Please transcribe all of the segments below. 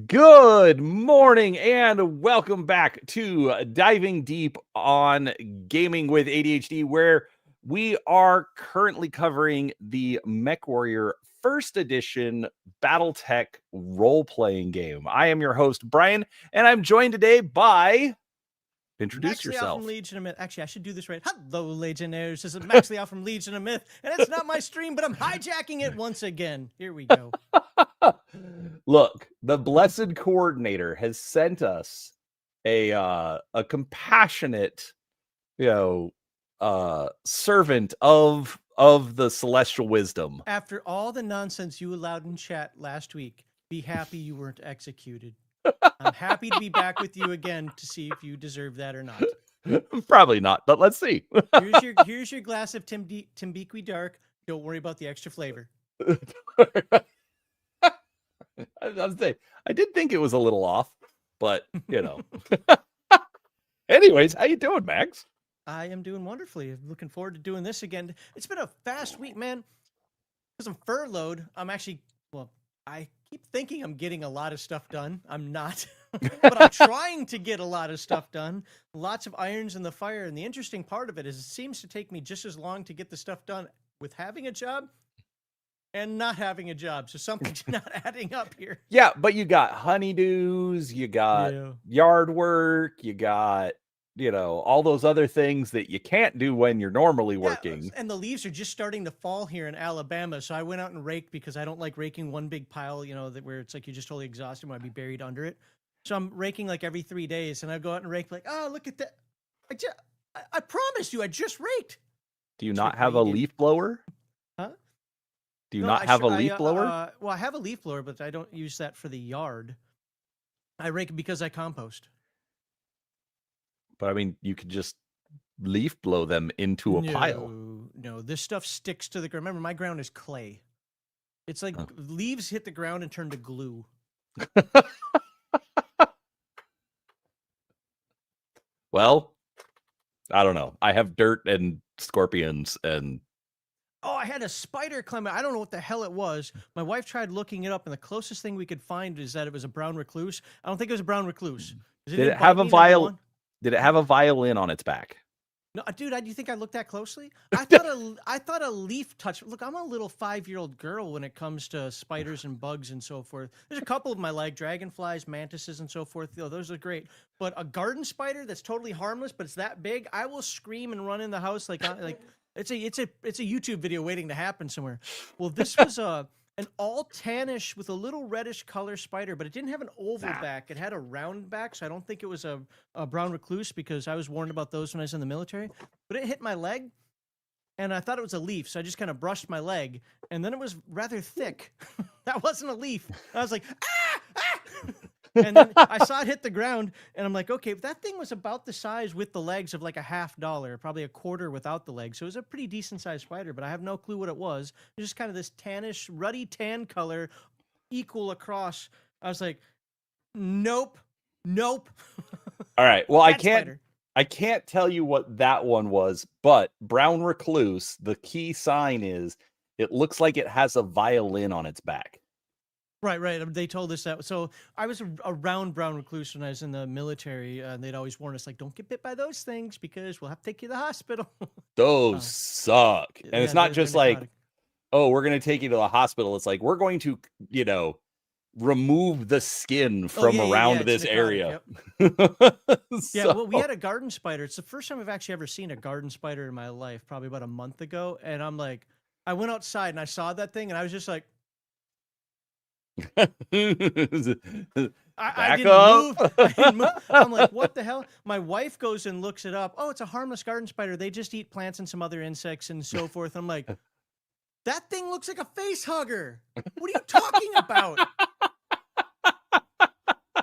Good morning and welcome back to Diving Deep on Gaming with ADHD, where we are currently covering the Mechwarrior first edition Battletech role-playing game. I am your host, Brian, and I'm joined today by... Introduce MaxLiao from yourself. Legion of Myth. Actually, I should do this right. Hello, Legionnaires. This is MaxLiao from Legion of Myth, and it's not my stream, but I'm hijacking it once again. Here we go. Look, the blessed coordinator has sent us a compassionate, servant of the celestial wisdom. After all the nonsense you allowed in chat last week, be happy you weren't executed. I'm happy to be back with you again to see if you deserve that or not. Probably not, but let's see. Here's your glass of Timbiqui Dark. Don't worry about the extra flavor. I did think it was a little off, but Anyways, how you doing, Max? I am doing wonderfully. I'm looking forward to doing this again. It's been a fast week, man. Because I'm furloughed, I keep thinking I'm getting a lot of stuff done. I'm not, but I'm trying to get a lot of stuff done. Lots of irons in the fire. And the interesting part of it is it seems to take me just as long to get the stuff done with having a job and not having a job. So something's not adding up here. Yeah, but you got honeydews, you got yard work, you got, all those other things that you can't do when you're normally working. And the leaves are just starting to fall here in Alabama. So I went out and raked because I don't like raking one big pile, where it's like you're just totally exhausted when I'd be buried under it. So I'm raking like every 3 days, and I go out and rake like, oh, look at that. I promised you I just raked. Do you not have a leaf blower? Huh? Do you not have a leaf blower? Well, I have a leaf blower, but I don't use that for the yard. I rake because I compost. But I mean, you could just leaf blow them into a pile. No, this stuff sticks to the ground. Remember, my ground is clay. It's like leaves hit the ground and turn to glue. Well, I don't know. I have dirt and scorpions and... Oh, I had a spider climb. I don't know what the hell it was. My wife tried looking it up, and the closest thing we could find is that it was a brown recluse. I don't think it was a brown recluse. Did it have a violin? Did it have a violin on its back? No, dude. Do you think I looked that closely? I thought a leaf touched. Look, I'm a little 5-year-old girl when it comes to spiders and bugs and so forth. There's a couple of them I like, dragonflies, mantises, and so forth. Those are great. But a garden spider that's totally harmless, but it's that big, I will scream and run in the house like. It's a YouTube video waiting to happen somewhere. Well, this was an all tannish with a little reddish color spider, but it didn't have an oval back. It had a round back, so I don't think it was a brown recluse because I was warned about those when I was in the military. But it hit my leg, and I thought it was a leaf, so I just kind of brushed my leg, and then it was rather thick. That wasn't a leaf. I was like, ah! And then I saw it hit the ground, and I'm like, okay, that thing was about the size with the legs of like a $50, probably a quarter without the legs. So it was a pretty decent sized spider, but I have no clue what it was. It was just kind of this tannish, ruddy tan color, equal across. I was like, nope. All right. Well, I can't tell you what that one was, but brown recluse, the key sign is it looks like it has a violin on its back. Right. They told us that. So I was around brown recluse when I was in the military, and they'd always warn us, like, don't get bit by those things because we'll have to take you to the hospital. Those suck. And it's not just like, oh, we're going to take you to the hospital. It's like, we're going to, remove the skin from around this area. Yep. Well, we had a garden spider. It's the first time I've actually ever seen a garden spider in my life, probably about a month ago. And I'm like, I went outside and I saw that thing, and I was just like, I didn't move. I'm like, what the hell? My wife goes and looks it up. Oh, it's a harmless garden spider. They just eat plants and some other insects and so forth. I'm like, that thing looks like a face hugger. What are you talking about?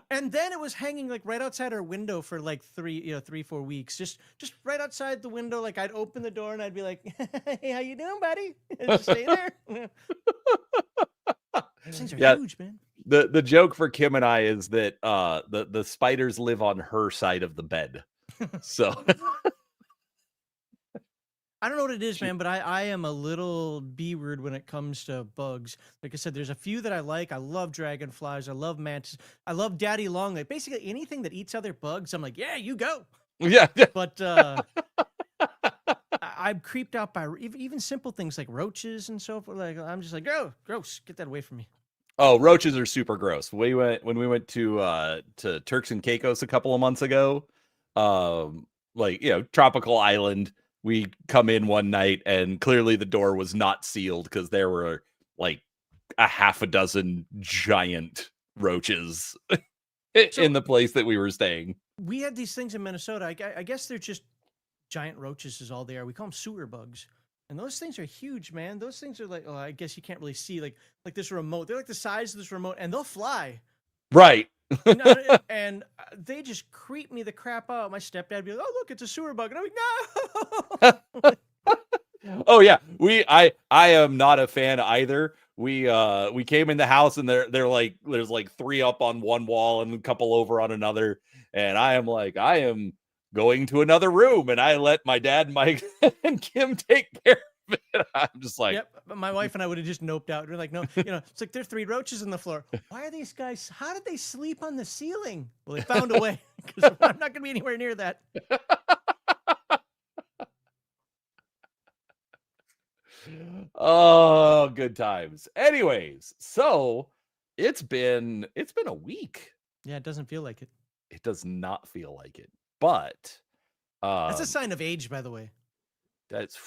And then it was hanging like right outside our window for like 3-4 weeks. Just right outside the window. Like I'd open the door and I'd be like, hey, how you doing, buddy? And just stay there. These things are huge, man. The joke for Kim and I is that the spiders live on her side of the bed. So I don't know what it is, man, but I am a little B-word when it comes to bugs. Like I said, there's a few that I like. I love dragonflies. I love mantis. I love daddy long. Like basically anything that eats other bugs, I'm like, yeah, you go. Yeah. But I'm creeped out by even simple things like roaches and so forth. Like I'm just like, oh, gross, get that away from me. Oh, roaches are super gross. When we went to Turks and Caicos a couple of months ago, like, tropical island. We come in one night and clearly the door was not sealed because there were like a half a dozen giant roaches in the place that we were staying. We had these things in Minnesota. I guess they're just giant roaches is all they are. We call them sewer bugs. And those things are huge, man. Those things are like, oh, I guess you can't really see like this remote. They're like the size of this remote and they'll fly. Right. And they just creep me the crap out. My stepdad would be like, oh, look, it's a sewer bug. And I'm like, no. Oh yeah. I am not a fan either. We came in the house and they're like, there's like 3 up on one wall and a couple over on another. And I am like, I am going to another room, and I let my dad, Mike, and Kim take care of it. I'm just like, yep. But my wife and I would have just noped out. We're like, no, it's like there are 3 roaches on the floor. Why are these guys? How did they sleep on the ceiling? Well, they found a way because I'm not going to be anywhere near that. Oh, good times. Anyways, so it's been a week. Yeah, it doesn't feel like it. It does not feel like it. But that's a sign of age, by the way. That's,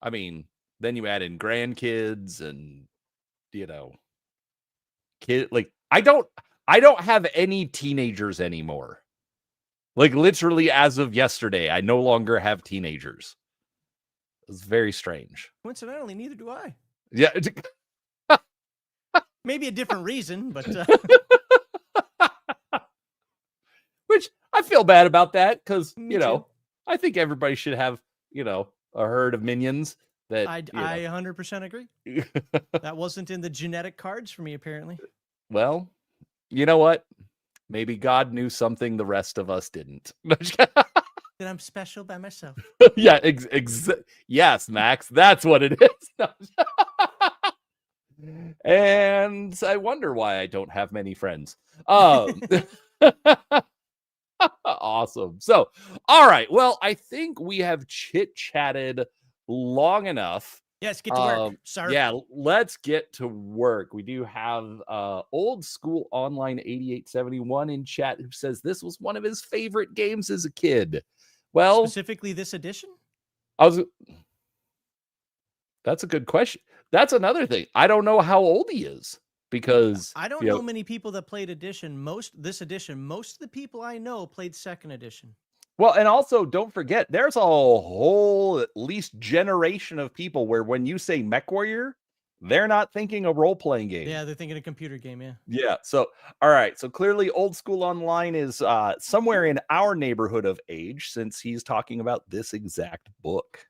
I mean, then you add in grandkids and kid. Like I don't have any teenagers anymore. Like literally, as of yesterday, I no longer have teenagers. It's very strange. Coincidentally, neither do I. Yeah. Maybe a different reason, but which I feel bad about that because, too. I think everybody should have, a herd of minions that I 100% agree. That wasn't in the genetic cards for me, apparently. Well, you know what? Maybe God knew something the rest of us didn't. That I'm special by myself. Yeah, yes, Max, that's what it is. And I wonder why I don't have many friends. Awesome. So, all right. Well, I think we have chit-chatted long enough. Yes, get to work, sir. Yeah, let's get to work. We do have Old School Online 8871 in chat who says this was one of his favorite games as a kid. Well, specifically this edition? That's a good question. That's another thing. I don't know how old he is because I don't know many people that played this edition. Most of the people I know played 2nd edition. Well, and also don't forget, there's a whole at least generation of people where when you say Mechwarrior, they're not thinking a role-playing game. Yeah, they're thinking a computer game, yeah. Yeah, so, all right. So clearly Old School Online is somewhere in our neighborhood of age since he's talking about this exact book.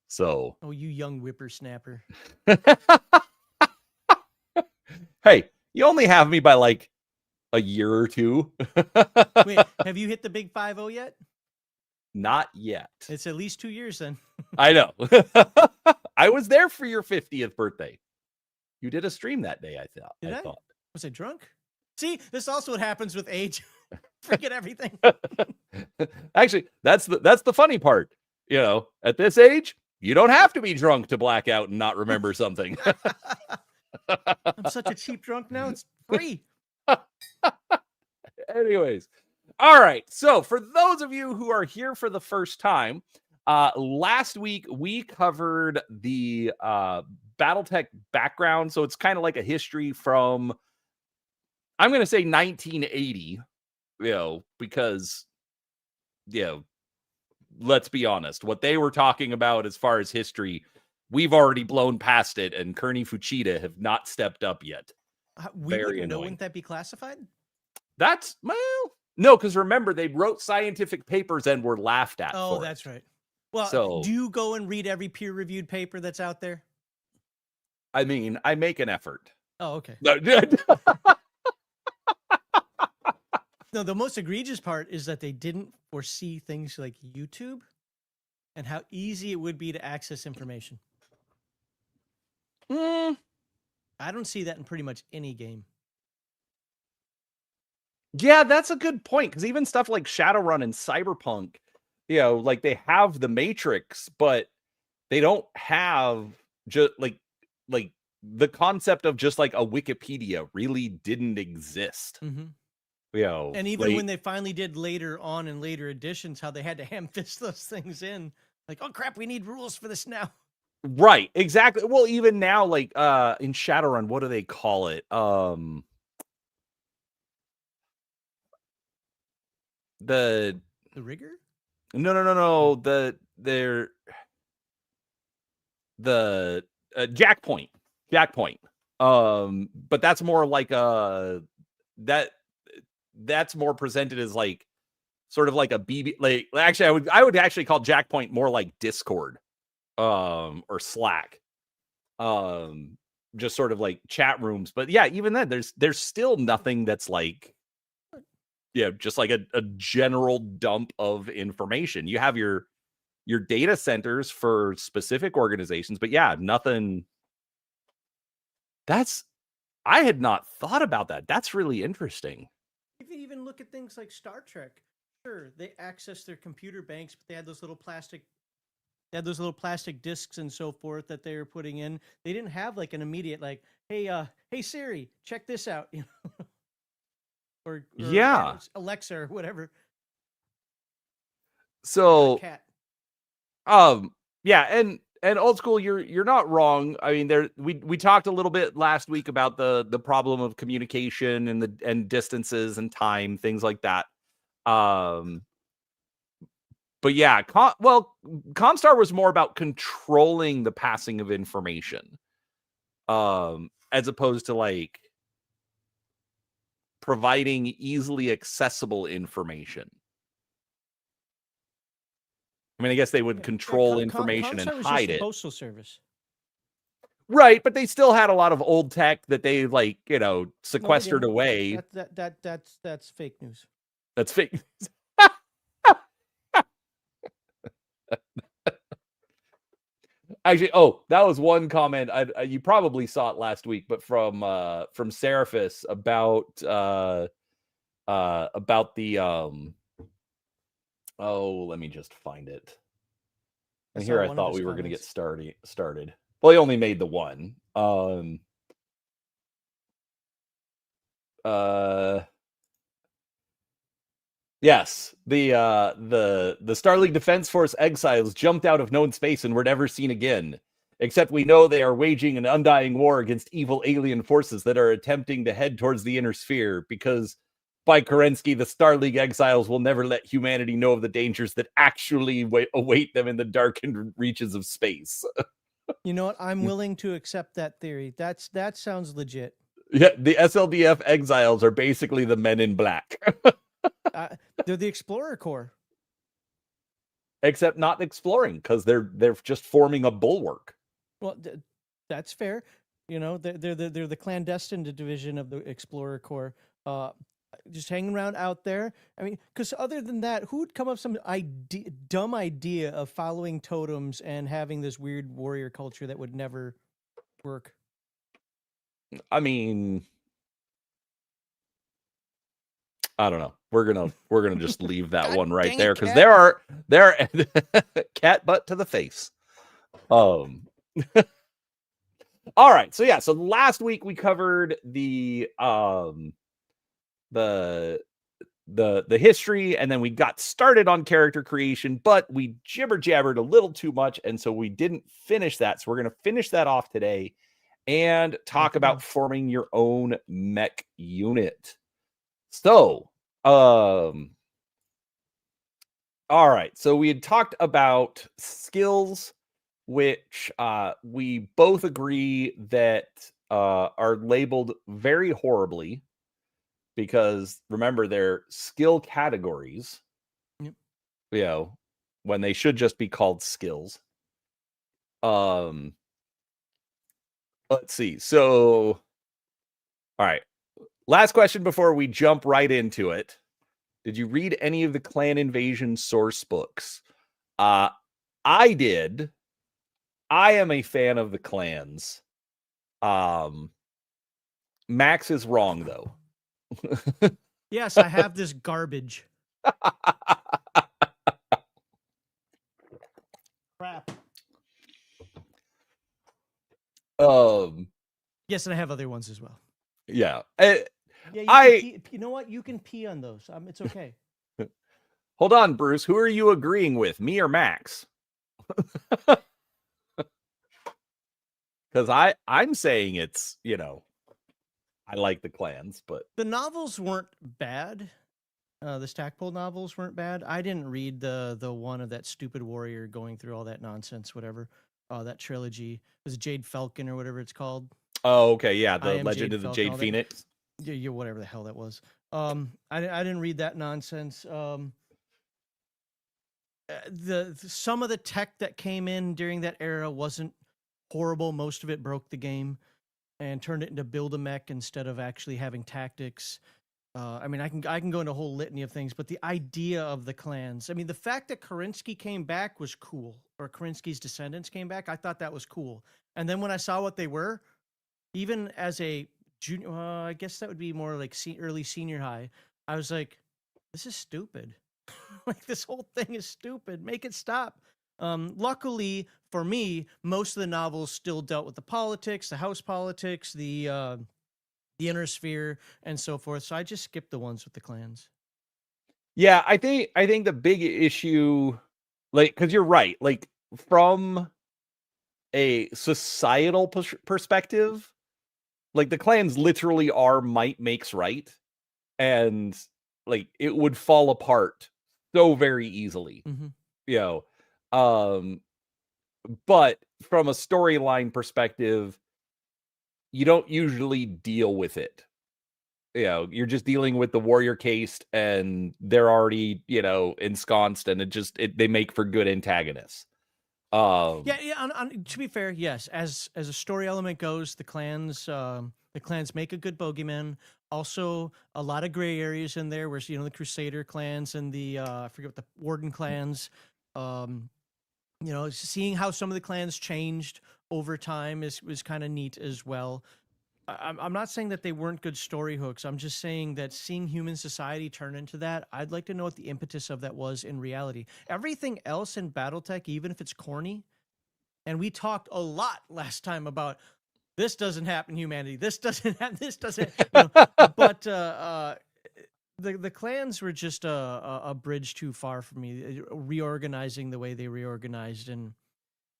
So. Oh, you young whippersnapper. Hey, you only have me by like a year or 2. Wait, have you hit the big 50 yet? Not yet. It's at least 2 years then. I know. I was there for your 50th birthday. You did a stream that day, I thought. Did I thought. Was I drunk? See, this is also what happens with age. Forget everything. Actually, that's the funny part. At this age, you don't have to be drunk to black out and not remember something. I'm such a cheap drunk now. It's free. Anyways. All right. So for those of you who are here for the first time, last week we covered the Battletech background. So it's kind of like a history from, I'm going to say 1980, because, let's be honest, what they were talking about as far as history, we've already blown past it, and Kearney Fuchida have not stepped up yet. Wouldn't that be classified? No, because remember, they wrote scientific papers and were laughed at. Oh, that's right. Well, do you go and read every peer-reviewed paper that's out there? I mean, I make an effort. Oh, okay. No, the most egregious part is that they didn't foresee things like YouTube. and how easy it would be to access information. Mm, I don't see that in pretty much any game. yeah, that's a good point, because even stuff like Shadowrun and Cyberpunk, like they have the Matrix, but they don't have just like the concept of just like a Wikipedia really didn't exist. Mm-hmm. And even when they finally did later on in later editions, how they had to ham fist those things in, like, oh crap, we need rules for this now. Right, exactly. Well, even now, like in Shadowrun, what do they call it? The rigor? No. The Jack Point. But that's more like that's more presented as like sort of like a BB. Like actually, I would actually call Jack Point more like Discord, or Slack, just sort of like chat rooms. But yeah, even then, there's still nothing that's like, just like a general dump of information. You have your data centers for specific organizations, but yeah, nothing. I had not thought about that. That's really interesting. If you even look at things like Star Trek, sure, they access their computer banks, but they had those little plastic discs and so forth that they were putting in. They didn't have like an immediate like, hey Siri, check this out, or yeah, Alexa or whatever. So yeah, and old school, you're not wrong. I mean, we talked a little bit last week about the problem of communication and distances and time, things like that. But yeah, Comstar was more about controlling the passing of information, as opposed to like providing easily accessible information. I mean, I guess they would control information and hide it. Postal service. Right, but they still had a lot of old tech that they like, sequestered away. That's fake news. That's fake news. Actually, that was one comment. You probably saw it last week, but from Seraphis about the let me just find it. And here I thought we were going to get started. Well, he only made the one. Yes, the Star League Defense Force exiles jumped out of known space and were never seen again. Except we know they are waging an undying war against evil alien forces that are attempting to head towards the inner sphere, because by Kerensky, the Star League exiles will never let humanity know of the dangers that actually await them in the darkened reaches of space. You know what? I'm willing to accept that theory. That sounds legit. Yeah, the SLDF exiles are basically the Men in Black. They're the Explorer Corps. Except not exploring, because they're just forming a bulwark. Well, that's fair. They're the clandestine division of the Explorer Corps. Just hanging around out there. I mean, because other than that, who would come up with some dumb idea of following totems and having this weird warrior culture that would never work? I mean, I don't know. We're gonna just leave that one right there, because there are cat butt to the face. All right. So yeah. So last week we covered the history, and then we got started on character creation, but we jibber jabbered a little too much, and so we didn't finish that. So we're gonna finish that off today and talk about forming your own mech unit. So, all right. So we had talked about skills, which we both agree that are labeled very horribly, because remember, they're skill categories. Yep. When they should just be called skills. Let's see. So, all right. Last question before we jump right into it. Did you read any of the Clan Invasion source books? I I did. I am a fan of the clans. Max is wrong though. Yes, I have this garbage. Crap. Yes, and I have other ones as well. Yeah. Yeah, you know what? You can pee on those. It's okay. Hold on, Bruce. Who are you agreeing with, me or Max? Because I'm saying it's, I like the clans, but the novels weren't bad. The Stackpole novels weren't bad. I didn't read the one of that stupid warrior going through all that nonsense, whatever. That trilogy was it Jade Falcon or whatever it's called. Oh, okay, yeah, the I Am Legend Jade of the Falcon, Jade Phoenix. Yeah, whatever the hell that was. I didn't read that nonsense. Some of the tech that came in during that era wasn't horrible. Most of it broke the game and turned it into build a mech instead of actually having tactics. I mean, I can go into a whole litany of things, but the idea of the clans. I mean, the fact that Kerensky came back was cool, or Kerensky's descendants came back. I thought that was cool. And then when I saw what they were, even as a junior, I guess that would be more like early senior high. I was like, this is stupid. Like this whole thing is stupid. Make it stop. Luckily for me, most of the novels still dealt with the politics, the house politics, the inner sphere, and so forth. So I just skipped the ones with the clans. Yeah, I think the big issue, like, because you're right, like from a societal perspective, like the clans literally are might makes right, and like it would fall apart so very easily, Mm-hmm. you know. But from a storyline perspective, you don't usually deal with it. You're just dealing with the warrior caste, and they're already, ensconced, and they make for good antagonists. Yeah. To be fair, yes. As a story element goes, the clans make a good bogeyman. Also, a lot of gray areas in there, where the Crusader clans and the I forget what the Warden clans. Seeing how some of the clans changed over time was kind of neat as well. I'm not saying that they weren't good story hooks. I'm just saying that seeing human society turn into that, I'd like to know what the impetus of that was in reality. Everything else in BattleTech, even if it's corny, and we talked a lot last time about this doesn't happen in humanity. This doesn't happen. This doesn't. But the clans were just a bridge too far for me. Reorganizing the way they reorganized, and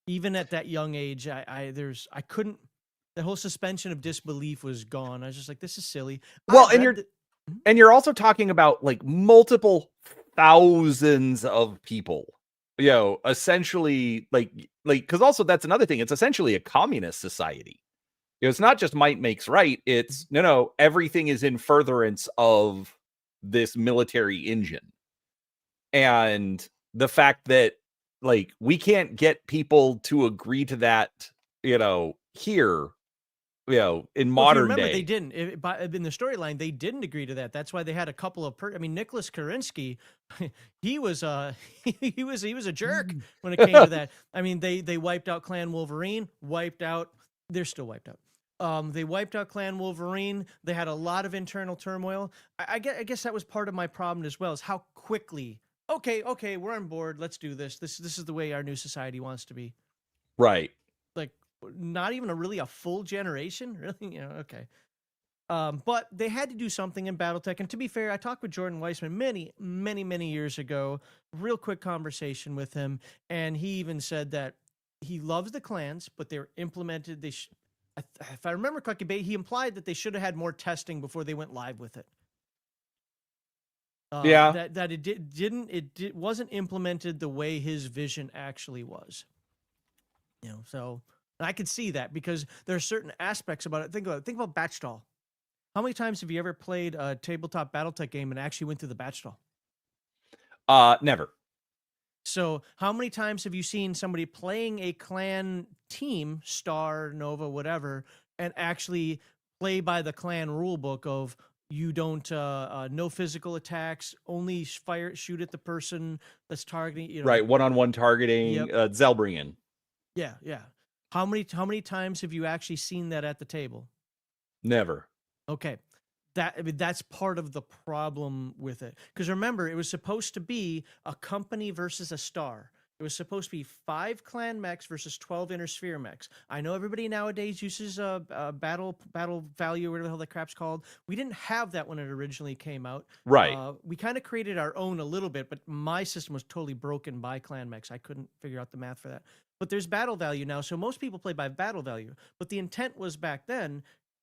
even at that young age, I couldn't. The whole suspension of disbelief was gone. I was just like, this is silly. Well, and you're also talking about like multiple thousands of people, essentially like, because also that's another thing. It's essentially a communist society. It's not just might makes right. It's no, everything is in furtherance of this military engine. And the fact that like we can't get people to agree to that, here, in modern day. They didn't. In the storyline, they didn't agree to that. That's why they had a couple of. Nicholas Kerensky, he was he was a jerk when it came to that. I mean, they wiped out Clan Wolverine. They're still wiped out. They wiped out Clan Wolverine. They had a lot of internal turmoil. I guess that was part of my problem as well. Is how quickly. Okay, we're on board. Let's do this. This is the way our new society wants to be. Right. Like. Not even a full generation, really. Okay. But they had to do something in BattleTech. And to be fair, I talked with Jordan Weissman many years ago. Real quick conversation with him, and he even said that he loves the clans, but they were implemented. If I remember correctly, he implied that they should have had more testing before they went live with it. Yeah. That it wasn't implemented the way his vision actually was. So. And I could see that because there are certain aspects about it. Think about batch stall. How many times have you ever played a tabletop BattleTech game and actually went through the batch stall? Never. So how many times have you seen somebody playing a clan team, Star, Nova, whatever, and actually play by the clan rule book of You don't no physical attacks, only shoot at the person that's targeting. You know, Right, one-on-one targeting, Yep. Zelbringen. Yeah. How many times have you actually seen that at the table? Never. Okay. That's part of the problem with it. Because remember, it was supposed to be a company versus a star. It was supposed to be 5 clan mechs versus 12 inner sphere mechs. I know everybody nowadays uses battle value, whatever the hell that crap's called. We didn't have that when it originally came out. Right. We kind of created our own a little bit, but my system was totally broken by clan mechs. I couldn't figure out the math for that. But there's battle value now, so most people play by battle value. But the intent was back then,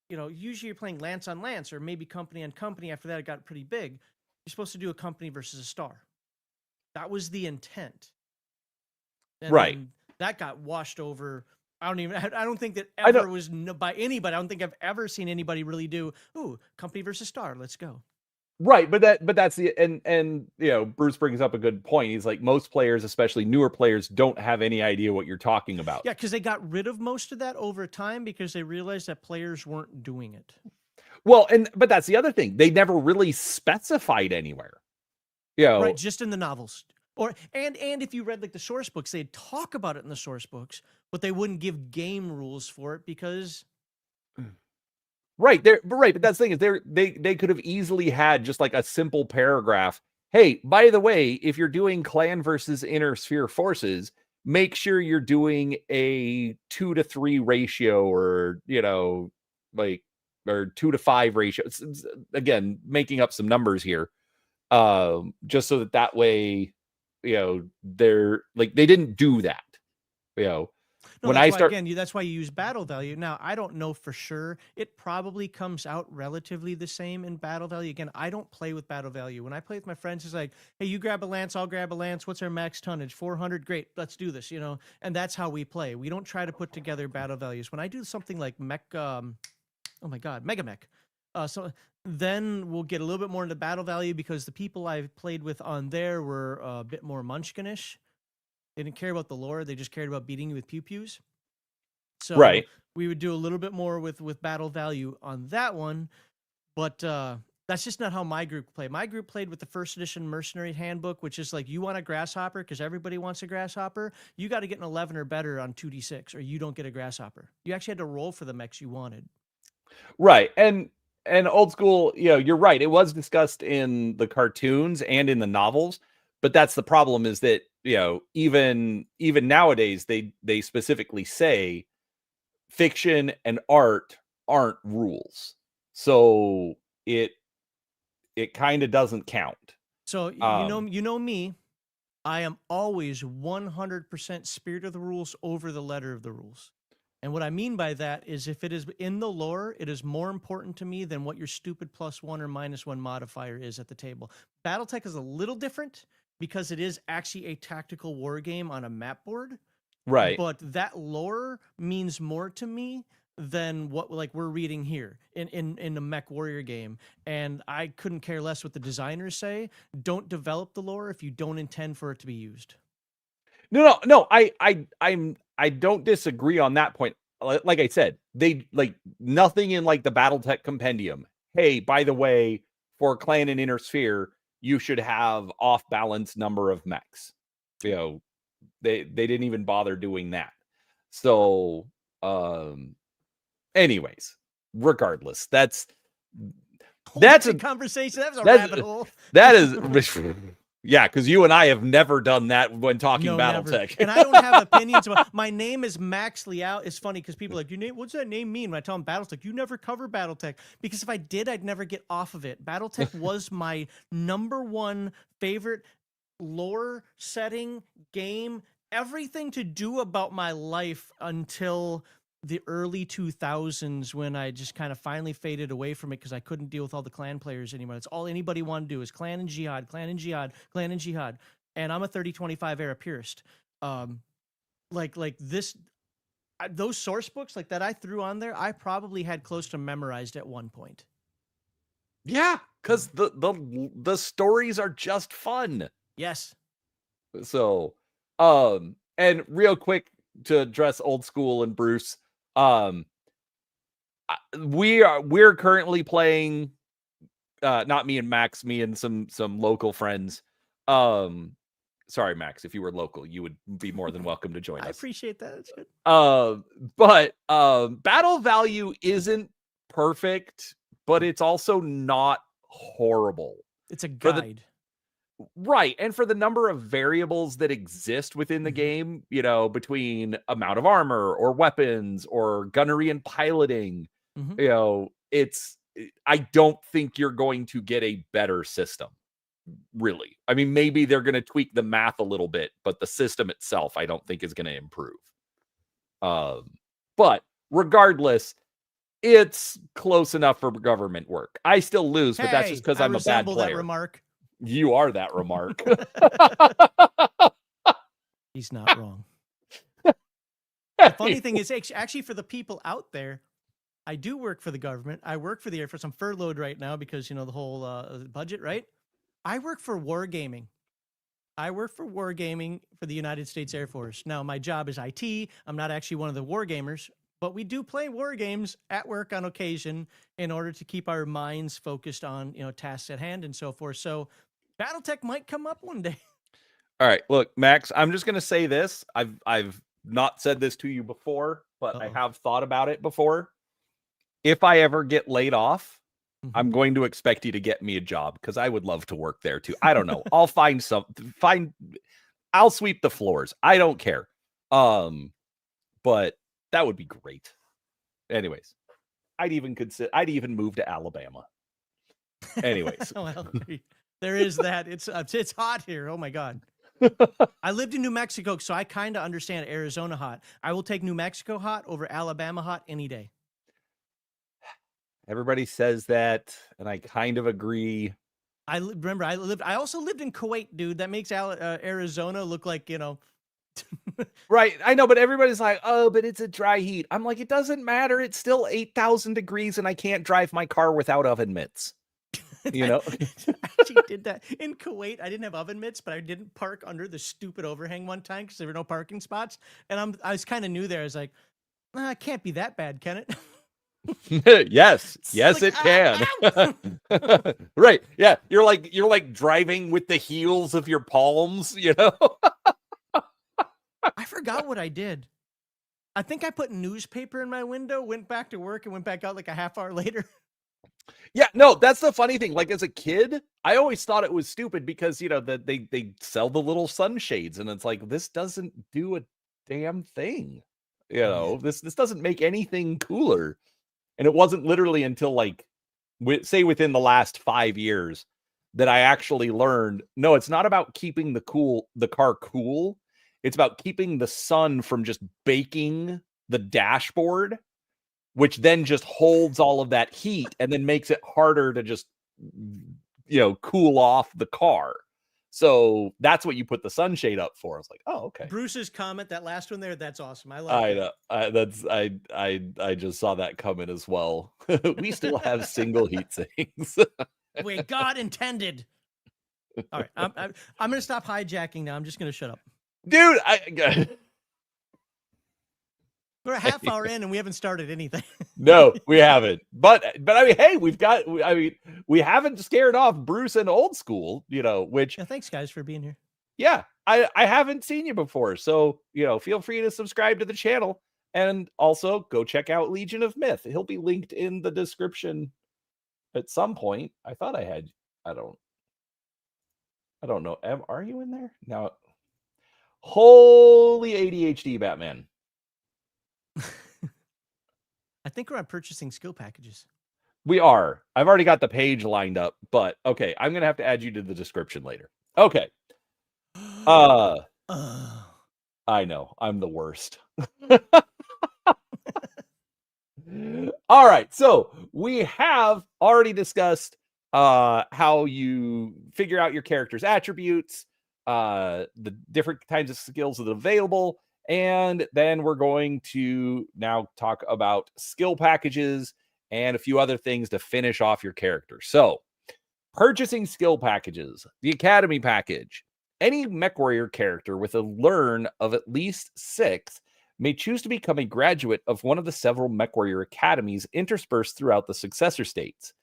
usually you're playing lance on lance or maybe company on company. After that, it got pretty big. You're supposed to do a company versus a star. That was the intent. And right. That got washed over. I don't think that ever was by anybody. I don't think I've ever seen anybody really do, company versus star. Let's go. Right, but that's the and Bruce brings up a good point. He's like, most players, especially newer players, don't have any idea what you're talking about. Yeah, because they got rid of most of that over time because they realized that players weren't doing it. Well, but that's the other thing. They never really specified anywhere. Right, just in the novels. And if you read like the source books, they'd talk about it in the source books, but they wouldn't give game rules for it because Right. But that's the thing is they could have easily had just like a simple paragraph. Hey, by the way, if you're doing clan versus inner sphere forces, make sure you're doing a 2 to 3 ratio or, or 2 to 5 ratio. Again, making up some numbers here. Just so that way, they're like, they didn't do that. No, when that's I start why, again, that's why you use battle value. Now, I don't know for sure. It probably comes out relatively the same in battle value. Again, I don't play with battle value. When I play with my friends, it's like, hey, you grab a lance, I'll grab a lance. What's our max tonnage? 400. Great, let's do this. And that's how we play. We don't try to put together battle values. When I do something like Mega Mech. So then we'll get a little bit more into battle value because the people I've played with on there were a bit more munchkinish. They didn't care about the lore. They just cared about beating you with pew-pews. So right. we would do a little bit more with battle value on that one. But that's just not how my group played. My group played with the first edition Mercenary Handbook, which is like, you want a grasshopper because everybody wants a grasshopper. You got to get an 11 or better on 2d6 or you don't get a grasshopper. You actually had to roll for the mechs you wanted. Right. And old school, you're right. It was discussed in the cartoons and in the novels, but that's the problem is that, even nowadays, they specifically say fiction and art aren't rules. So it kind of doesn't count. So, you know me, I am always 100% spirit of the rules over the letter of the rules. And what I mean by that is if it is in the lore, it is more important to me than what your stupid +1 or -1 modifier is at the table. Battletech is a little different because it is actually a tactical war game on a map board. Right. But that lore means more to me than what like we're reading here in the Mechwarrior game. And I couldn't care less what the designers say. Don't develop the lore if you don't intend for it to be used. No. I don't disagree on that point. Like I said, they like nothing in like the BattleTech compendium. Hey, by the way, for clan and inner sphere, you should have off balance number of mechs. They didn't even bother doing that. So, anyways, regardless, that's a conversation. That's a rabbit hole. That is. Yeah, because you and I have never done that when talking BattleTech. And I don't have opinions about. My name is MaxLiao. It's funny because people are like, what's that name mean? When I tell them BattleTech, you never cover BattleTech. Because if I did, I'd never get off of it. BattleTech was my #1 favorite lore setting game. Everything to do about my life until the early 2000s when I just kind of finally faded away from it because I couldn't deal with all the clan players anymore. That's all anybody wanted to do is clan and jihad, clan and jihad, clan and jihad. And I'm a 3025 era purist. Like this, those source books like that I threw on there, I probably had close to memorized at one point. Yeah, because the stories are just fun. Yes. So, and real quick to address old school and Bruce, we're currently playing not me and Max, me and some local friends. Sorry, Max, if you were local, you would be more than welcome to join us. I appreciate that. That's good. But battle value isn't perfect, but it's also not horrible. It's a guide. Right. And for the number of variables that exist within the game, you know, between amount of armor or weapons or gunnery and piloting, you know, I don't think you're going to get a better system, really. I mean, maybe they're going to tweak the math a little bit, but the system itself, I don't think is going to improve. But regardless, it's close enough for government work. I still lose, but that's just because I'm a bad player. That remark. You are that remark. He's not wrong. The funny thing is, actually, for the people out there, I do work for the government. I work for the Air Force. I'm furloughed right now because, you know, the whole budget, right? I work for wargaming. I work for wargaming for the United States Air Force. Now, my job is IT. I'm not actually one of the wargamers, but we do play war games at work on occasion in order to keep our minds focused on, you know, tasks at hand and so forth. So Battletech might come up one day. All right, look, Max, I'm just going to say this. I've not said this to you before, but I have thought about it before. If I ever get laid off, I'm going to expect you to get me a job because I would love to work there too. I don't know. I'll I'll sweep the floors. I don't care. But that would be great. Anyways, I'd even move to Alabama. Anyways. Well, there is that. It's hot here. Oh my God. I lived in New Mexico, so I kind of understand Arizona hot. I will take New Mexico hot over Alabama hot any day. Everybody says that, and I kind of agree. I also lived in Kuwait, dude. That makes Arizona look like, you know. Right. I know, but everybody's like, oh, but it's a dry heat. I'm like, it doesn't matter. It's still 8,000 degrees, and I can't drive my car without oven mitts. You know, I actually did that in Kuwait. I didn't have oven mitts, but I didn't park under the stupid overhang one time because there were no parking spots. And I was kind of new there. I was like, it can't be that bad, can it? yes, it can. Right. Yeah. You're like driving with the heels of your palms, you know? I forgot what I did. I think I put newspaper in my window, went back to work, and went back out like a half hour later. Yeah, no, that's the funny thing. Like as a kid, I always thought it was stupid because, you know, that they sell the little sunshades and it's like, this doesn't do a damn thing. You know, this doesn't make anything cooler. And it wasn't literally until like, say within the last 5 years that I actually learned, no, it's not about keeping the car cool. It's about keeping the sun from just baking the dashboard, which then just holds all of that heat and then makes it harder to just, you know, cool off the car. So that's what you put the sunshade up for. I was like, oh, okay. Bruce's comment, that last one there, that's awesome. I like it. I just saw that coming as well. We still have single heat sinks. Wait, God intended. All right, I'm going to stop hijacking now. I'm just going to shut up. Dude, we're a half hour in and we haven't started anything. No, we haven't. But I mean, hey, we haven't scared off Bruce and Old School, you know, which thanks guys for being here. Yeah, I haven't seen you before. So, you know, feel free to subscribe to the channel and also go check out Legion of Myth. He'll be linked in the description at some point. I thought I had, I don't know. Are you in there? Now, holy ADHD, Batman. I think we're on purchasing skill packages. We are. I've already got the page lined up, but okay, I'm going to have to add you to the description later. Okay. I know. I'm the worst. All right. So we have already discussed how you figure out your character's attributes, the different kinds of skills that are available. And then we're going to now talk about skill packages and a few other things to finish off your character. So, purchasing skill packages, the Academy package. Any Mechwarrior character with a learn of at least 6 may choose to become a graduate of one of the several Mechwarrior academies interspersed throughout the successor states.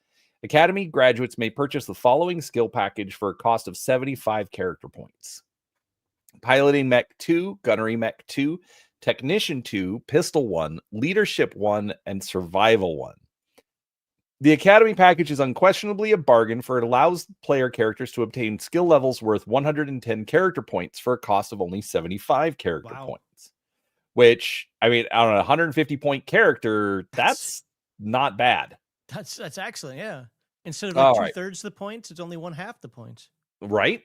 Academy graduates may purchase the following skill package for a cost of 75 character points. Piloting Mech 2, Gunnery Mech 2, Technician 2, Pistol 1, Leadership 1, and Survival 1. The Academy package is unquestionably a bargain, for it allows player characters to obtain skill levels worth 110 character points for a cost of only 75 character points. Which, I mean, on a 150-point character, that's not bad. That's excellent, yeah. Instead of like two-thirds the points, it's only one half the points. Right?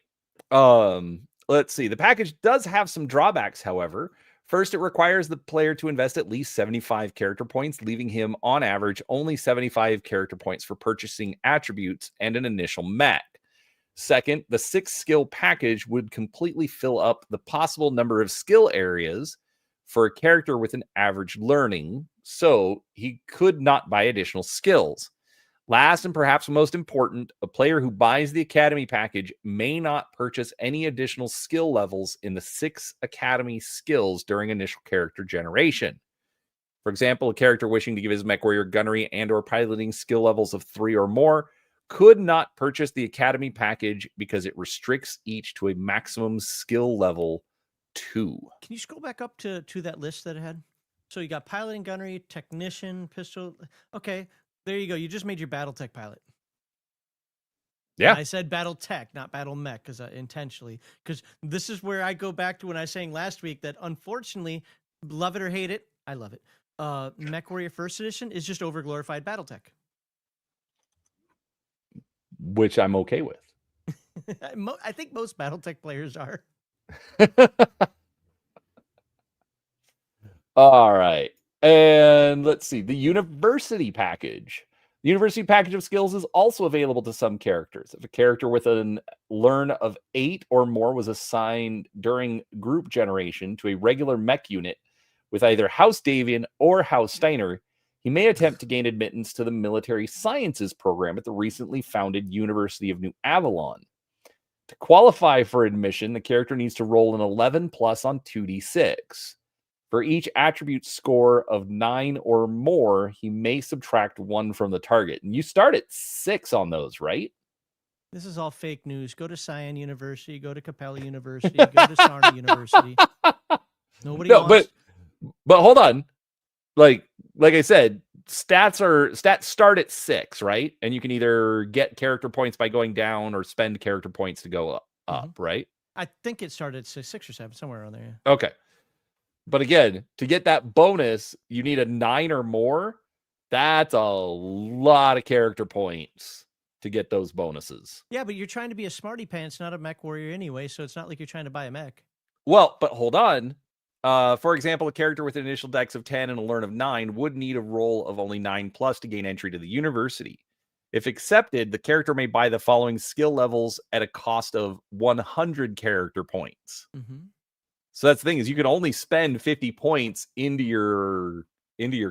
Let's see. The package does have some drawbacks, however. First, it requires the player to invest at least 75 character points, leaving him, on average, only 75 character points for purchasing attributes and an initial mech. Second, the 6-skill package would completely fill up the possible number of skill areas for a character with an average learning, so he could not buy additional skills. Last and perhaps most important, a player who buys the Academy package may not purchase any additional skill levels in the 6 Academy skills during initial character generation. For example, a character wishing to give his Mechwarrior gunnery and or piloting skill levels of 3 or more could not purchase the Academy package because it restricts each to a maximum skill level 2. Can you scroll back up to that list that it had? So you got piloting, gunnery, technician, pistol. Okay. There you go. You just made your Battletech pilot. Yeah. And I said Battletech, not Battle Mech, because intentionally. Because this is where I go back to when I was saying last week that unfortunately, love it or hate it, I love it. Mechwarrior First Edition is just overglorified Battletech. Which I'm okay with. I think most Battletech players are. All right. And let's see, the University package. The University package of skills is also available to some characters. If a character with a learn of 8 or more was assigned during group generation to a regular mech unit with either House Davian or House Steiner, he may attempt to gain admittance to the military sciences program at the recently founded University of New Avalon. To qualify for admission, the character needs to roll an 11 plus on 2d6. For each attribute score of 9 or more, he may subtract 1 from the target. And you start at 6 on those, right? This is all fake news. Go to Cyan University, go to Capella University, go to Sarna University. Nobody wants... But hold on. Like I said, stats start at 6, right? And you can either get character points by going down or spend character points to go up, right? I think it started at 6 or 7, somewhere around there. Okay. But again, to get that bonus, you need a 9 or more. That's a lot of character points to get those bonuses. Yeah, but you're trying to be a smarty pants, not a mech warrior anyway, so it's not like you're trying to buy a mech. Well, but hold on. For example, a character with an initial dex of 10 and a learn of 9 would need a roll of only 9 plus to gain entry to the university. If accepted, the character may buy the following skill levels at a cost of 100 character points. Mm-hmm. So that's the thing, is you can only spend 50 points into your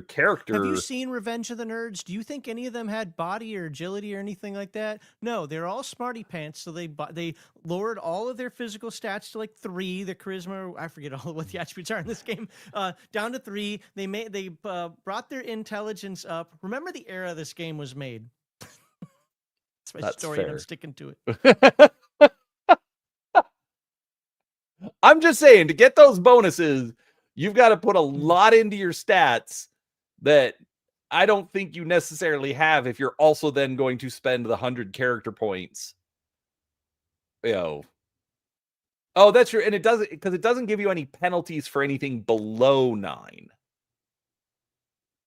character. Have you seen Revenge of the Nerds? Do you think any of them had body or agility or anything like that? No, they're all smarty pants. So they lowered all of their physical stats to like 3. The charisma, I forget all what the attributes are in this game, down to 3. They brought their intelligence up. Remember the era this game was made. That's my story, and I'm sticking to it. I'm just saying, to get those bonuses, you've got to put a lot into your stats that I don't think you necessarily have if you're also then going to spend the 100 character points. Oh, that's true. And it doesn't, because it doesn't give you any penalties for anything below 9.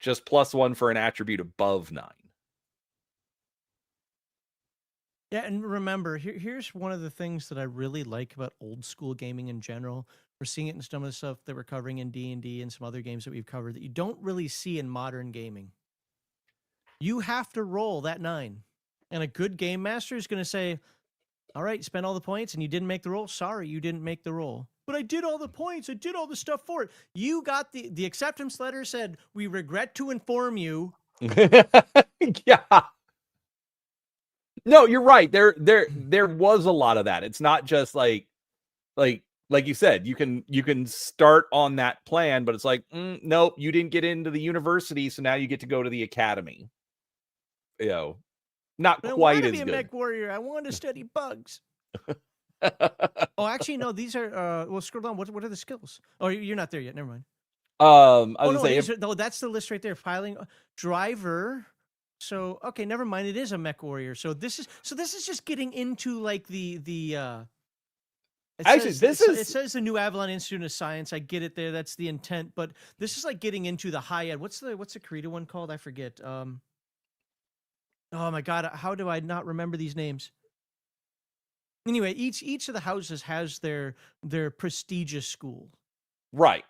Just +1 for an attribute above 9. Yeah, and remember, here's one of the things that I really like about old school gaming in general. We're seeing it in some of the stuff that we're covering in D&D and some other games that we've covered that you don't really see in modern gaming. You have to roll that 9. And a good game master is going to say, all right, spend all the points and you didn't make the roll. Sorry, you didn't make the roll. But I did all the points. I did all the stuff for it. You got the acceptance letter said, we regret to inform you. Yeah. No, you're right. There was a lot of that. It's not just like you said, you can start on that plan, but it's like, nope, you didn't get into the university, so now you get to go to the academy. not But I quite want to as be a good. mech warrior. I want to study bugs. Oh, actually, no. These are. Well, scroll down. What are the skills? Oh, you're not there yet. Never mind. I Oh was no, gonna it say, is. No, that's the list right there. Piling, driver. So okay, never mind. It is a mech warrior. So this is just getting into like the. actually, this It is says the New Avalon Institute of Science. I get it there. That's the intent. But this is like getting into the high end. What's the Karita one called? I forget. Oh my god, how do I not remember these names? Anyway, each of the houses has their prestigious school. right.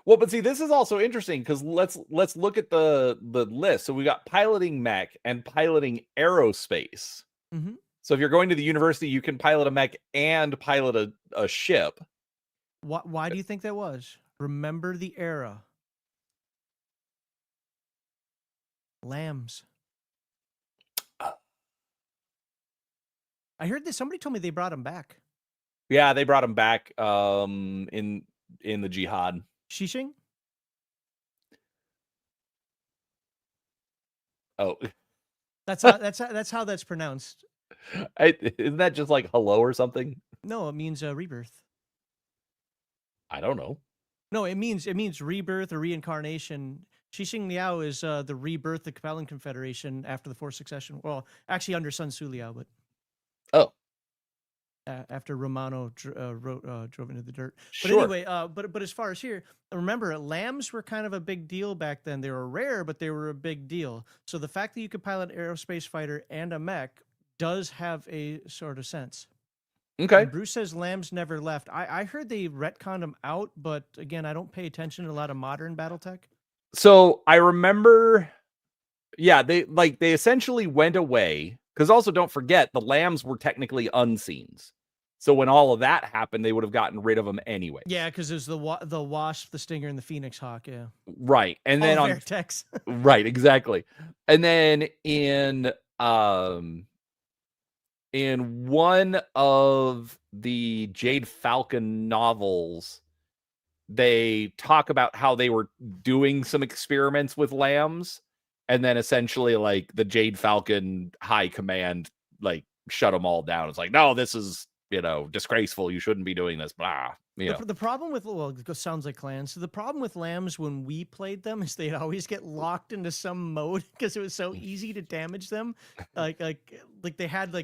Well, but see, this is also interesting because let's look at the list. So we got piloting mech and piloting aerospace. Mm-hmm. So if you're going to the university, you can pilot a mech and pilot a ship. Why do you think that was? Remember the era. Lambs. I heard this. Somebody told me they brought them back. Yeah, they brought him back in the jihad. Shishing? Oh, That's how that's pronounced. isn't that just like hello or something? No, it means rebirth. I don't know. No, it means rebirth or reincarnation. Shishing Liao is the rebirth of the Capellan Confederation after the Fourth Succession. Well, actually under Sun Tzu Liao, but Oh, after Romano drove into the dirt. But sure. anyway, but as far as here, remember, lambs were kind of a big deal back then. They were rare, but they were a big deal. So the fact that you could pilot an aerospace fighter and a mech does have a sort of sense. Okay. And Bruce says lambs never left. I heard they retconned them out, but again, I don't pay attention to a lot of modern BattleTech. So I remember, yeah, they essentially went away because also don't forget the lambs were technically unseens. So when all of that happened, they would have gotten rid of them anyway. Yeah, because there's the wasp, the stinger, and the phoenix hawk. Yeah, right. And then on Vertex. right, exactly. And then in one of the Jade Falcon novels, they talk about how they were doing some experiments with lambs, and then essentially like the Jade Falcon high command like shut them all down. It's like, no, this is, disgraceful. You shouldn't be doing this. Blah. The problem with, well, it sounds like clans. So the problem with lambs when we played them is they'd always get locked into some mode because it was so easy to damage them. Like they had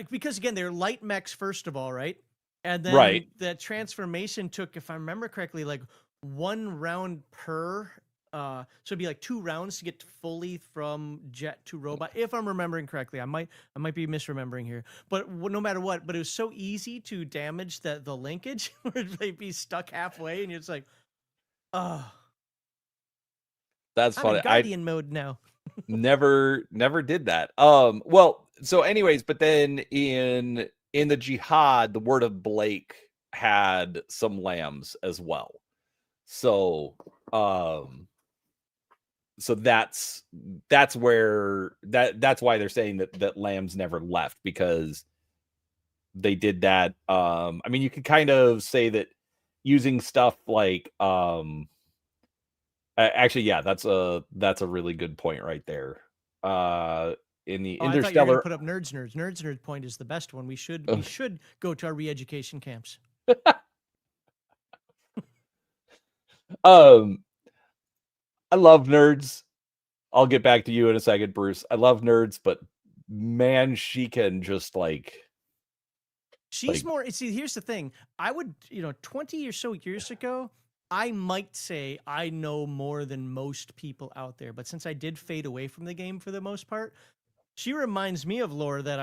because again, they're light mechs first of all, right? And then Right. the transformation took, if I remember correctly, like 1 round per. So it'd be like 2 rounds to get fully from jet to robot, if I'm remembering correctly. I might be misremembering here, but no matter what, but it was so easy to damage the linkage where they'd be stuck halfway, and you're just like, oh, That's I'm funny. in Guardian mode now. Never did that. Well, so anyways, but then in the jihad, the Word of Blake had some lambs as well. So so that's where that's why they're saying that lambs never left, because they did that. I mean, you could kind of say that using stuff like actually, yeah, that's a really good point right there. In the I thought you were Interstellar, gonna put up nerds point is the best one. We should go to our re-education camps. I love nerds. I'll get back to you in a second, Bruce. I love nerds, but man, she can just She's more. See, here's the thing. I would, 20 or so years ago, I might say I know more than most people out there. But since I did fade away from the game for the most part, she reminds me of lore that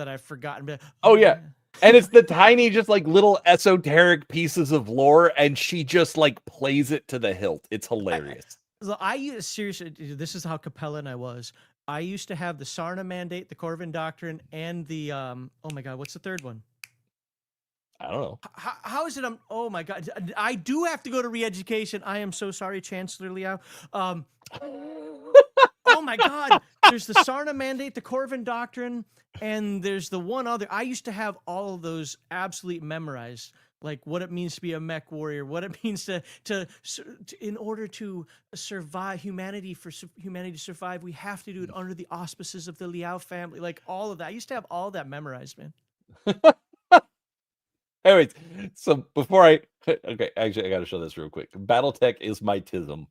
I've forgotten. But, oh yeah. And it's the tiny, just like little esoteric pieces of lore, and she just like plays it to the hilt. It's hilarious. I seriously, this is how Capellan I was. I used to have the Sarna Mandate, the Corvin Doctrine, and the oh my god, what's the third one? I don't know. How is it? Oh my god, I do have to go to re-education. I am so sorry, Chancellor Liao. Oh my god, there's the Sarna Mandate, the Corvin Doctrine, and there's the one other. I used to have all of those absolutely memorized. like what it means to be a mech warrior, what it means to in order to survive humanity, for humanity to survive, we have to do it under the auspices of the Liao family. Like all of that. I used to have all of that memorized, man. Anyways, so before okay, actually I gotta show this real quick. Battletech is my tism.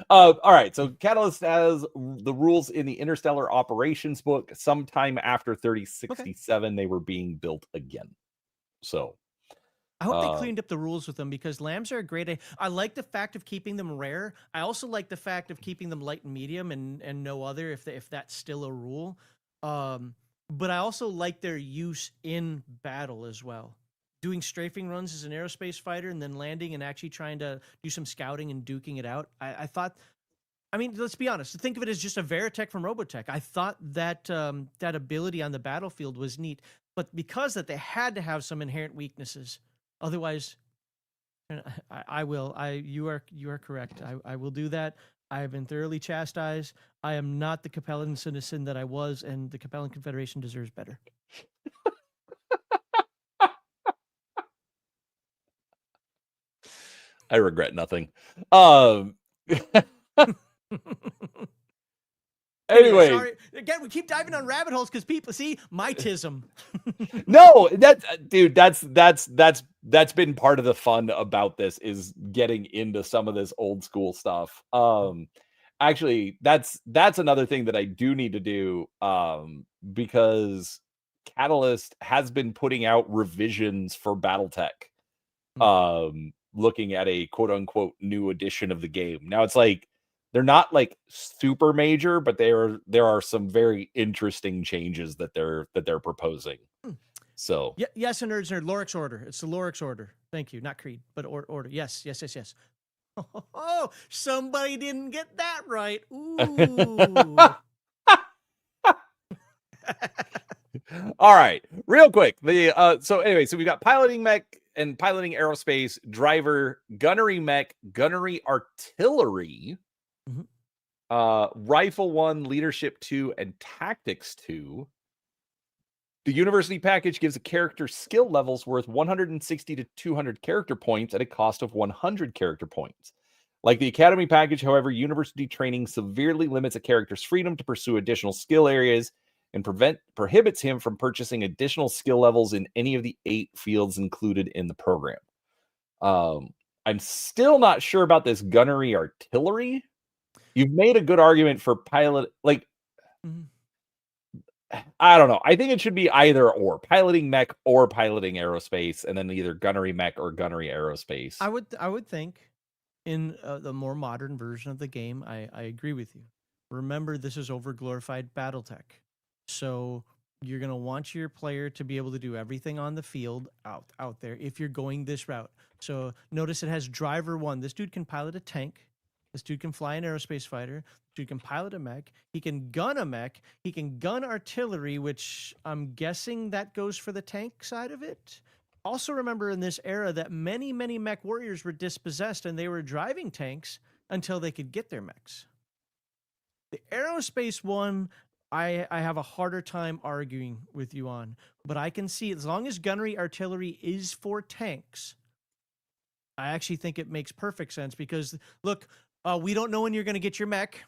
All right, so Catalyst has the rules in the Interstellar Operations book. Sometime after 3067, they were being built again. So I hope they cleaned up the rules with them, because lambs are a great. I like the fact of keeping them rare. I also like the fact of keeping them light and medium and no other, if that's still a rule. But I also like their use in battle as well. Doing strafing runs as an aerospace fighter and then landing and actually trying to do some scouting and duking it out. I thought, I mean, let's be honest. Think of it as just a Veritech from Robotech. I thought that that ability on the battlefield was neat, but because that they had to have some inherent weaknesses. Otherwise, I will. You are correct. I will do that. I have been thoroughly chastised. I am not the Capellan citizen that I was, and the Capellan Confederation deserves better. I regret nothing. Anyway, sorry. Again, we keep diving on rabbit holes because people see my tism. No, that's been part of the fun about this, is getting into some of this old school stuff. Actually, that's another thing that I do need to do, because Catalyst has been putting out revisions for Battletech, looking at a quote unquote new edition of the game. Now it's like they're not like super major, but there are some very interesting changes that they're proposing. So yes, a nerd's nerd. Lorix Order. It's the Lorix Order. Thank you, not Creed, but Order. Yes. Oh, somebody didn't get that right. Ooh. All right, real quick. So we've got piloting mech and piloting aerospace, driver, gunnery mech, gunnery artillery, rifle 1, leadership 2, and tactics 2. The university package gives a character skill levels worth 160 to 200 character points at a cost of 100 character points. Like the academy package, however, university training severely limits a character's freedom to pursue additional skill areas and prohibits him from purchasing additional skill levels in any of the 8 fields included in the program. I'm still not sure about this gunnery artillery. You've made a good argument for pilot, like, I don't know. I think it should be either or, piloting mech or piloting aerospace, and then either gunnery mech or gunnery aerospace. I would think in the more modern version of the game, I agree with you. Remember, this is overglorified Battletech. So you're going to want your player to be able to do everything on the field out there if you're going this route. So notice it has driver 1. This dude can pilot a tank. This dude can fly an aerospace fighter. This dude can pilot a mech. He can gun a mech. He can gun artillery, which I'm guessing that goes for the tank side of it. Also remember in this era that many mech warriors were dispossessed and they were driving tanks until they could get their mechs. The aerospace one, I have a harder time arguing with you on, but I can see as long as gunnery artillery is for tanks, I actually think it makes perfect sense because look, we don't know when you're going to get your mech,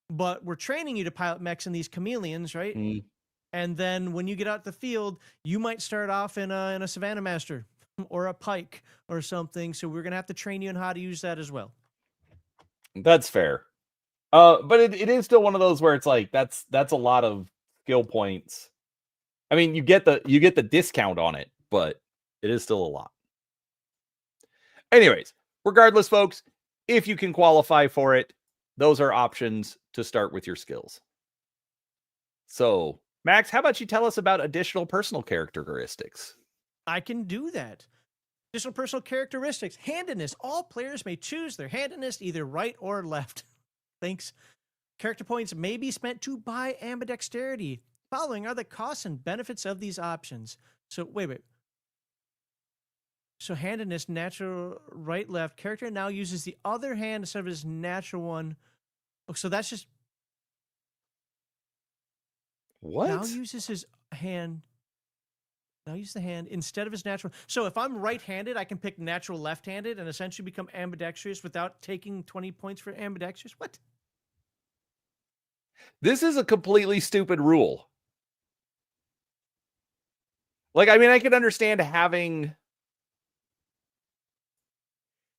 but we're training you to pilot mechs in these chameleons, right? And then when you get out the field, you might start off in a Savannah Master or a Pike or something. So we're going to have to train you on how to use that as well. That's fair. But it is still one of those where it's like that's a lot of skill points. I mean, you get the discount on it, but it is still a lot. Anyways, regardless, folks, if you can qualify for it, those are options to start with your skills. So, Max, how about you tell us about additional personal characteristics? I can do that. Additional personal characteristics. Handedness. All players may choose their handedness either right or left. Thanks. Character points may be spent to buy ambidexterity. Following are the costs and benefits of these options. So, wait. So, handedness, natural, right, left. Character now uses the other hand instead of his natural one. Oh, so that's just... What? Now uses his hand. Now use the hand instead of his natural. So if I'm right-handed, I can pick natural left-handed and essentially become ambidextrous without taking 20 points for ambidextrous. What? This is a completely stupid rule. Like, I mean, I can understand having.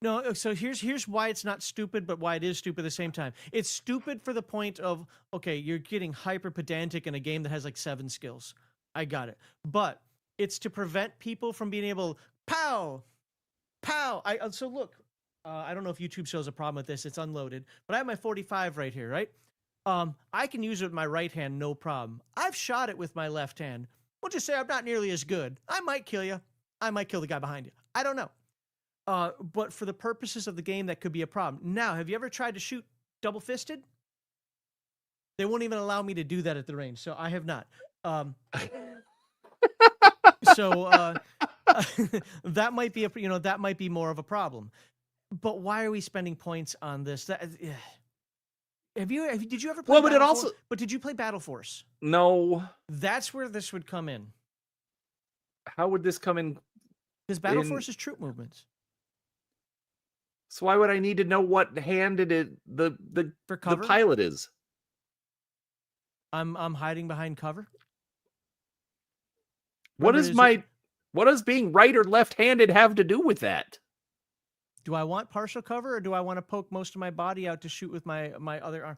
No, so here's why it's not stupid, but why it is stupid at the same time. It's stupid for the point of, okay, you're getting hyper pedantic in a game that has like 7 skills. I got it. But it's to prevent people from being able, pow, pow. So look, I don't know if YouTube shows a problem with this. It's unloaded, but I have my 45 right here, right? I can use it with my right hand, no problem. I've shot it with my left hand. We'll just say I'm not nearly as good. I might kill you. I might kill the guy behind you. I don't know. But for the purposes of the game, that could be a problem. Now, have you ever tried to shoot double-fisted? They won't even allow me to do that at the range, so I have not. That might be that might be more of a problem. But why are we spending points on this? Did you ever play? Well, but it also. But did you play Battle Force? No. That's where this would come in. How would this come in? Because Battle Force is troop movements. So why would I need to know what hand the pilot is? I'm hiding behind cover. What does being right or left-handed have to do with that? Do I want partial cover, or do I want to poke most of my body out to shoot with my other arm?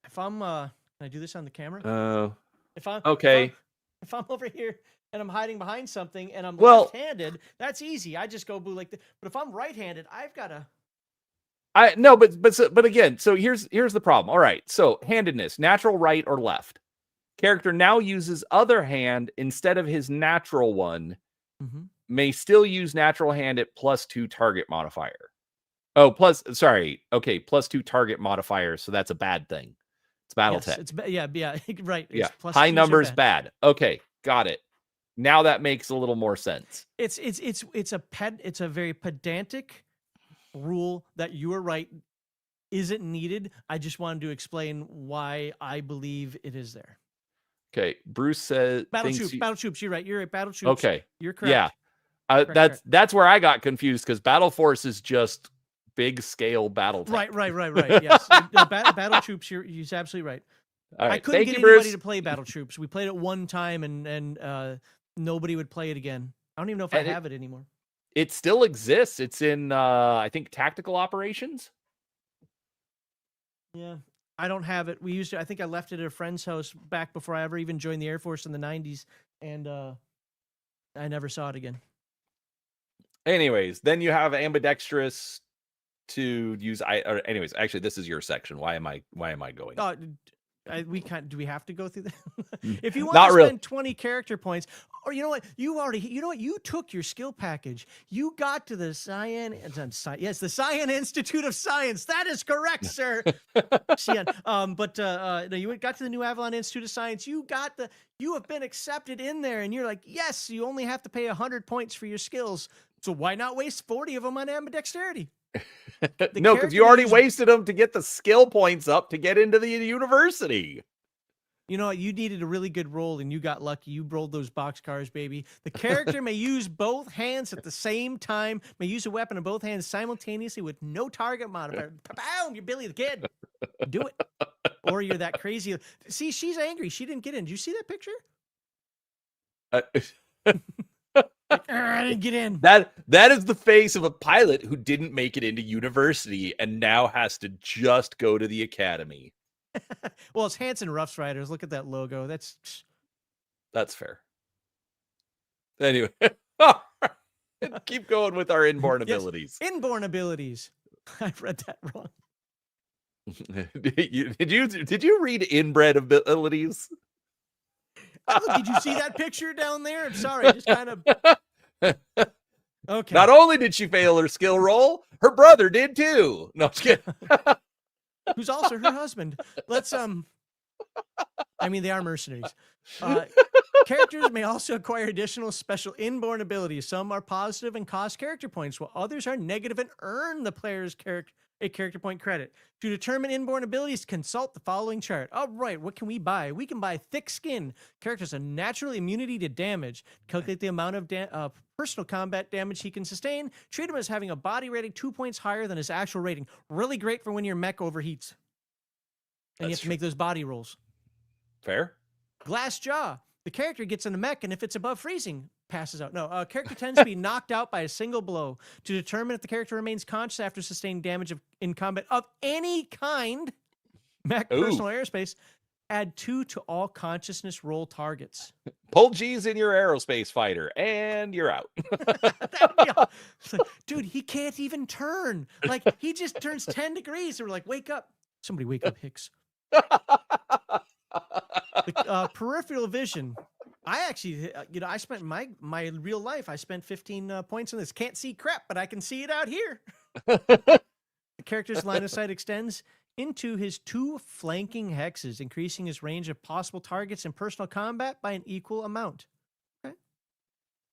If I'm can I do this on the camera? If I'm over here and I'm hiding behind something and I'm left-handed, that's easy. I just go boo like that. But if I'm right-handed, I've got to. But again, so here's the problem. All right, so handedness, natural right or left. Character now uses other hand instead of his natural one. Mm-hmm. May still use natural hand at +2 target modifier. Oh, +2 target modifier. So that's a bad thing. It's Battletech. Yes, right. Yeah, high numbers bad. Okay, got it. Now that makes a little more sense. It's a very pedantic rule that you are right isn't needed. I just wanted to explain why I believe it is there. Okay, Bruce says battle troops. You're right. Battle troops. Okay, you're correct. Yeah, that's where I got confused because Battle Force is just big scale battle. Right. Yes, battle troops. You're absolutely right. All right, I couldn't get anybody to play Battle Troops. We played it one time and nobody would play it again. I don't even know if I have it anymore. It still exists. It's in I think tactical operations. Yeah. I don't have it. I think I left it at a friend's house back before I ever even joined the Air Force in the 90s, and I never saw it again. Anyways, then you have ambidextrous to use. Anyways, actually, this is your section. Why am I going? Do we have to go through that? If you want Not to really. spend 20 character points, or you took your skill package. You got to the the Cyan Institute of Science. That is correct, sir. Cyan. You got to the New Avalon Institute of Science. You have been accepted in there, and you're like, yes, you only have to pay 100 points for your skills. So why not waste 40 of them on ambidexterity? No, because you already wasted them to get the skill points up to get into the university. You know, you needed a really good roll, and you got lucky. You rolled those boxcars, baby. The character may use both hands at the same time, may use a weapon in both hands simultaneously with no target modifier. Boom! You're Billy the Kid. Do it. Or you're that crazy. See, she's angry. She didn't get in. Did you see that picture? I didn't get in. That is the face of a pilot who didn't make it into university and now has to just go to the academy. Well, it's Hanson Roughs Riders. Look at that logo. That's fair. Anyway, keep going with our inborn abilities. Inborn abilities. I read that wrong. Did you read inbred abilities? Did you see that picture down there? I'm sorry, just kind of. Okay. Not only did she fail her skill roll, her brother did too. No, I'm just kidding. Who's also her husband. Let's I mean, they are mercenaries. Characters may also acquire additional special inborn abilities. Some are positive and cost character points, while others are negative and earn the player's character a character point credit. To determine inborn abilities, consult the following chart. All right, what can we buy? We can buy thick skin. Characters a natural immunity to damage. Calculate the amount of personal combat damage he can sustain. Treat him as having a body rating 2 points higher than his actual rating. Really great for when your mech overheats. And you have to make those body rolls. Fair. Glass jaw. The character gets in the mech, and if it's above freezing, passes out. No, character tends to be knocked out by a single blow. To determine if the character remains conscious after sustaining damage in combat of any kind, mech, personal, aerospace, add 2 to all consciousness roll targets. Pull G's in your aerospace fighter, and you're out. Like, dude, he can't even turn. Like, he just turns 10 degrees, and we're like, wake up. Somebody wake up, Hicks. Peripheral vision. I actually, I spent my real life, I spent 15 points on this. Can't see crap, but I can see it out here. The character's line of sight extends into his 2 flanking hexes, increasing his range of possible targets in personal combat by an equal amount. Okay.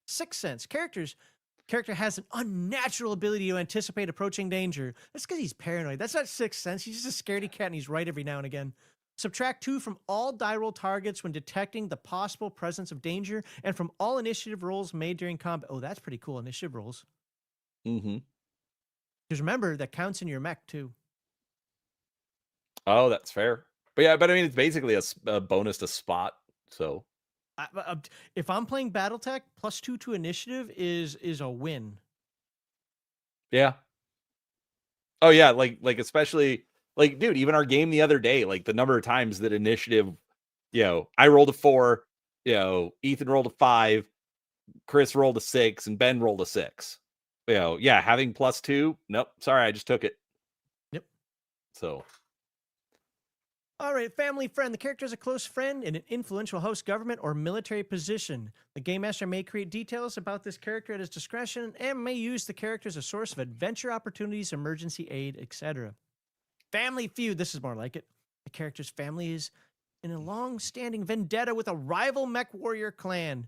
Sixth sense. Character has an unnatural ability to anticipate approaching danger. That's because he's paranoid. That's not sixth sense. He's just a scaredy cat, and he's right every now and again. Subtract 2 from all die roll targets when detecting the possible presence of danger, and from all initiative rolls made during combat. Oh, that's pretty cool. Initiative rolls. Mm-hmm. Because remember, that counts in your mech too. Oh, that's fair. But yeah, but I mean, it's basically a bonus to spot. So if I'm playing Battletech, +2 to initiative is a win. Yeah. Oh yeah, like especially like, dude, even our game the other day, like the number of times that initiative, I rolled a 4, Ethan rolled a 5, Chris rolled a 6, and Ben rolled a 6. Having +2, nope, sorry, I just took it. Yep. So. All right, family friend. The character is a close friend in an influential host, government, or military position. The game master may create details about this character at his discretion and may use the character as a source of adventure opportunities, emergency aid, etc. Family feud. This is more like it. The character's family is in a long-standing vendetta with a rival Mechwarrior clan,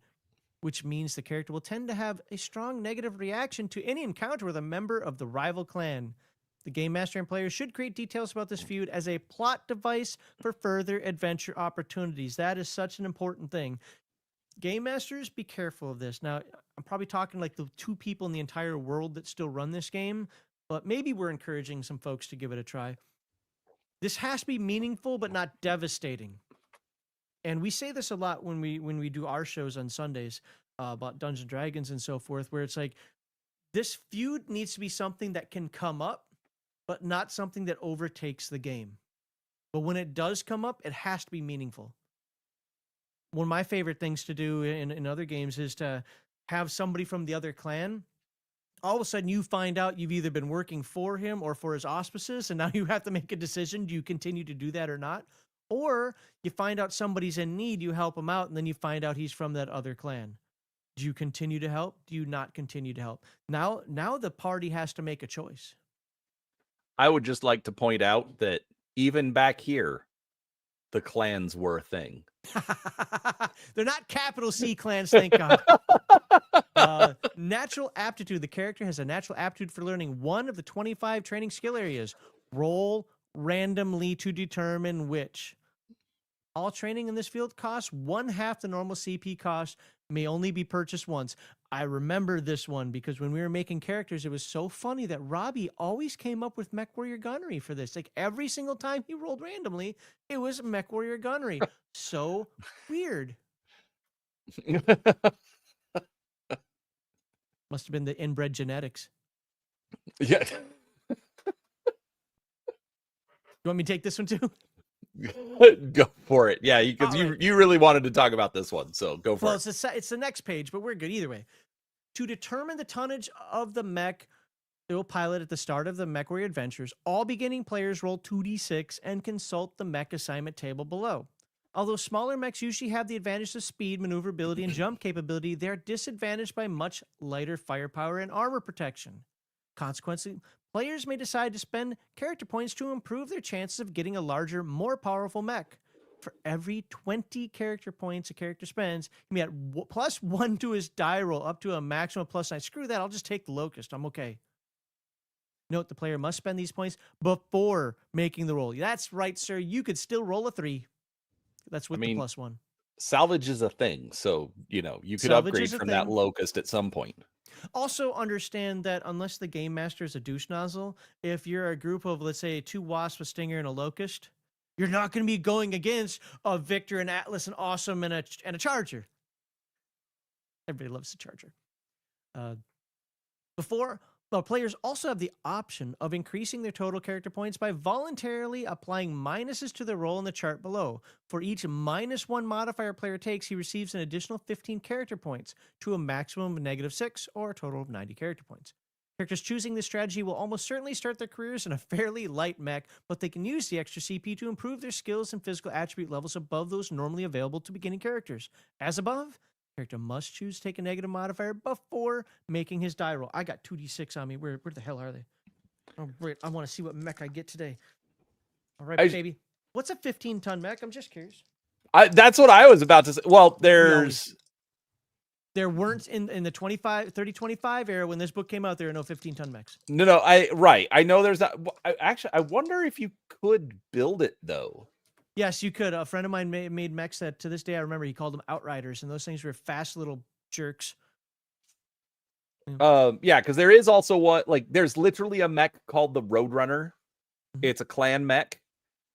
which means the character will tend to have a strong negative reaction to any encounter with a member of the rival clan. The game master and players should create details about this feud as a plot device for further adventure opportunities. That is such an important thing. Game masters, be careful of this. Now, I'm probably talking like the 2 people in the entire world that still run this game, but maybe we're encouraging some folks to give it a try. This has to be meaningful, but not devastating. And we say this a lot when we do our shows on Sundays about Dungeons and Dragons and so forth, where it's like, this feud needs to be something that can come up, but not something that overtakes the game. But when it does come up, it has to be meaningful. One of my favorite things to do in other games is to have somebody from the other clan. All of a sudden, you find out you've either been working for him or for his auspices, and now you have to make a decision. Do you continue to do that or not? Or you find out somebody's in need, you help him out, and then you find out he's from that other clan. Do you continue to help? Do you not continue to help? Now the party has to make a choice. I would just like to point out that even back here, the clans were a thing. They're not capital C clans, thank God. Natural aptitude. The character has a natural aptitude for learning 1 of the 25 training skill areas. Roll randomly to determine which. All training in this field costs 1/2 the normal CP cost, may only be purchased once. I remember this one because when we were making characters, it was so funny that Robbie always came up with Mechwarrior Gunnery for this. Like every single time he rolled randomly, it was Mechwarrior Gunnery. So weird. Must have been the inbred genetics. Yeah. You want me to take this one too? Go for it. Yeah, because you really wanted to talk about this one, so go for it. Well, it's the next page, but we're good either way. To determine the tonnage of the mech it will pilot at the start of the Mechwarrior adventures, all beginning players roll 2d6 and consult the mech assignment table below. Although smaller mechs usually have the advantage of speed, maneuverability, and jump capability, they are disadvantaged by much lighter firepower and armor protection. Consequently, players may decide to spend character points to improve their chances of getting a larger, more powerful mech. For every 20 character points a character spends, he may add +1 to his die roll up to a maximum +9. Screw that, I'll just take the Locust. I'm okay. Note the player must spend these points before making the roll. That's right, sir. You could still roll a 3. That's with the +1. Salvage is a thing, so you could Salvage upgrade is a from that thing. locust at some point. Also understand that unless the game master is a douche nozzle, if you're a group of, let's say, 2 wasps, a stinger, and a locust, you're not going to be going against a Victor, an Atlas, an Awesome, and a Charger. Everybody loves the Charger. Players also have the option of increasing their total character points by voluntarily applying minuses to the roll in the chart below. For each -1 modifier a player takes, he receives an additional 15 character points to a maximum of -6 or a total of 90 character points. Characters choosing this strategy will almost certainly start their careers in a fairly light mech, but they can use the extra CP to improve their skills and physical attribute levels above those normally available to beginning characters. As above, character must choose to take a negative modifier before making his die roll. I got 2d6 on me. Where the hell are they? Oh, great. I want to see what mech I get today. All right, baby. What's a 15-ton mech? I'm just curious. That's what I was about to say. Well, there weren't in the 30-25 era when this book came out, there were no 15-ton mechs. No, I know there's not. I wonder if you could build it though. Yes, you could. A friend of mine made mechs that to this day I remember he called them Outriders, and those things were fast little jerks. Yeah, because there is also there's literally a mech called the Roadrunner. Mm-hmm. It's a clan mech.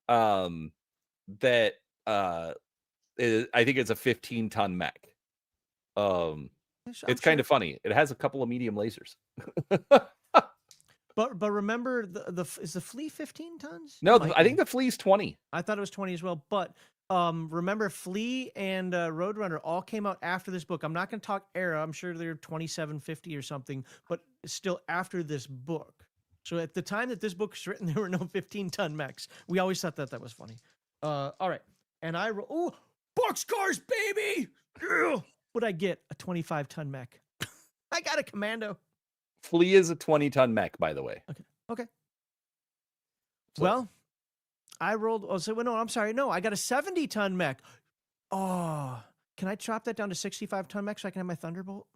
That I think it's a 15-ton mech. It's kind of funny. It has a couple of medium lasers. But remember, is the Flea 15 tons? No, I think the Flea's 20. I thought it was 20 as well. But remember, Flea and Roadrunner all came out after this book. I'm not going to talk era. I'm sure they're 2750 or something, but still after this book. So at the time that this book was written, there were no 15-ton mechs. We always thought that was funny. All right. And boxcars, baby! What'd I get? A 25-ton mech. I got a Commando. Flea is a 20-ton mech, by the way. Okay. So, well, I rolled. Oh, so no, I'm sorry. No, I got a 70-ton mech. Oh, can I chop that down to 65-ton mech so I can have my Thunderbolt?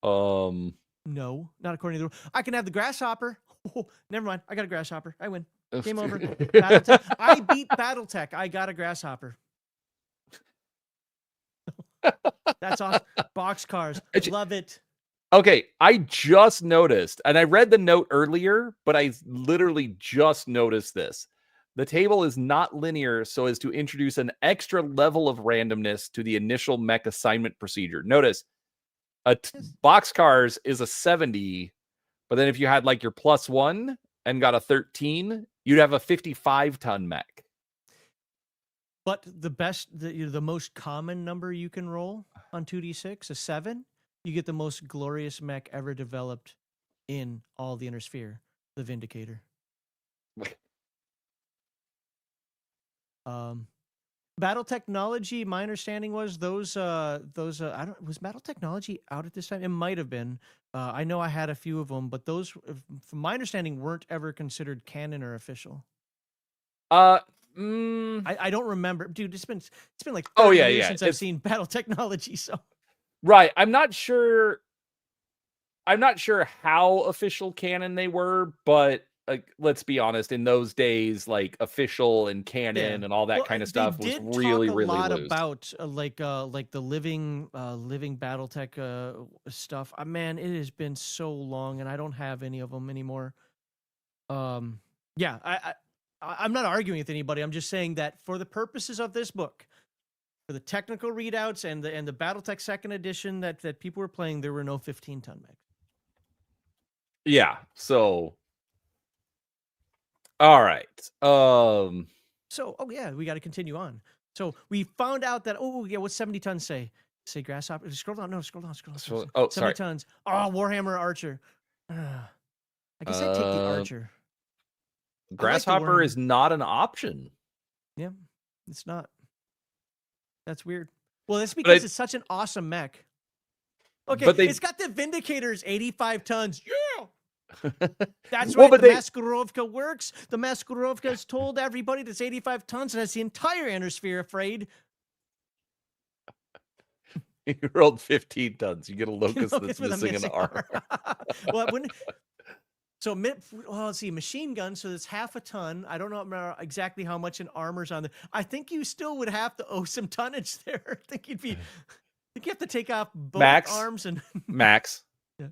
No, not according to the rule. I can have the Grasshopper. Oh, never mind. I got a Grasshopper. I win. Game over. Battletech. I beat Battletech. I got a Grasshopper. That's awesome. Boxcars. Love it. Okay, I just noticed, and I read the note earlier, but I literally just noticed this. The table is not linear so as to introduce an extra level of randomness to the initial mech assignment procedure. Notice, boxcars is a 70, but then if you had your +1 and got a 13, you'd have a 55-ton mech. But the most common number you can roll on 2d6, a 7, you get the most glorious mech ever developed in all the Inner Sphere, the Vindicator. Battle technology, my understanding was was battle technology out at this time? It might have been. I know I had a few of them, but those, from my understanding, weren't ever considered canon or official. I don't remember, dude. It's been like 30 years since I've seen battle technology. So, right, I'm not sure how official canon they were, but let's be honest, in those days, official and canon and all that kind of stuff was really, really loose. They did talk a lot about the living BattleTech stuff. Man, it has been so long, and I don't have any of them anymore. I'm not arguing with anybody. I'm just saying that for the purposes of this book, for the technical readouts and the BattleTech second edition that people were playing, there were no 15-ton mechs. Yeah. So, all right. So, we got to continue on. So we found out that what's 70 tons say? Say Grasshopper. Scroll down. No, scroll down. 70 sorry. Tons. Oh, Warhammer Archer. I guess I take the Archer. Grasshopper is not an option. Yeah, it's not. That's weird. Well, that's because it's such an awesome mech. Okay, but it's got the Vindicators, 85 tons. Yeah! That's right. The Mechwarrior works. The Mechwarrior has told everybody that's 85 tons and has the entire Inner Sphere afraid. You rolled 15 tons. You get a locust that's missing an arm. Well, So, well, let's see, machine gun. So it's half a ton. I don't know exactly how much in armor's on there. I think you still would have to owe some tonnage there. I think you'd be. I think you have to take off both arms and. Max. Yeah.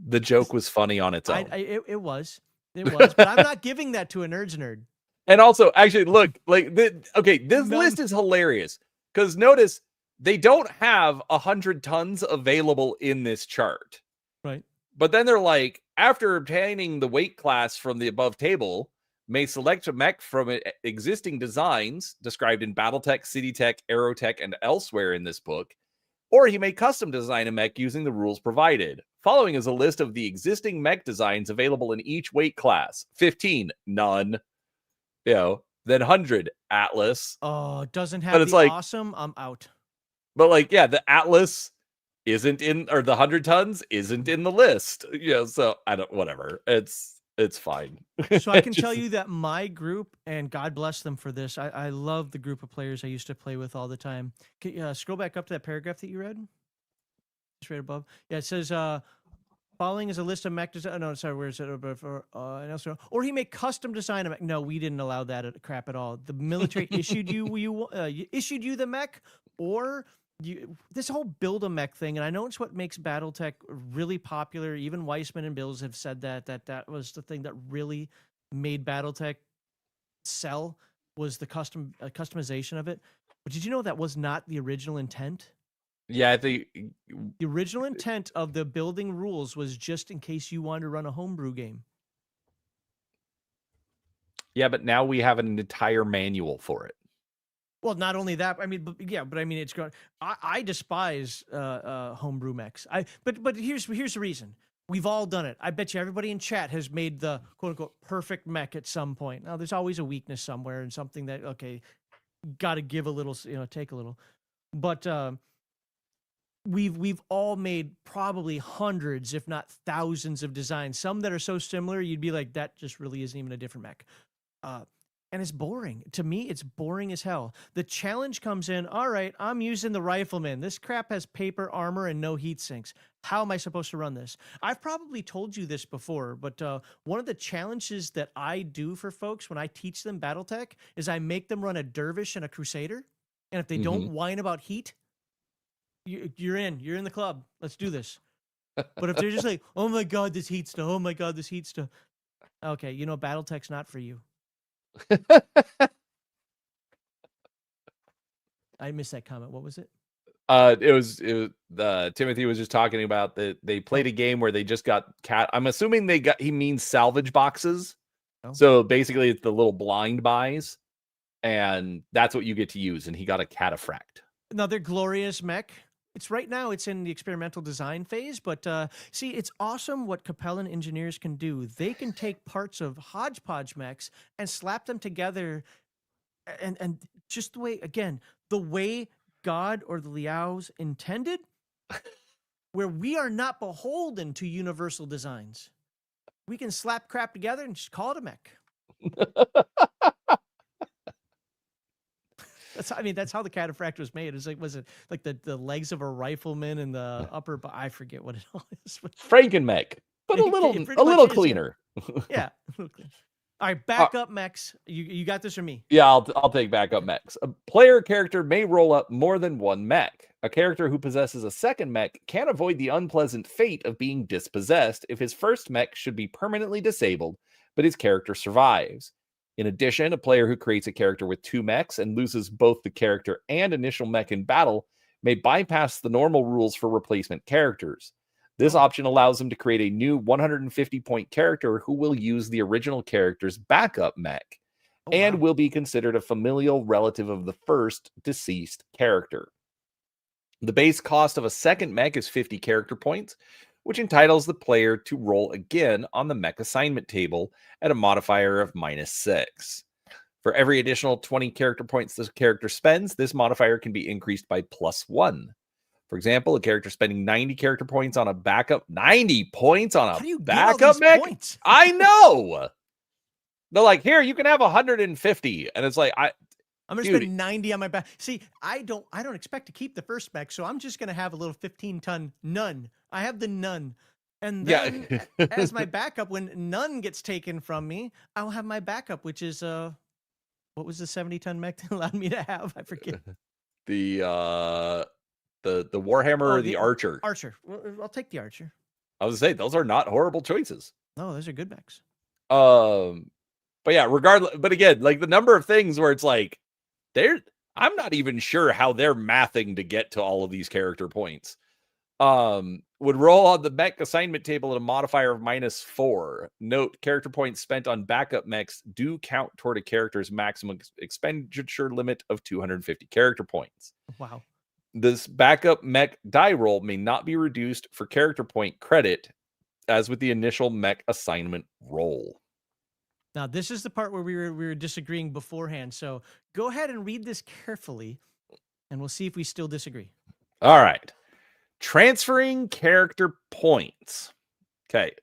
The joke was funny on its own. It was, but I'm not giving that to a nerd's nerd. And also, actually, look, like, this list is hilarious because notice they don't have 100 tons available in this chart. Right. But then they're like, after obtaining the weight class from the above table, may select a mech from existing designs described in Battletech, CityTech, Aerotech, and elsewhere in this book, or he may custom design a mech using the rules provided. Following is a list of the existing mech designs available in each weight class. 15, none. Then 100, Atlas. Oh, it doesn't have the awesome. I'm out. But like, yeah, the Atlas isn't in, or the 100 tons isn't in the list. So I don't, whatever. It's fine. So I can tell you that my group, and God bless them for this, I love the group of players I used to play with all the time. Can you, scroll back up to that paragraph that you read. Just right above. Yeah, it says, following is a list of mech design. No, sorry, where is it? Or he may custom design a mech. No, we didn't allow that crap at all. The military issued you issued you the mech, or this whole build a mech thing. And I know it's what makes BattleTech really popular. Even Weissman and Bills have said that was the thing that really made BattleTech sell, was the customization of it. But did you know that was not the original intent? Yeah, I think the original intent of the building rules was just in case you wanted to run a homebrew game. Yeah, but now we have an entire manual for it. Well, not only that, I mean, it's going. I despise homebrew mechs. But here's the reason. We've all done it. I bet you everybody in chat has made the quote unquote perfect mech at some point. Now, there's always a weakness somewhere and something that got to give a little, take a little, but. We've all made probably hundreds, if not thousands, of designs. Some that are so similar, you'd be like, that just really isn't even a different mech. And it's boring. To me, it's boring as hell. The challenge comes in, all right, I'm using the Rifleman. This crap has paper armor and no heat sinks. How am I supposed to run this? I've probably told you this before, but one of the challenges that I do for folks when I teach them BattleTech is I make them run a Dervish and a Crusader. And if they don't whine about heat, you're in the club. Let's do this. But if they're just like, oh my God, this heat stuff. Oh my God, this heat stuff. Okay, BattleTech's not for you. I missed that comment. What was it? It was Timothy was just talking about that they played a game where they just got I'm assuming he means salvage boxes. Oh. So basically it's the little blind buys, and that's what you get to use. And he got a cataphract. Another glorious mech. Right now it's in the experimental design phase, but see, it's awesome what Capellan engineers can do. They can take parts of hodgepodge mechs and slap them together, and just the way God or the Liaos intended, where we are not beholden to universal designs. We can slap crap together and just call it a mech. That's how the cataphract was made. Was it like the legs of a rifleman and the upper? I forget what it all is. Frankenmech, but a little cleaner. Yeah. All right, backup mechs. You got this from me. Yeah, I'll take backup mechs. A player character may roll up more than one mech. A character who possesses a second mech can avoid the unpleasant fate of being dispossessed if his first mech should be permanently disabled, but his character survives. In addition, a player who creates a character with two mechs and loses both the character and initial mech in battle may bypass the normal rules for replacement characters. This option allows them to create a new 150-point character who will use the original character's backup mech and will be considered a familial relative of the first deceased character. The base cost of a second mech is 50 character points, which entitles the player to roll again on the mech assignment table at a modifier of -6. For every additional 20 character points this character spends, this modifier can be increased by +1. For example, a character spending 90 character points on a backup, 90 points on a backup mech? Points? I know! They're like, here, you can have 150. And it's like, I'm going to spend 90 on my back. See, I don't expect to keep the first mech, so I'm just going to have a little 15-ton none. I have the none. And Yeah. then as my backup, when none gets taken from me, I'll have my backup, which is what was the 70-ton mech that allowed me to have? I forget. The Warhammer or the Archer? Archer. Well, I'll take the Archer. I was gonna say those are not horrible choices. No, those are good mechs. But yeah, regardless, but again, like the number of things where it's like I'm not even sure how they're mathing to get to all of these character points. Would roll on the mech assignment table at a modifier of -4. Note, character points spent on backup mechs do count toward a character's maximum expenditure limit of 250 character points. Wow. This backup mech die roll may not be reduced for character point credit as with the initial mech assignment roll. Now, this is the part where we were disagreeing beforehand. So go ahead and read this carefully, and we'll see if we still disagree. All right. Transferring character points. Okay.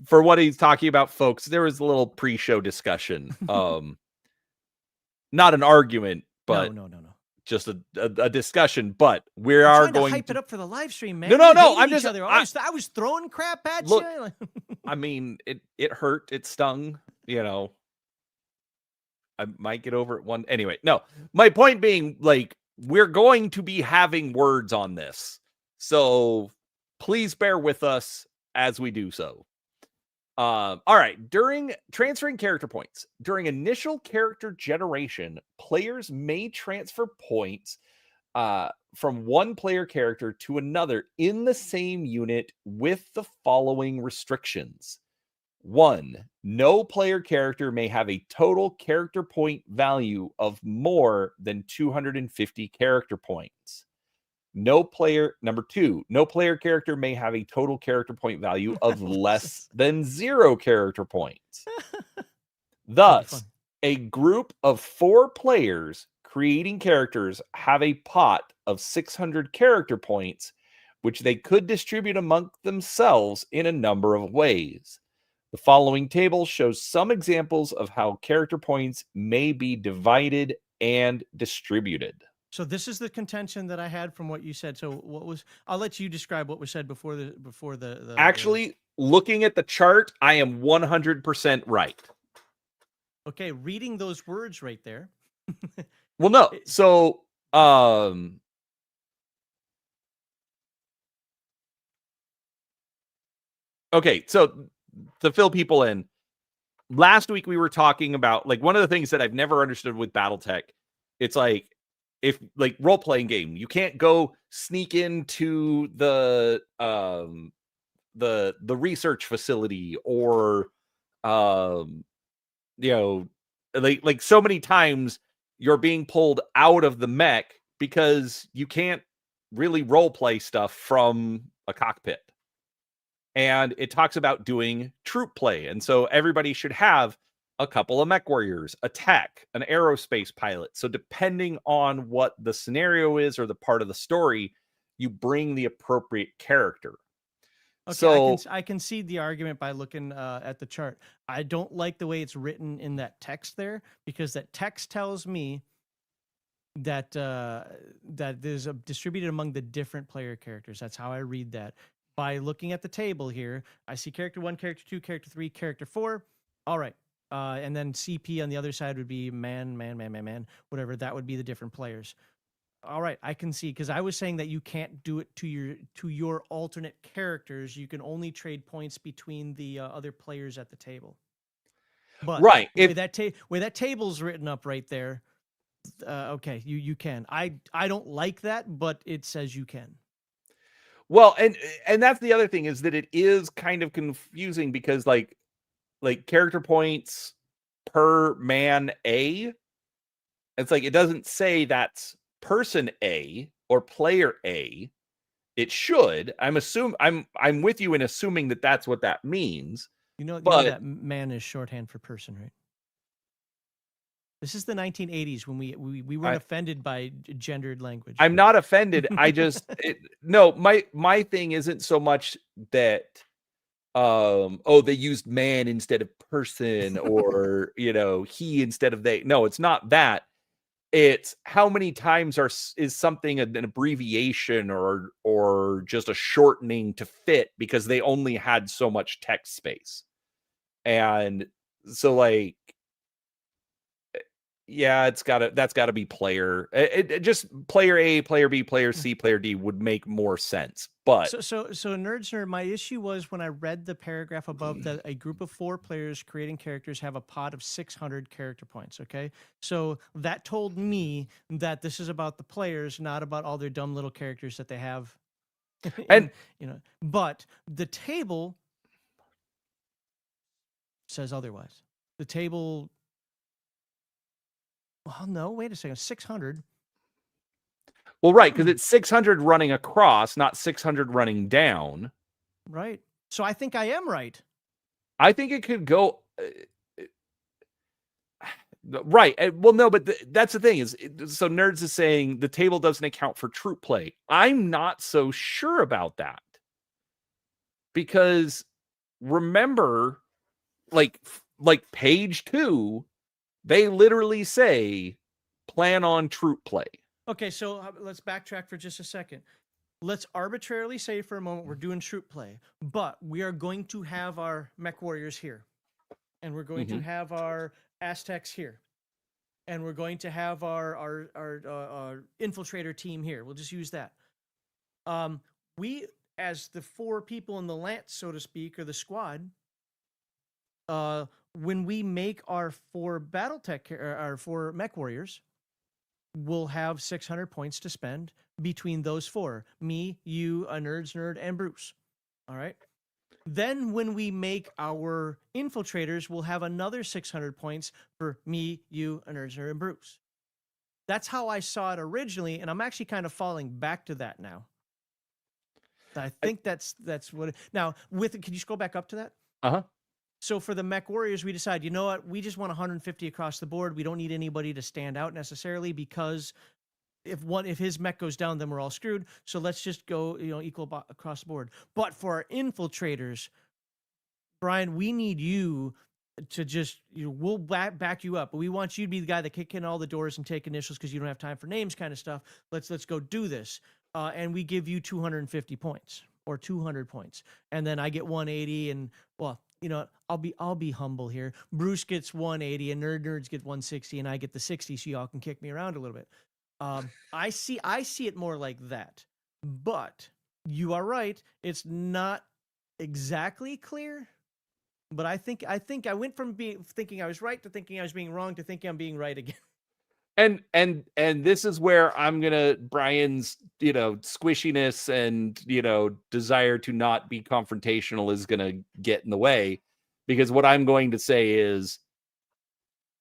For what he's talking about, folks, there was a little pre-show discussion. Not an argument, but no. Just a discussion. But we I'm are trying going to hype it up for the live stream, man. No. I'm just. I was throwing crap at look, you. I mean, it hurt. It stung. You know. I might get over it one. Anyway, no. My point being, like, we're going to be having words on this. So please bear with us as we do so. All right. During transferring character points, during initial character generation, players may transfer points from one player character to another in the same unit with the following restrictions. 1. No player character may have a total character point value of more than 250 character points. Number 2, no player character may have a total character point value of less than 0 character points. Thus, a group of 4 players creating characters have a pot of 600 character points, which they could distribute among themselves in a number of ways. The following table shows some examples of how character points may be divided and distributed. So this is the contention that I had from what you said. So I'll let you describe what was said before the Actually, looking at the chart, I am 100% right. Okay, reading those words right there. Well, no. So, okay, so to fill people in, last week we were talking about, like, one of the things that I've never understood with Battletech, it's like, if, like, role-playing game, you can't go sneak into the research facility or you know, like so many times you're being pulled out of the mech because you can't really role play stuff from a cockpit. And it talks about doing troop play. And so everybody should have a couple of Mechwarriors, a tech, an aerospace pilot. So depending on what the scenario is or the part of the story, you bring the appropriate character. Okay, so I can see the argument by looking at the chart. I don't like the way it's written in that text there, because that text tells me that that there's a distributed among the different player characters. That's how I read that. By looking at the table here, I see character 1, character 2, character 3, character 4. All right. And then CP on the other side would be man, whatever. That would be the different players. All right, I can see, because I was saying that you can't do it to your alternate characters. You can only trade points between the other players at the table. But right, way that table's written up right there, okay, you can. I don't like that, but it says you can. Well, and that's the other thing, is that it is kind of confusing, because like character points per man A, it's like it doesn't say that's person A or player A. It should. I'm with you in assuming that that's what that means. You know that man is shorthand for person, right? This is the 1980s when we weren't offended by gendered language. I'm not offended. I just no, my thing isn't so much that they used man instead of person, or he instead of they. No, it's not that. It's how many times is something an abbreviation or just a shortening to fit because they only had so much text space. And so like, yeah, that's gotta be player. It just player A, player B, player C, player D would make more sense. But So Nerd, my issue was when I read the paragraph above that a group of 4 players creating characters have a pot of 600 character points. Okay, so that told me that this is about the players, not about all their dumb little characters that they have. And but the table says otherwise. The table. Well, no, wait a second. 600. well, right, because it's 600 running across, not 600 running down. Right. So I think I am right. I think it could go right. Well, no, but that's the thing is, so Nerds is saying the table doesn't account for troop play. I'm not so sure about that because remember, like page 2, they literally say plan on troop play. Okay, so let's backtrack for just a second. Let's arbitrarily say for a moment we're doing troop play, but we are going to have our mech warriors here, and we're going to have our Aztecs here, and we're going to have our infiltrator team here. We'll just use that. We, as the 4 people in the lance, so to speak, or the squad, when we make our 4 Battletech, our 4 mech warriors, we'll have 600 points to spend between those 4. Me, you, a Nerd, and Bruce. All right? Then when we make our infiltrators, we'll have another 600 points for me, you, a Nerd, and Bruce. That's how I saw it originally, and I'm actually kind of falling back to that now. I think that's what... Now, can you scroll back up to that? Uh-huh. So for the mech warriors, we decide, you know what? We just want 150 across the board. We don't need anybody to stand out necessarily because if his mech goes down, then we're all screwed. So let's just go, equal across the board. But for our infiltrators, Brian, we need you to just, we'll back you up, but we want you to be the guy that kick in all the doors and take initials because you don't have time for names kind of stuff. Let's go do this. And we give you 250 points or 200 points. And then I get 180 and, well, I'll be humble here. Bruce gets 180 and Nerds get 160 and I get the 60 so y'all can kick me around a little bit. I see it more like that. But you are right. It's not exactly clear. But I think I went from thinking I was right to thinking I was being wrong to thinking I'm being right again. And this is where I'm gonna Brian's squishiness and desire to not be confrontational is gonna get in the way, because what I'm going to say is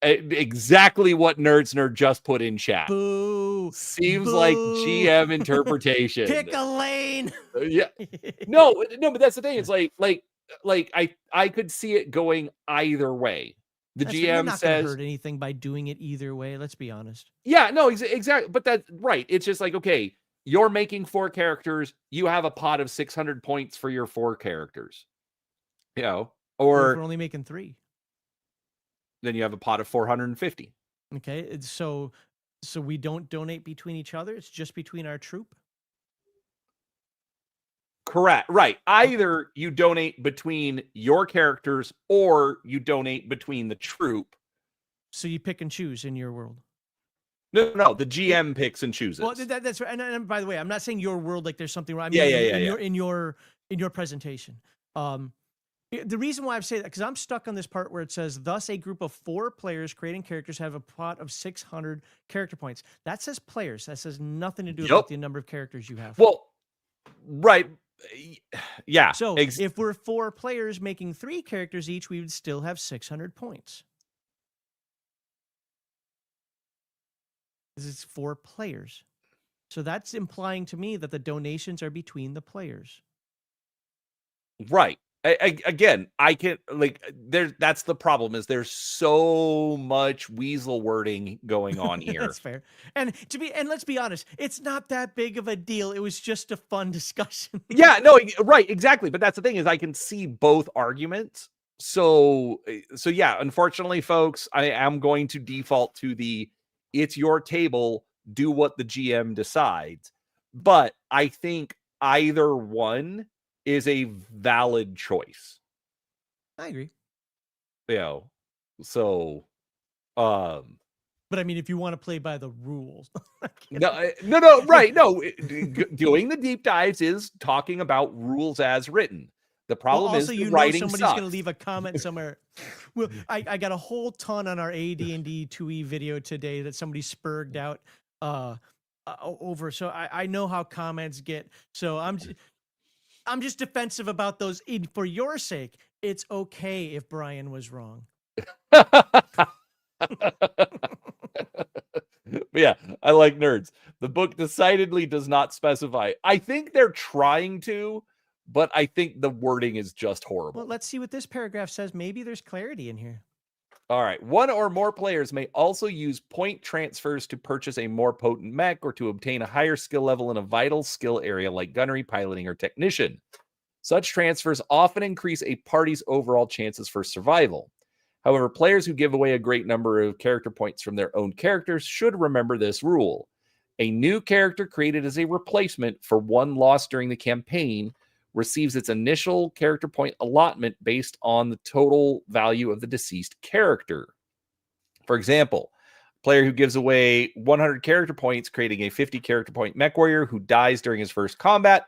exactly what Nerd just put in chat. Boo! Seems Boo. like GM interpretation. Pick a lane. Yeah. No, but that's the thing. It's like I could see it going either way. The You're GM not says gonna hurt anything by doing it either way. Let's be honest. Yeah, no, exactly. But that's right. It's just like, okay, you're making 4 characters. You have a pot of 600 points for your 4 characters. Or we're only making 3. Then you have a pot of 450. Okay, so we don't donate between each other. It's just between our troop. Correct. Right. Either you donate between your characters or you donate between the troop. So you pick and choose in your world. No. The GM picks and chooses. Well, that's right. And by the way, I'm not saying your world like there's something wrong. I mean, in your presentation. The reason why I'm saying that, because I'm stuck on this part where it says, thus a group of 4 players creating characters have a pot of 600 character points. That says players. That says nothing to do with the number of characters you have. Well, right. Yeah. So if we're 4 players making 3 characters each, we would still have 600 points. This is 4 players. So that's implying to me that the donations are between the players. Right. Again, I can that's the problem is there's so much weasel wording going on here. That's fair. And let's be honest, it's not that big of a deal. It was just a fun discussion. Yeah, no, right, exactly. But that's the thing is I can see both arguments. So yeah, unfortunately, folks, I am going to default to the it's your table, do what the GM decides. But I think either one is a valid choice. I agree. You know, so but I mean, if you want to play by the rules, no, right? No, doing the deep dives is talking about rules as written. The problem also, is the writing somebody's sucks. going to leave a comment somewhere. Well, I got a whole ton on our AD&D 2E video today that somebody spurred out over. So I know how comments get. So I'm just defensive about those. For your sake, it's okay if Brian was wrong. Yeah, I like nerds. The book decidedly does not specify. I think they're trying to, but I think the wording is just horrible. Well, let's see what this paragraph says. Maybe there's clarity in here. All right. One or more players may also use point transfers to purchase a more potent mech or to obtain a higher skill level in a vital skill area like gunnery, piloting, or technician. Such transfers often increase a party's overall chances for survival. However, players who give away a great number of character points from their own characters should remember this rule. A new character created as a replacement for one lost during the campaign receives its initial character point allotment based on the total value of the deceased character. For example, a player who gives away 100 character points, creating a 50 character point Mechwarrior who dies during his first combat,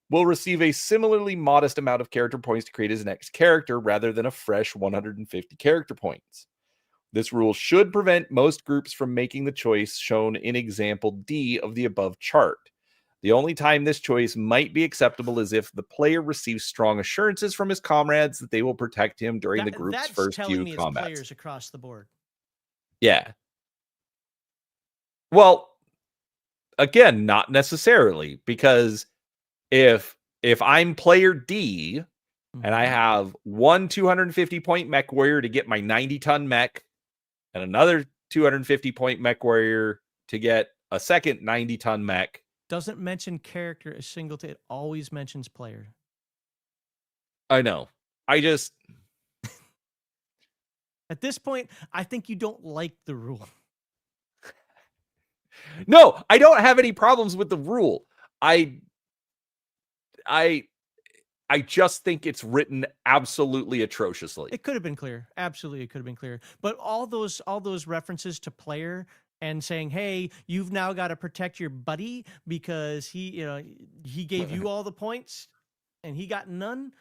will receive a similarly modest amount of character points to create his next character rather than a fresh 150 character points. This rule should prevent most groups from making the choice shown in example D of the above chart. The only time this choice might be acceptable is if the player receives strong assurances from his comrades that they will protect him during the group's first few combats. Players across the board. Yeah. Well, again, not necessarily, because if I'm player D and I have one 250 point mech warrior to get my 90 ton mech and another 250 point mech warrior to get a second 90 ton mech. Doesn't mention character as single, it always mentions player. I know. I just at this point, I think you don't like the rule. No, I don't have any problems with the rule. I just think it's written absolutely atrociously. It could have been clear. Absolutely, it could have been clear. But all those references to player and saying, "Hey, you've now got to protect your buddy because he gave you all the points and he got none."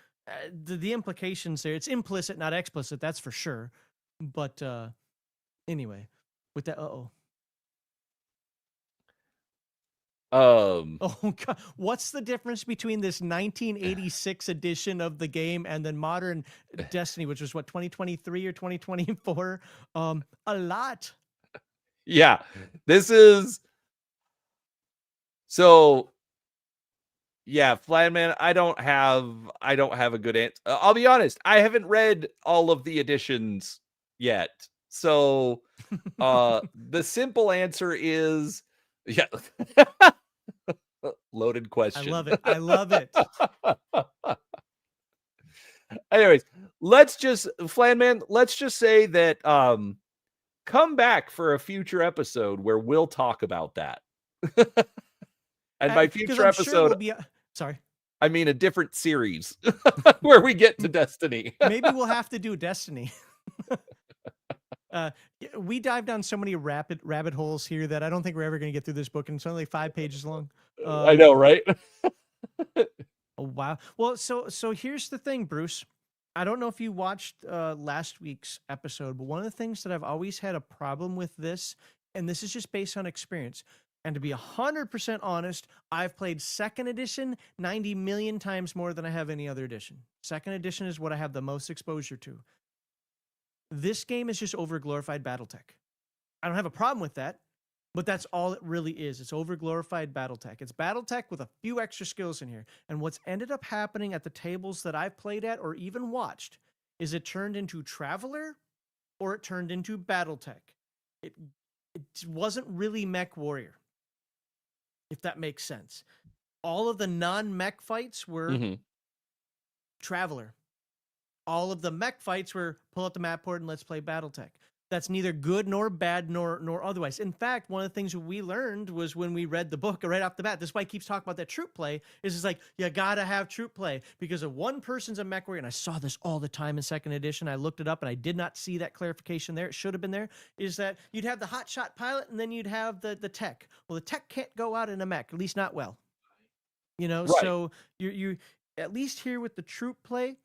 The implications there, it's implicit, not explicit, that's for sure. But anyway, with that, oh God. What's the difference between this 1986 edition of the game and then modern Destiny, which was what, 2023 or 2024? A lot. Yeah, this is so. Yeah, Flatman, I don't have a good answer. I'll be honest, I haven't read all of the editions yet. So the simple answer is yeah. Loaded question. I love it. I love it. Anyways, let's just say that come back for a future episode where we'll talk about that. And by future episode, sorry. I mean a different series where we get to Destiny. Maybe we'll have to do Destiny. We dive down so many rabbit holes here that I don't think we're ever going to get through this book, and it's only 5 pages long. I know, right? Oh, wow. Well, so here's the thing, Bruce. I don't know if you watched last week's episode, but one of the things that I've always had a problem with this, and this is just based on experience, and to be 100% honest, I've played 2nd edition 90 million times more than I have any other edition. 2nd edition is what I have the most exposure to. This game is just over-glorified Battletech. I don't have a problem with that, but that's all it really is. It's over-glorified Battletech. It's Battletech with a few extra skills in here. And what's ended up happening at the tables that I've played at or even watched is it turned into Traveler or it turned into Battletech. It wasn't really Mechwarrior, if that makes sense. All of the non-mech fights were Traveler. All of the mech fights were pull out the map board and let's play Battletech. that's neither good nor bad nor otherwise. In fact, one of the things we learned was when we read the book right off the bat. This is why he keeps talking about that troop play. Is it's like you gotta have troop play because if one person's a Mechwarrior, and I saw this all the time in second edition. I looked it up and I did not see that clarification there. It should have been there. Is that you'd have the hotshot pilot and then you'd have the tech. Well, the tech can't go out in a mech, at least not well. Right. So you at least here with the troop play.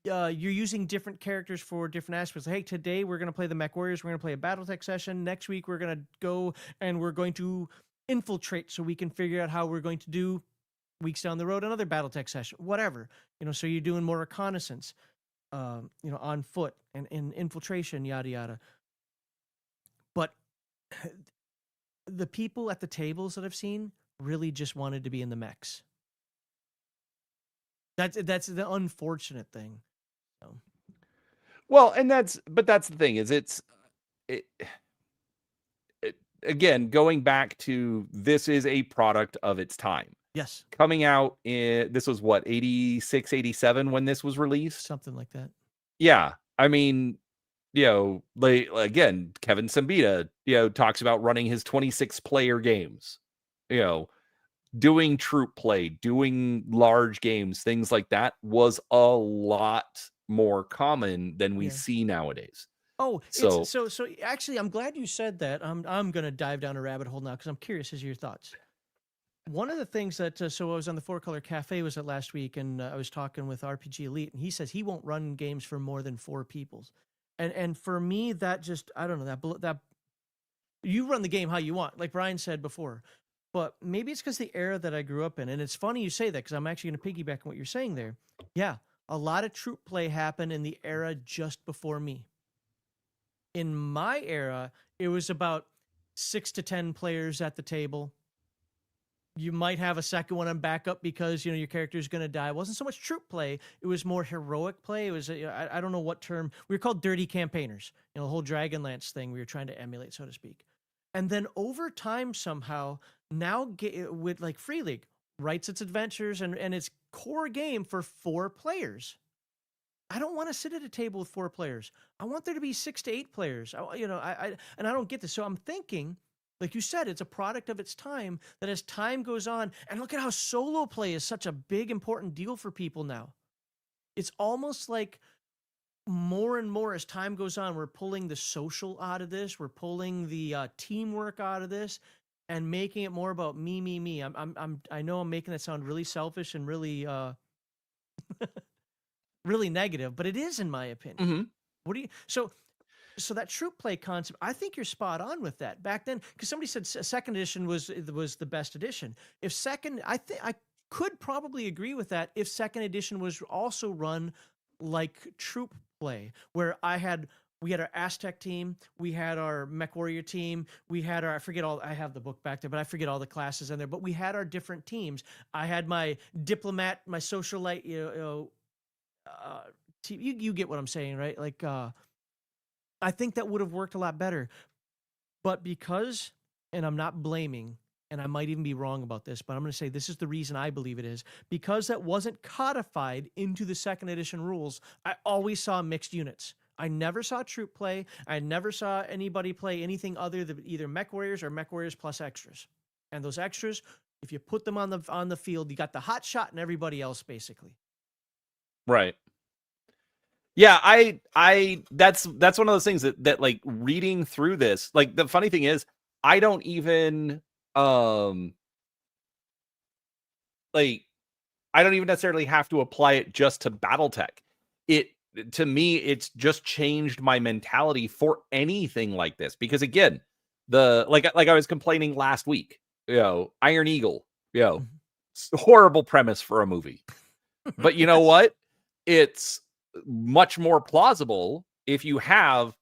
You're using different characters for different aspects. Hey, today we're going to play the Mechwarriors. We're going to play a Battletech session. Next week we're going to go and we're going to infiltrate so we can figure out how we're going to do weeks down the road another Battletech session. Whatever. So you're doing more reconnaissance, on foot and infiltration, yada yada. But the people at the tables that I've seen really just wanted to be in the mechs. That's the unfortunate thing. Well, and that's the thing is again, going back to this is a product of its time. Yes. Coming out this was what, 86, 87 when this was released? Something like that. Yeah. I mean, like, again, Kevin Sambita, talks about running his 26 player games, doing troop play, doing large games, things like that was a lot more common than we see nowadays. Oh, so actually, I'm glad you said that. I'm gonna dive down a rabbit hole now because I'm curious as to your thoughts. One of the things that so I was on the Four Color Cafe was it last week, and I was talking with RPG Elite, and he says he won't run games for more than 4 people, and for me that just I don't know that you run the game how you want, like Brian said before. But maybe it's because the era that I grew up in. And it's funny you say that because I'm actually going to piggyback on what you're saying there. Yeah, a lot of troop play happened in the era just before me. In my era, it was about 6 to 10 players at the table. You might have a second one on backup because, your character is going to die. It wasn't so much troop play. It was more heroic play. It was, I don't know what term. We were called dirty campaigners. The whole Dragonlance thing we were trying to emulate, so to speak. And then over time, somehow, now with like Free League writes its adventures and its core game for 4 players. I don't want to sit at a table with 4 players. I want there to be 6 to 8 players. I don't get this. So I'm thinking, like you said, it's a product of its time that as time goes on, and look at how solo play is such a big, important deal for people now. It's almost like more and more as time goes on, we're pulling the social out of this. We're pulling the teamwork out of this, and making it more about me, me, me. I know I'm making that sound really selfish and really, really negative, but it is in my opinion. Mm-hmm. What do you? So that troop play concept, I think you're spot on with that. Back then, because somebody said second edition was the best edition. If second, I could probably agree with that. If second edition was also run like troop play, where we had our Aztec team, we had our Mechwarrior team, we had our I have the book back there, but I forget all the classes in there. But we had our different teams. I had my diplomat, my socialite, you get what I'm saying, right? Like, I think that would have worked a lot better. But because, and I'm not blaming, and I might even be wrong about this, but I'm going to say this is the reason I believe it is, because that wasn't codified into the second edition rules, I always saw mixed units. I never saw troop play. I never saw anybody play anything other than either Mechwarriors or Mechwarriors plus extras. And those extras, if you put them on the field, you got the hot shot and everybody else basically. Right. Yeah, that's one of those things that like reading through this, like the funny thing is I don't even necessarily have to apply it just to Battletech. To me, it's just changed my mentality for anything like this. Because again, like I was complaining last week, Iron Eagle, horrible premise for a movie. But you know what? It's much more plausible if you have,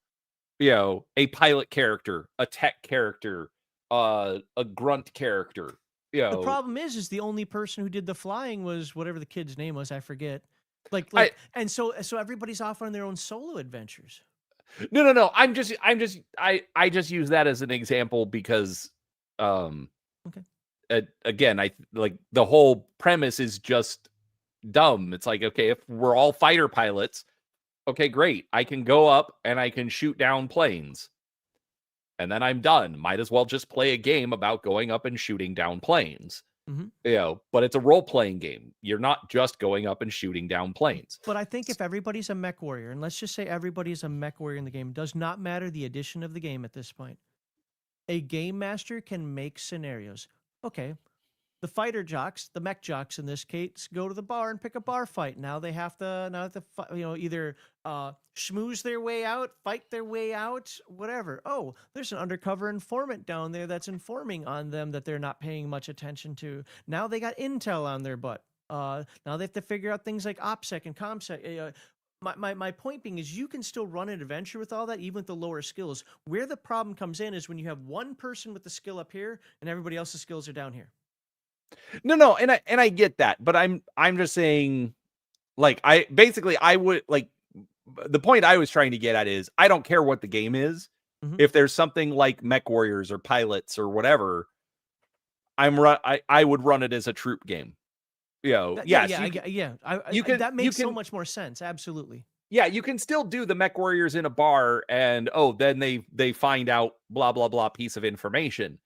a pilot character, a tech character, a grunt character. The problem is the only person who did the flying was whatever the kid's name was, I forget. And so everybody's off on their own solo adventures. No. I just use that as an example because, again, I like the whole premise is just dumb. It's like, okay, if we're all fighter pilots, okay, great. I can go up and I can shoot down planes. And then I'm done. Might as well just play a game about going up and shooting down planes. But it's a role-playing game. You're not just going up and shooting down planes. But I think if everybody's a mech warrior, and let's just say everybody's a mech warrior in the game, does not matter the addition of the game at this point. A game master can make scenarios. Okay, the fighter jocks, the mech jocks in this case, go to the bar and pick a bar fight. Now they have to either schmooze their way out, fight their way out, whatever. Oh, there's an undercover informant down there that's informing on them that they're not paying much attention to. Now they got intel on their butt. Now they have to figure out things like OPSEC and COMSEC. My point being is you can still run an adventure with all that, even with the lower skills. Where the problem comes in is when you have one person with the skill up here and everybody else's skills are down here. No, and I get that, but I'm just saying, like, I would like, the point I was trying to get at is I don't care what the game is. If there's something like Mech Warriors or Pilots or whatever, I would run it as a troop game. That makes so much more sense. Absolutely. Yeah, you can still do the Mech Warriors in a bar, and then they find out blah blah blah piece of information,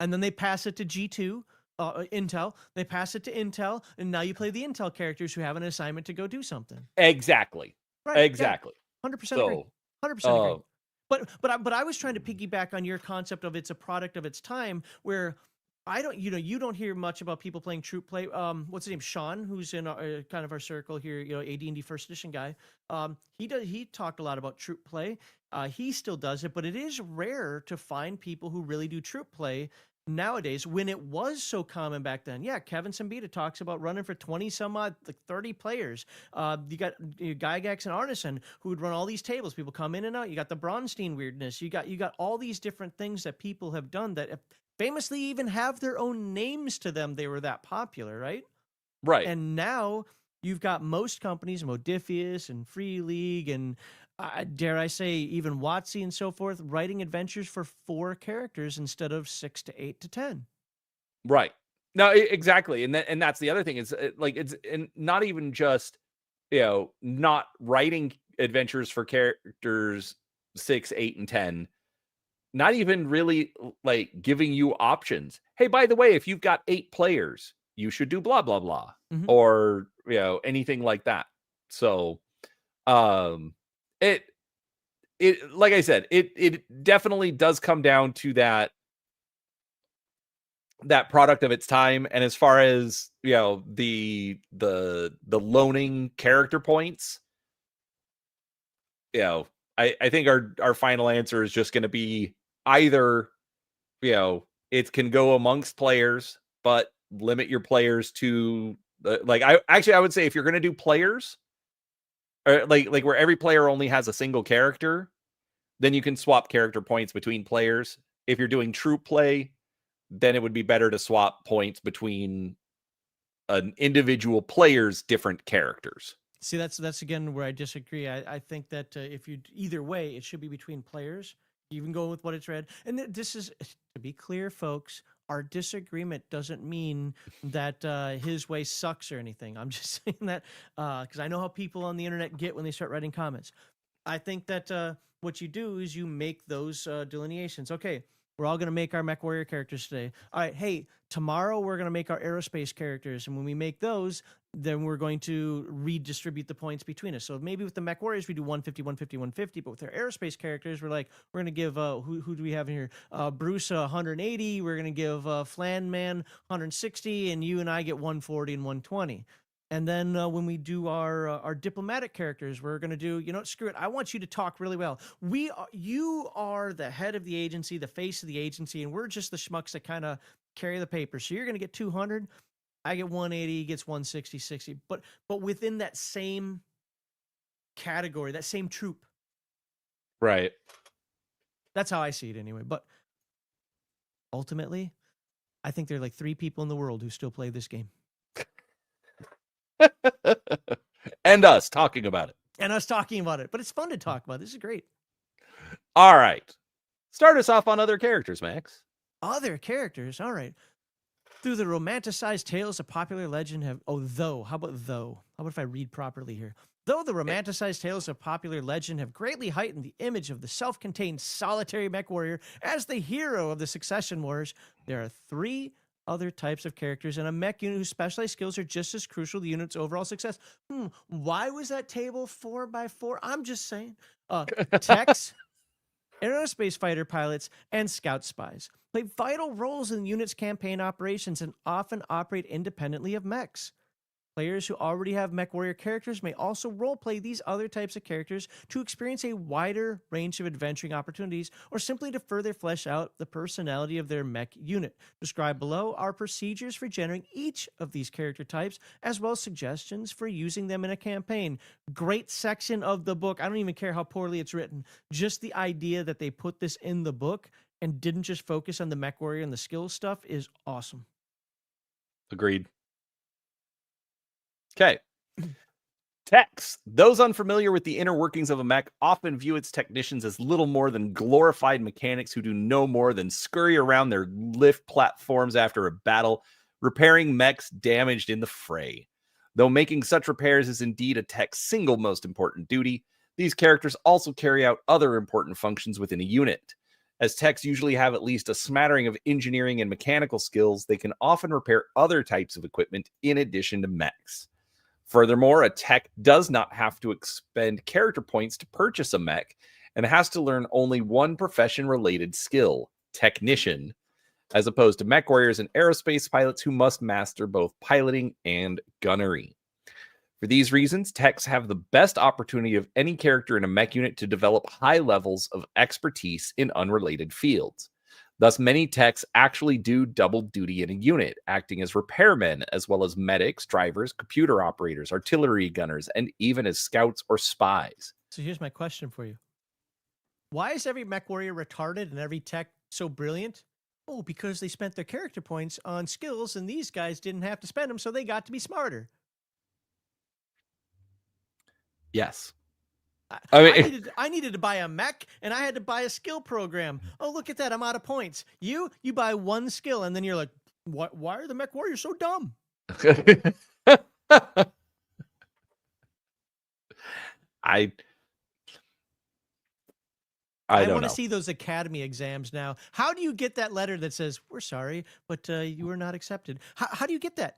and then they pass it to G2, Intel. They pass it to Intel, and now you play the Intel characters who have an assignment to go do something. Exactly. Right. Exactly. Yeah, 100% agree. 100% agree. But I was trying to piggyback on your concept of it's a product of its time, where you don't hear much about people playing troop play. What's his name? Sean, who's in kind of our circle here, AD&D first edition guy. He talked a lot about troop play. He still does it, but it is rare to find people who really do troop play nowadays when it was so common back then. Yeah, Kevin Sambita talks about running for 20 some odd, like 30 players. You got Gygax and Arneson who would run all these tables. People come in and out. You got the Bronstein weirdness. You got all these different things that people have done that famously even have their own names to them. They were that popular, right? Right. And now you've got most companies, Modifius and Free League, and dare I say even WotC and so forth, writing adventures for 4 characters instead of 6 to 8 to 10. Right. No, exactly. And that's the other thing is it's not even just, not writing adventures for characters 6, 8, and 10. Not even really like giving you options. Hey, by the way, if you've got 8 players, you should do blah, blah, blah, or, anything like that. So, it, like I said, it definitely does come down to that product of its time. And as far as, the loaning character points, I think our final answer is just going to be either, it can go amongst players, but limit your players to I would say if you're going to do players, or like where every player only has a single character, then you can swap character points between players. If you're doing troop play, then it would be better to swap points between an individual player's different characters. See, that's again where I disagree. I think that if you either way, it should be between players. Even go with what it's read. And this is, to be clear, folks, our disagreement doesn't mean that his way sucks or anything. I'm just saying that because I know how people on the internet get when they start writing comments. I think that what you do is you make those delineations. Okay, we're all going to make our Mech Warrior characters today. All right, hey, tomorrow we're going to make our aerospace characters. And when we make those, then we're going to redistribute the points between us. So maybe with the Mech Warriors, we do 150, 150, 150. But with our aerospace characters, we're going to give, who do we have in here? Bruce 180. We're going to give Flan Man 160. And you and I get 140 and 120. And then when we do our diplomatic characters, we're going to do, screw it. I want you to talk really well. You are the head of the agency, the face of the agency, and we're just the schmucks that kind of carry the paper. So you're going to get 200. I get 180, he gets 160, 60. But within that same category, that same troop. Right. That's how I see it anyway. But ultimately, I think there are like 3 people in the world who still play this game. And us talking about it. But it's fun to talk about. This is great. All right. Start us off on other characters, Max. Other characters? All right. Through the romanticized tales of popular legend have... how about if I read properly here? Though the romanticized tales of popular legend have greatly heightened the image of the self-contained solitary mech warrior as the hero of the succession wars, there are 3 other types of characters in a mech unit whose specialized skills are just as crucial to the unit's overall success. Why was that table 4x4? I'm just saying. Techs, aerospace fighter pilots, and scout spies play vital roles in the unit's campaign operations and often operate independently of mechs. Players who already have MechWarrior characters may also roleplay these other types of characters to experience a wider range of adventuring opportunities or simply to further flesh out the personality of their mech unit. Described below are procedures for generating each of these character types, as well as suggestions for using them in a campaign. Great section of the book. I don't even care how poorly it's written. Just the idea that they put this in the book and didn't just focus on the MechWarrior and the skill stuff is awesome. Agreed. Okay. Techs. Those unfamiliar with the inner workings of a mech often view its technicians as little more than glorified mechanics who do no more than scurry around their lift platforms after a battle, repairing mechs damaged in the fray. Though making such repairs is indeed a tech's single most important duty, these characters also carry out other important functions within a unit. As techs usually have at least a smattering of engineering and mechanical skills, they can often repair other types of equipment in addition to mechs. Furthermore, a tech does not have to expend character points to purchase a mech and has to learn only one profession-related skill, technician, as opposed to mech warriors and aerospace pilots who must master both piloting and gunnery. For these reasons, techs have the best opportunity of any character in a mech unit to develop high levels of expertise in unrelated fields. Thus, many techs actually do double duty in a unit, acting as repairmen, as well as medics, drivers, computer operators, artillery gunners, and even as scouts or spies. So here's my question for you. Why is every mech warrior retarded and every tech so brilliant? Oh, because they spent their character points on skills and these guys didn't have to spend them, so they got to be smarter. Yes. I needed to buy a mech and I had to buy a skill program. Oh, look at that. I'm out of points. You buy one skill and then you're like, what? Why are the mech warriors so dumb? I want to see those academy exams now. How do you get that letter that says, we're sorry, but you were not accepted? How do you get that?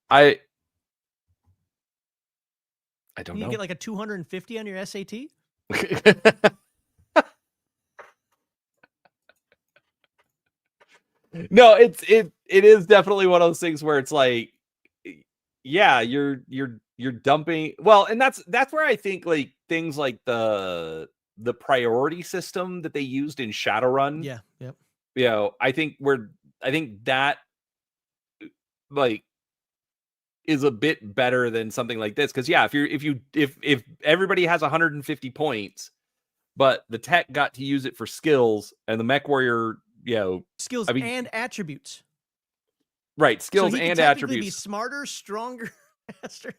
I don't know. You get like a 250 on your SAT? No, it is definitely one of those things where it's like, yeah, you're dumping. Well, and that's where I think like things like the priority system that they used in Shadowrun. Yeah, yep. You know, I think that like is a bit better than something like this, because yeah, if everybody has 150 points, but the tech got to use it for skills and the mech warrior, you know, skills and attributes, right? Skills so he and can attributes. Be smarter, stronger, faster.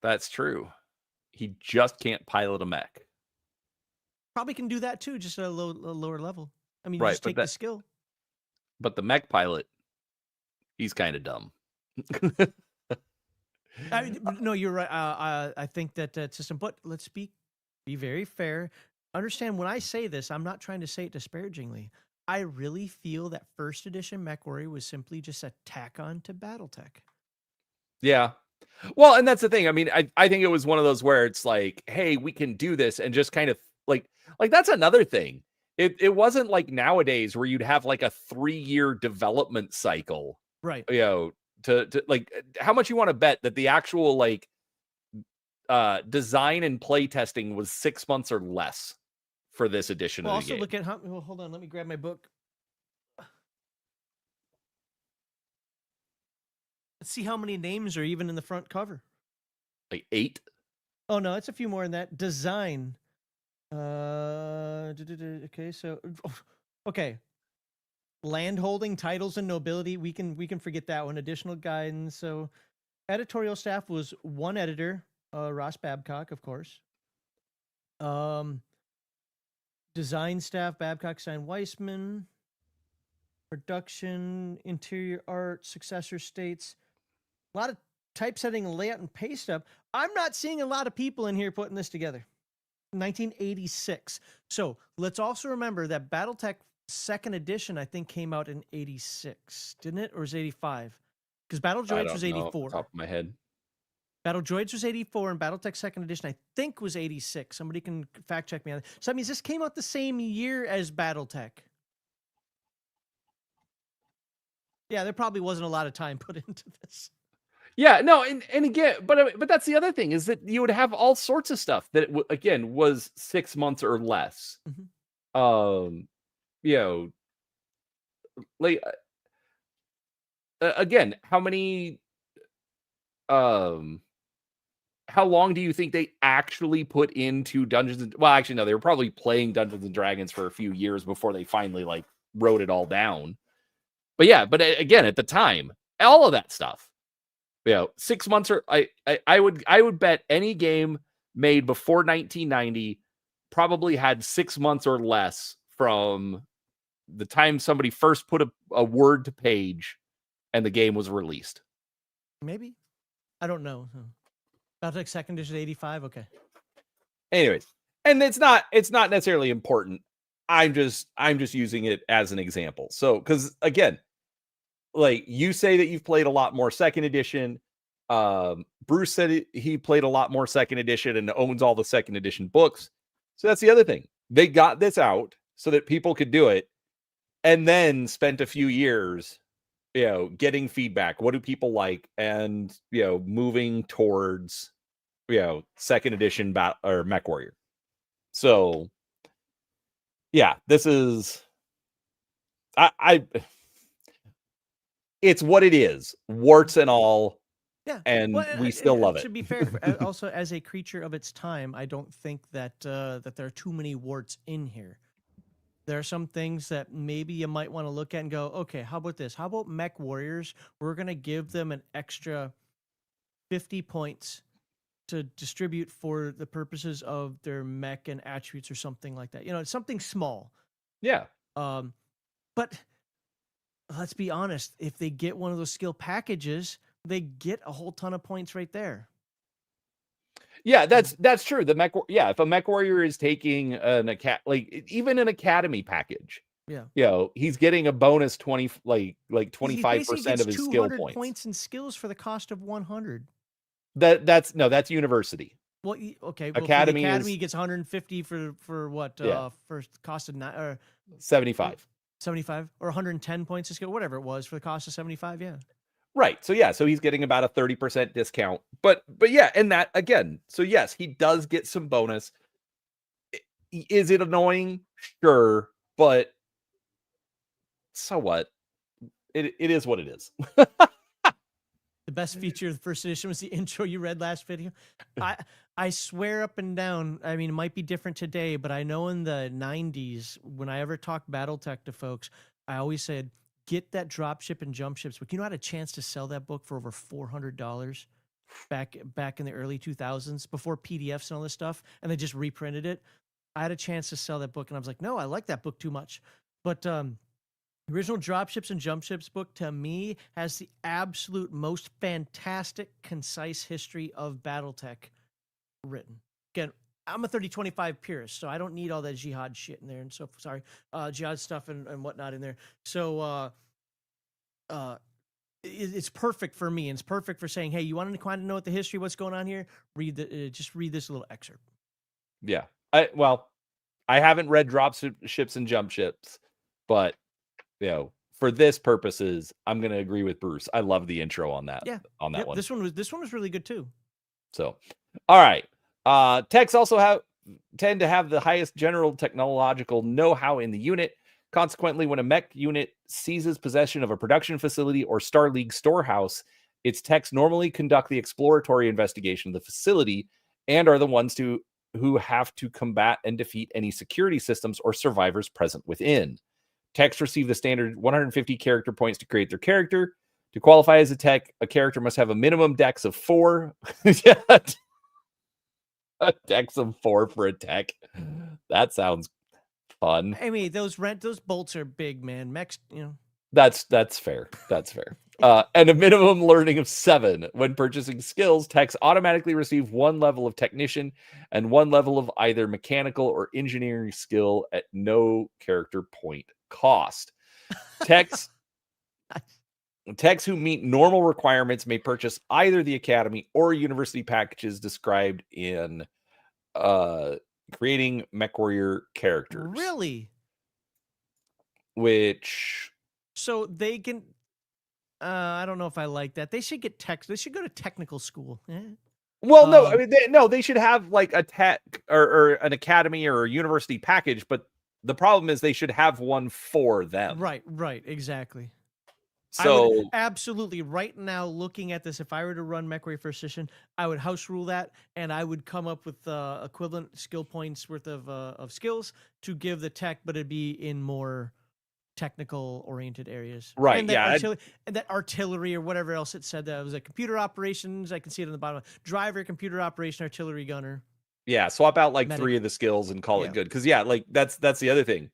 That's true. He just can't pilot a mech. Probably can do that too, just at a lower level. I mean, right, just take the skill. But the mech pilot, he's kind of dumb. No, you're right. I think that system, but let's be very fair. Understand when I say this, I'm not trying to say it disparagingly. I really feel that first edition MechWarrior was simply just a tack on to BattleTech. Yeah. Well, and that's the thing. I mean, I think it was one of those where it's like, hey, we can do this, and just kind of like that's another thing. It wasn't like nowadays where you'd have like a 3-year development cycle. Right. You know, to like how much you want to bet that the actual like design and play testing was 6 months or less for this edition of the game. Also look at how, well, hold on, let me grab my book. Let's see how many names are even in the front cover. Like 8? Oh no, it's a few more in that. Design. Okay, so okay. Landholding, titles, and nobility. We can forget that one. Additional guidance. So editorial staff was one editor, Ross Babcock, of course. Design staff, Babcock, Stein, Weissman. Production, interior art, successor states. A lot of typesetting, layout, and pay stub. I'm not seeing a lot of people in here putting this together. 1986. So let's also remember that BattleTech 2nd edition, I think, came out in 86, didn't it? Or was it 85? Because Battle Droids was 84. Top of my head. Battle Droids was 84, and BattleTech 2nd edition, I think, was 86. Somebody can fact check me on that. So that means this came out the same year as BattleTech. Yeah, there probably wasn't a lot of time put into this. Yeah, no, and again, but that's the other thing, is that you would have all sorts of stuff that again was 6 months or less. Mm-hmm. You know, like again, how many how long do you think they actually put into Dungeons and, well, actually no, they were probably playing Dungeons and Dragons for a few years before they finally like wrote it all down. But yeah, but again, at the time, all of that stuff, 6 months, or I would bet any game made before 1990 probably had 6 months or less from the time somebody first put a word to page and the game was released. Maybe. I don't know. BattleTech 2nd edition 85. Okay. Anyways, and it's not necessarily important. I'm just using it as an example. So, because again, like you say that you've played a lot more 2nd edition. Bruce said he played a lot more 2nd edition and owns all the 2nd edition books. So that's the other thing. They got this out so that people could do it, and then spent a few years, getting feedback. What do people like? And, moving towards, 2nd edition or Mechwarrior. So yeah, this is, it's what it is, warts and all. Yeah, and we still love it. To be fair, also as a creature of its time, I don't think that that there are too many warts in here. There are some things that maybe you might want to look at and go, okay, how about this? How about Mech Warriors? We're going to give them an extra 50 points to distribute for the purposes of their mech and attributes or something like that. It's something small. Yeah. But let's be honest, if they get one of those skill packages, they get a whole ton of points right there. Yeah, that's true. The mech, if a Mech Warrior is taking even an academy package, he's getting a bonus 25% of his skill points and skills for the cost of 100. That's university. Well, okay. Well, academy gets 150 for what? For cost of 75. 75 or 110 points of skill, whatever it was, for the cost of 75. Yeah. Right. So he's getting about a 30% discount. But yeah, and that again. So yes, he does get some bonus. Is it annoying? Sure, but so what? It is what it is. The best feature of the first edition was the intro you read last video. I swear up and down, I mean, it might be different today, but I know in the 90s, when I ever talked BattleTech to folks, I always said, get that dropship and jump ships book. I had a chance to sell that book for over $400 back in the early 2000s, before PDFs and all this stuff, and they just reprinted it. I had a chance to sell that book, and I was like, no, I like that book too much. But original Dropships and Jump Ships book, to me, has the absolute most fantastic, concise history of BattleTech written. Again, I'm a 3025 purist, so I don't need all that jihad shit in there, and so jihad stuff and whatnot in there. So it's perfect for me, and it's perfect for saying, hey, you want to kind of know what the history, what's going on here? Just read this little excerpt. Yeah, I haven't read Dropships and Jump Ships, but for this purposes, I'm going to agree with Bruce. I love the intro on that. Yeah, on that one. This one was really good too. So, all right. Techs also tend to have the highest general technological know-how in the unit. Consequently, when a mech unit seizes possession of a production facility or Star League storehouse, its techs normally conduct the exploratory investigation of the facility and are the ones who have to combat and defeat any security systems or survivors present within. Techs receive the standard 150 character points to create their character. To qualify as a tech, a character must have a minimum dex of 4. A dex of 4 for a tech. That sounds fun. I mean, those bolts are big, man. Mechs, That's fair. That's fair. And a minimum learning of 7. When purchasing skills, techs automatically receive 1 level of technician and 1 level of either mechanical or engineering skill at no character point cost. Techs who meet normal requirements may purchase either the academy or university packages described in creating Mechwarrior characters. Really? Which... So they can... I don't know if I like that. They should get They should go to technical school. Well, no, I mean, they should have like a tech or an academy or a university package, but the problem is they should have one for them. Right, exactly. So absolutely, right now, looking at this, if I were to run Mechwarrior First Edition, I would house rule that, and I would come up with equivalent skill points worth of skills to give the tech, but it'd be in more technical oriented areas. Right. And that artillery or whatever else it said, that was a computer operations. I can see it on the bottom. Driver, computer operation, artillery gunner. Yeah. Swap out like medic. 3 of the skills and call it good. Cause like that's the other thing,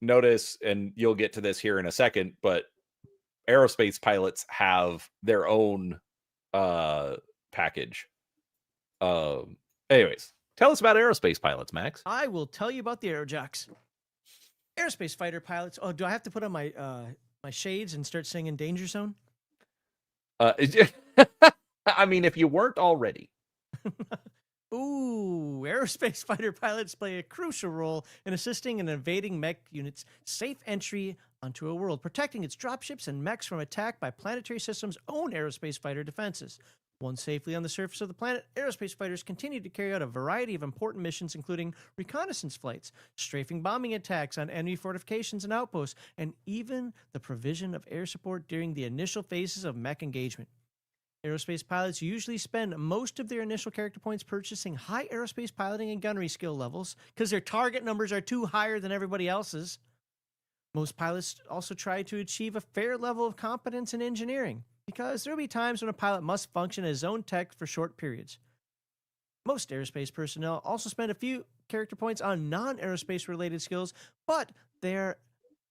notice, and you'll get to this here in a second, but aerospace pilots have their own package. Anyways, tell us about aerospace pilots, Max. I will tell you about the aerojocks. Aerospace fighter pilots. Oh, do I have to put on my my shades and start singing Danger Zone? I mean, if you weren't already. Ooh, aerospace fighter pilots play a crucial role in assisting and evading mech units' safe entry onto a world, protecting its dropships and mechs from attack by planetary systems' own aerospace fighter defenses. Once safely on the surface of the planet, aerospace fighters continue to carry out a variety of important missions, including reconnaissance flights, strafing bombing attacks on enemy fortifications and outposts, and even the provision of air support during the initial phases of mech engagement. Aerospace pilots usually spend most of their initial character points purchasing high aerospace piloting and gunnery skill levels because their target numbers are too higher than everybody else's. Most pilots also try to achieve a fair level of competence in engineering, because there will be times when a pilot must function as his own tech for short periods. Most aerospace personnel also spend a few character points on non-aerospace related skills, but they're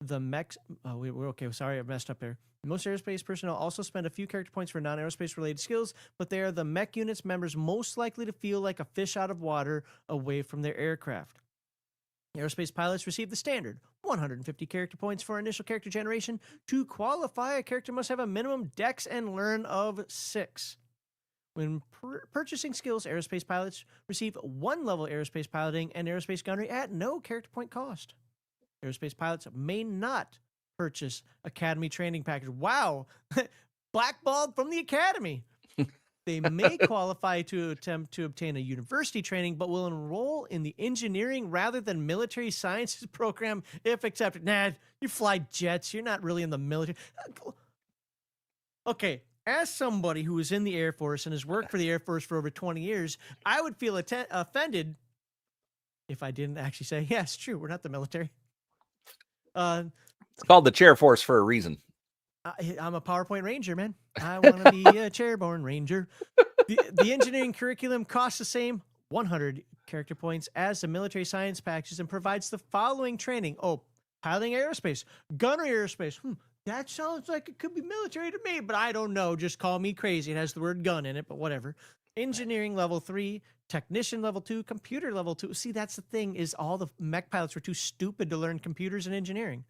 the mechs. Oh, we're okay. Sorry, I messed up there. Most aerospace personnel also spend a few character points for non-aerospace related skills, but they are the mech units members most likely to feel like a fish out of water away from their aircraft. Aerospace pilots receive the standard 150 character points for initial character generation. To qualify, a character must have a minimum dex and learn of 6. When purchasing skills, aerospace pilots receive 1 level aerospace piloting and aerospace gunnery at no character point cost. Aerospace pilots may not purchase academy training package. Wow, blackballed from the academy. They may qualify to attempt to obtain a university training, but will enroll in the engineering rather than military sciences program if accepted. Nah, you fly jets. You're not really in the military. Okay, as somebody who is in the Air Force and has worked for the Air Force for over 20 years, I would feel offended if I didn't actually say, yeah, it's true, we're not the military. It's called the Chair Force for a reason. I'm a PowerPoint Ranger, man. I want to be a chairborne Ranger. The engineering curriculum costs the same 100 character points as the military science packages and provides the following training. Oh, piloting aerospace, gunnery aerospace. That sounds like it could be military to me, but I don't know. Just call me crazy. It has the word gun in it, but whatever. Engineering level 3, technician level 2, computer level 2. See, that's the thing, is all the mech pilots were too stupid to learn computers and engineering.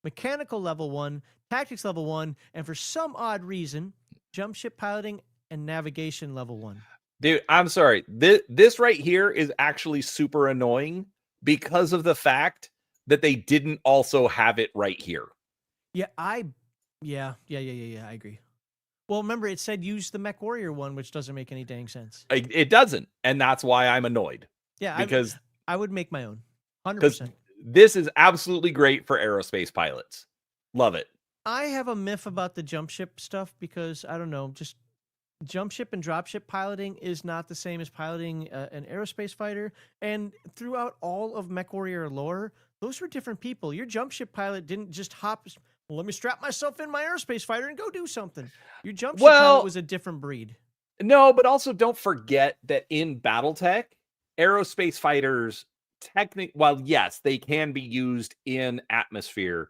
Mechanical level 1, tactics level 1, and for some odd reason, jump ship piloting and navigation level 1. Dude, I'm sorry. This right here is actually super annoying because of the fact that they didn't also have it right here. Yeah, I agree. Well, remember, it said use the Mechwarrior one, which doesn't make any dang sense. It doesn't, and that's why I'm annoyed. Yeah, because I would make my own, 100%. This is absolutely great for aerospace pilots. Love it. I have a myth about the jump ship stuff because, I don't know, just jump ship and drop ship piloting is not the same as piloting an aerospace fighter. And throughout all of Mechwarrior lore, those were different people. Your jump ship pilot didn't just hop, well, let me strap myself in my aerospace fighter and go do something. Your jump ship pilot was a different breed. No, but also don't forget that in Battletech, aerospace fighters, while yes, they can be used in atmosphere,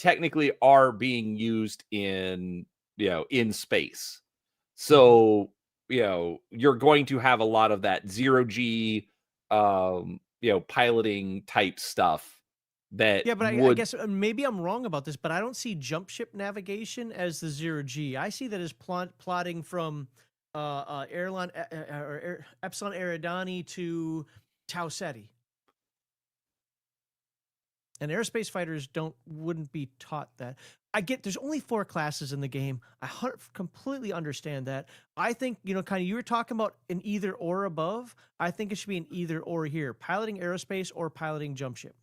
technically are being used in, in space. So, you're going to have a lot of that zero G, piloting type stuff that Yeah, but I would. guess maybe I'm wrong about this, but I don't see jump ship navigation as the zero G. I see that as plotting from Epsilon Eridani to Tau Ceti. And aerospace fighters wouldn't be taught that. I get there's only 4 classes in the game. I completely understand that. I think, kind of you were talking about an either or above. I think it should be an either or here. Piloting aerospace or piloting jump ship.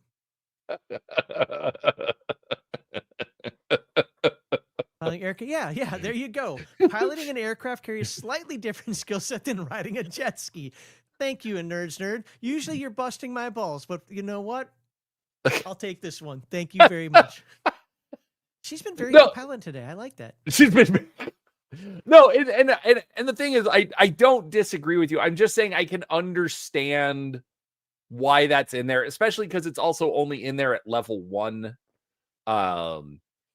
Piloting yeah, there you go. Piloting an aircraft carries slightly different skill set than riding a jet ski. Thank you, nerd. Usually you're busting my balls, but you know what? I'll take this one. Thank you very much. She's been very compelling today. I like that. She's been no, and the thing is, I don't disagree with you. I'm just saying I can understand why that's in there, especially because it's also only in there at level 1.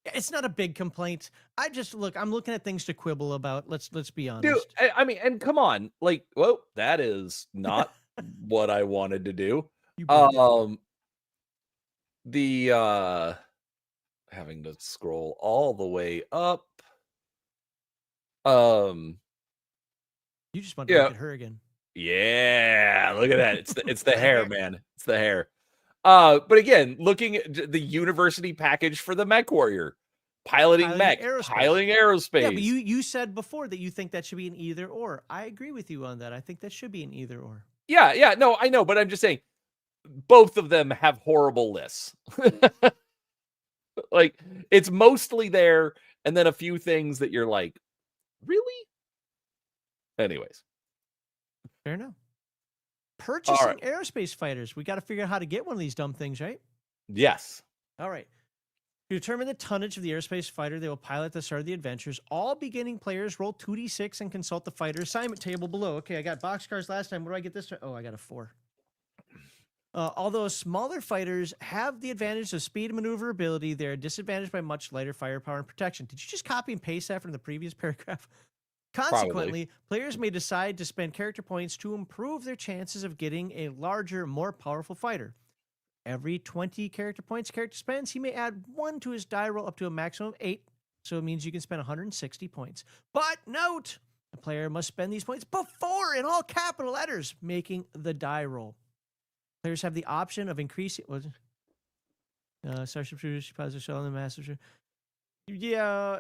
It's not a big complaint. I'm looking at things to quibble about. Let's be honest. Dude, I mean, and come on, like, whoa, that is not what I wanted to do. The having to scroll all the way up. You just want to look at her again. Yeah, look at that. It's the hair, man. It's the hair. But again, looking at the university package for the Mechwarrior, piloting mech, piloting aerospace. Yeah, but you said before that you think that should be an either or. I agree with you on that. I think that should be an either or. Yeah, no, I know, but I'm just saying both of them have horrible lists. Like, it's mostly there, and then a few things that you're like, really? Anyways. Fair enough. Purchasing aerospace fighters. We got to figure out how to get one of these dumb things, right? Yes. All right. To determine the tonnage of the aerospace fighter they will pilot at the start of the adventures, all beginning players roll 2d6 and consult the fighter assignment table below. Okay, I got boxcars last time. What do I get this time? Oh, I got a 4. Although smaller fighters have the advantage of speed and maneuverability, they're disadvantaged by much lighter firepower and protection. Did you just copy and paste that from the previous paragraph? Consequently, players may decide to spend character points to improve their chances of getting a larger, more powerful fighter. Every 20 character points a character spends, he may add 1 to his die roll up to a maximum of 8. So it means you can spend 160 points. But note, the player must spend these points before, in all capital letters, making the die roll. Players have the option of increasing. Starship Troopers, positive shell, and the Master. Yeah.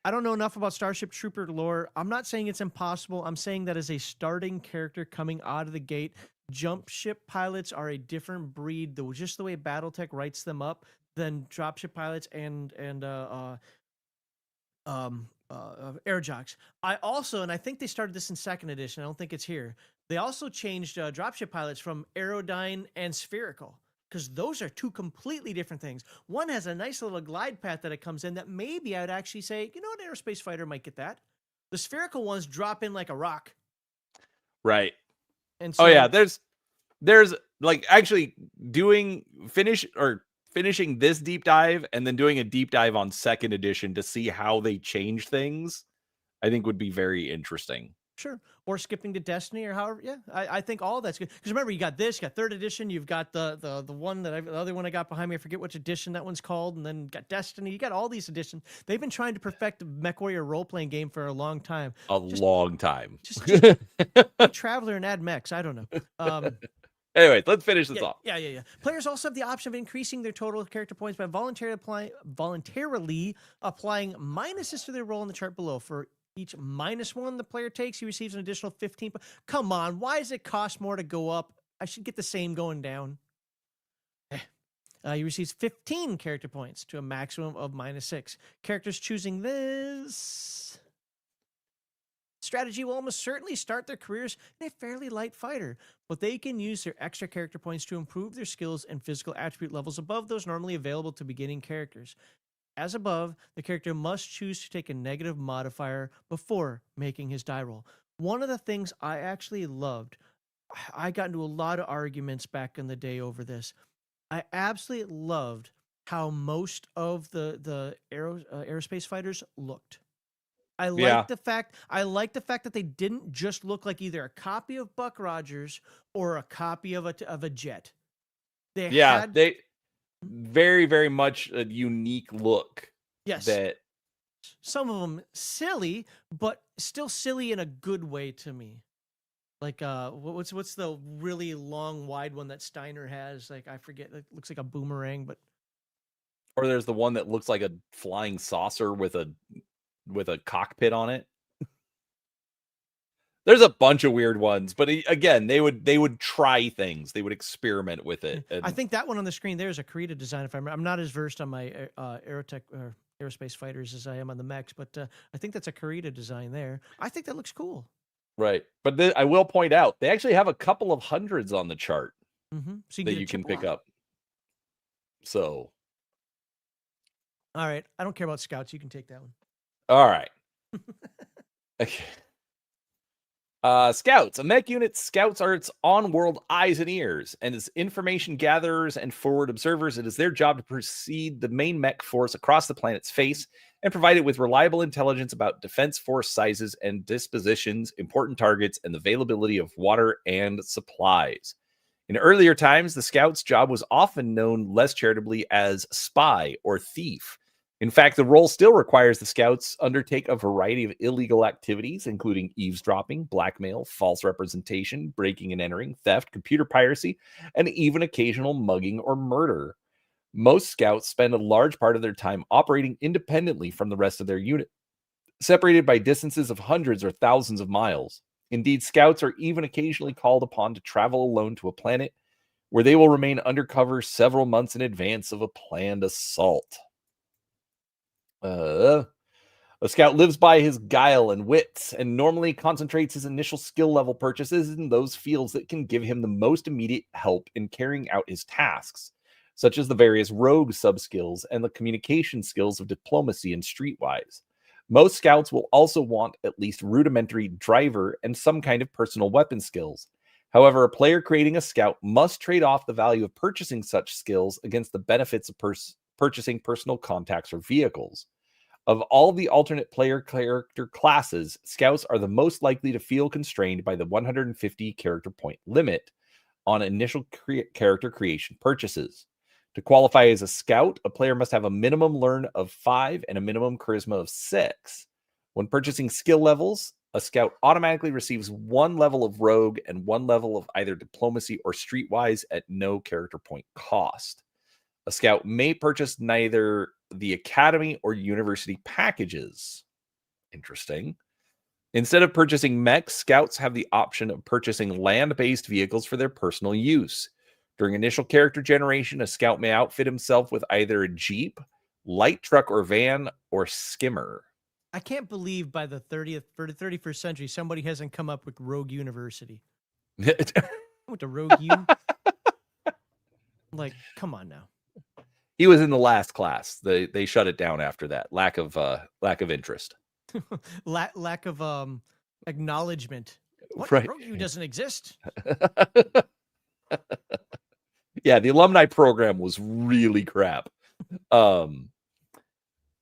I don't know enough about Starship Trooper lore. I'm not saying it's impossible. I'm saying that as a starting character coming out of the gate, jump ship pilots are a different breed, though, just the way Battletech writes them up, than dropship pilots and air jocks. I think they started this in 2nd edition. I don't think it's here. They also changed dropship pilots from aerodyne and spherical, because those are 2 completely different things. One has a nice little glide path that it comes in that maybe I would actually say, an aerospace fighter might get that. The spherical ones drop in like a rock. Right. And so, there's like actually finishing this deep dive and then doing a deep dive on 2nd edition to see how they change things, I think would be very interesting. Sure. Or skipping to Destiny or however. Yeah, I think all that's good. Because remember, you got this, you got 3rd edition, you've got the one the other one I got behind me. I forget which edition that one's called. And then got Destiny. You got all these editions. They've been trying to perfect the MechWarrior role-playing game for a long time. Long time. Just Traveler and add mechs. I don't know. Anyway, let's finish this off. Yeah. Players also have the option of increasing their total character points by voluntarily applying minuses to their roll in the chart below. For each -1 the player takes, he receives an additional 15. Come on, why does it cost more to go up? I should get the same going down. He receives 15 character points to a maximum of -6. Characters choosing this strategy will almost certainly start their careers in a fairly light fighter, but they can use their extra character points to improve their skills and physical attribute levels above those normally available to beginning characters. As above, the character must choose to take a negative modifier before making his die roll. One of the things I actually loved, I got into a lot of arguments back in the day over this. I absolutely loved how most of the aerospace fighters looked. I Yeah. like the fact that they didn't just look like either a copy of Buck Rogers or a copy of a jet. They Yeah, had they very, very much a unique look. yes, That some of them silly, but still silly in a good way to me. Like what's the really long wide one that Steiner has? Like I forget. It looks like a boomerang, but or there's the one that looks like a flying saucer with a cockpit on it. There's a bunch of weird ones, but again, they would try things. They would experiment with it. I And think that one on the screen there is a Karita design. If I'm not as versed on my aerotech or aerospace fighters as I am on the mechs, but I think that's a Karita design there. I think that looks cool. right, but I will point out they actually have a couple of hundreds on the chart So that you you can can pick pick up. So, all right, I don't care about scouts. You can take that one. all right. Okay. Scouts. A mech unit's scouts are its on-world eyes and ears, and as information gatherers and forward observers, it is their job to precede the main mech force across the planet's face and provide it with reliable intelligence about defense force sizes and dispositions, important targets, and the availability of water and supplies. In earlier times, the scout's job was often known less charitably as spy or thief. In fact, the role still requires the scouts undertake a variety of illegal activities, including eavesdropping, blackmail, false representation, breaking and entering, theft, computer piracy, and even occasional mugging or murder. Most scouts spend a large part of their time operating independently from the rest of their unit, separated by distances of hundreds or thousands of miles. Indeed, scouts are even occasionally called upon to travel alone to a planet where they will remain undercover several months in advance of a planned assault. A scout lives by his guile and wits and normally concentrates his initial skill level purchases in those fields that can give him the most immediate help in carrying out his tasks, such as the various rogue subskills and the communication skills of diplomacy and streetwise. Most scouts will also want at least rudimentary driver and some kind of personal weapon skills. However, a player creating a scout must trade off the value of purchasing such skills against the benefits of purchasing personal contacts or vehicles. Of all the alternate player character classes, scouts are the most likely to feel constrained by the 150 character point limit on initial character creation purchases. To qualify as a scout, a player must have a minimum learn of 5 and a minimum charisma of 6. When purchasing skill levels, a scout automatically receives 1 level of rogue and 1 level of either diplomacy or streetwise at no character point cost. A scout may purchase neither the academy or university packages. Interesting. Instead of purchasing mechs, scouts have the option of purchasing land-based vehicles for their personal use. During initial character generation, a scout may outfit himself with either a jeep, light truck or van, or skimmer. I can't believe by the 31st century somebody hasn't come up with Rogue University. With the Rogue U. Like, come on now. He was in the last class. They shut it down after that. Lack of interest. lack of acknowledgement. What? Right. Rogue U doesn't exist. Yeah, the alumni program was really crap. All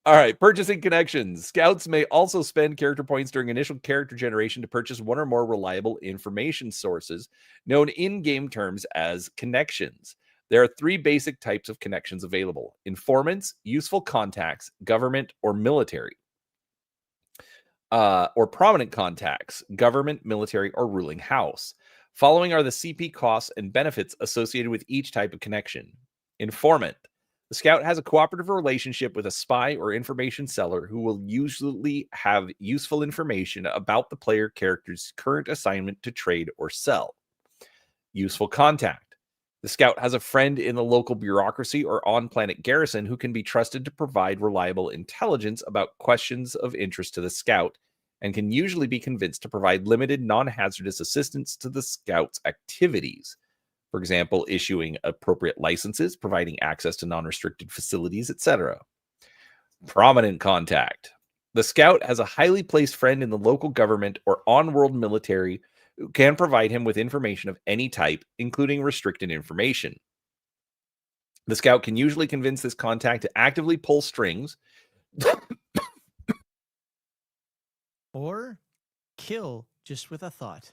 right, purchasing connections. Scouts may also spend character points during initial character generation to purchase one or more reliable information sources, known in game terms as connections. There are 3 basic types of connections available: informants, useful contacts, government, or military. Or prominent contacts, government, military, or ruling house. Following are the CP costs and benefits associated with each type of connection. Informant. The scout has a cooperative relationship with a spy or information seller who will usually have useful information about the player character's current assignment to trade or sell. Useful contact. The scout has a friend in the local bureaucracy or on-planet garrison who can be trusted to provide reliable intelligence about questions of interest to the scout, and can usually be convinced to provide limited non-hazardous assistance to the scout's activities. For example, issuing appropriate licenses, providing access to non-restricted facilities, etc. Prominent contact. The scout has a highly placed friend in the local government or on-world military who can provide him with information of any type, including restricted information. The scout can usually convince this contact to actively pull strings or kill just with a thought.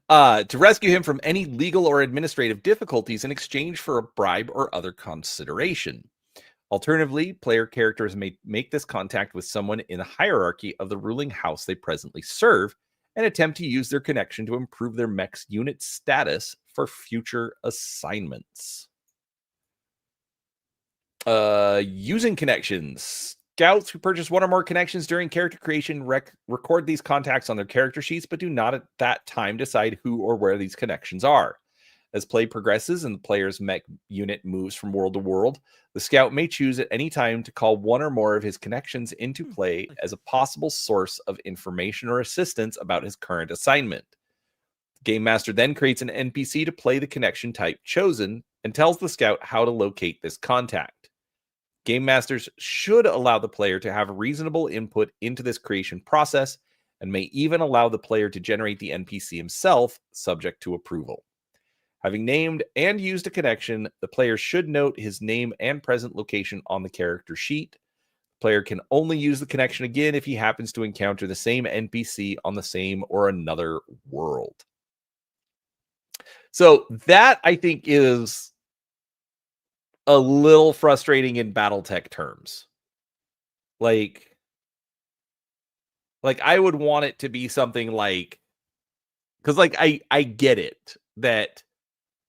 To rescue him from any legal or administrative difficulties in exchange for a bribe or other consideration. Alternatively, player characters may make this contact with someone in the hierarchy of the ruling house they presently serve and attempt to use their connection to improve their mech's unit status for future assignments. Using connections. Scouts who purchase one or more connections during character creation record these contacts on their character sheets, but do not at that time decide who or where these connections are. As play progresses and the player's mech unit moves from world to world, the scout may choose at any time to call one or more of his connections into play as a possible source of information or assistance about his current assignment. The Game Master then creates an NPC to play the connection type chosen and tells the scout how to locate this contact. Game Masters should allow the player to have reasonable input into this creation process and may even allow the player to generate the NPC himself, subject to approval. Having named and used a connection, the player should note his name and present location on the character sheet. The player can only use the connection again if he happens to encounter the same NPC on the same or another world. So that, I think, is a little frustrating in Battletech terms. Like I would want it to be something like, because like I get it that,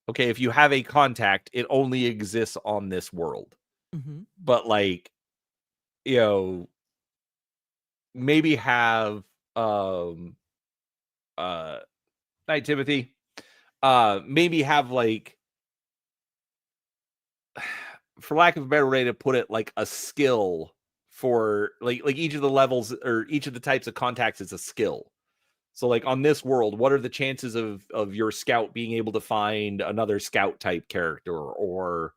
okay, if you have a contact, it only exists on this world. Mm-hmm. But like, you know, maybe have Night Timothy, maybe have like, for lack of a better way to put it, like a skill for like each of the levels or each of the types of contacts is a skill. So like on this world, what are the chances of your scout being able to find another scout type character or,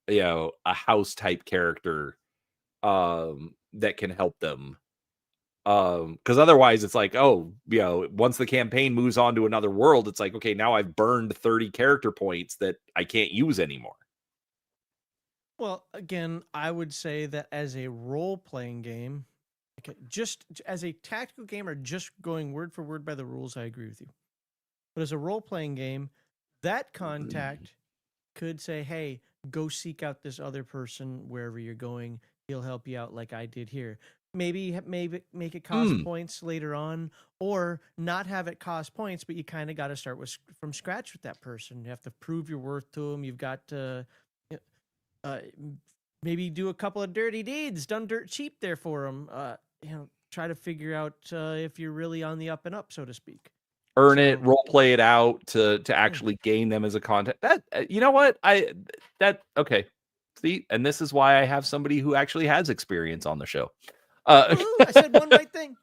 you know, a house type character that can help them? Because otherwise it's like, oh, you know, once the campaign moves on to another world, it's like, okay, now I've burned 30 character points that I can't use anymore. Well, again, I would say that as a role-playing game, okay, just as a tactical game or just going word for word by the rules, I agree with you. But as a role-playing game, that contact could say, hey, go seek out this other person wherever you're going. He'll help you out like I did here. Maybe make it cost points later on, or not have it cost points, but you kind of got to start from scratch with that person. You have to prove your worth to them. You've got to maybe do a couple of dirty deeds done dirt cheap there for them. Try to figure out if you're really on the up and up, so to speak. Earn it, role play it out to actually gain them as a contact. That you know what okay. See, and this is why I have somebody who actually has experience on the show. I said one right thing.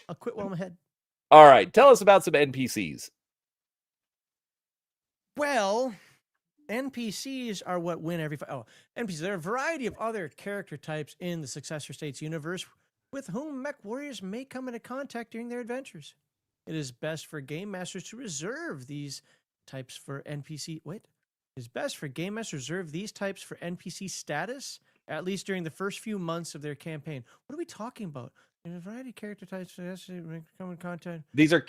I'll quit while I'm ahead. All right, tell us about some NPCs. Well, NPCs are what win every fight. Oh, NPCs. There are a variety of other character types in the Successor States universe with whom mech warriors may come into contact during their adventures. It is best for game masters to reserve these types for NPC. It is best for game masters to reserve these types for NPC status, at least during the first few months of their campaign. What are we talking about? There's a variety of character types that come in contact. These are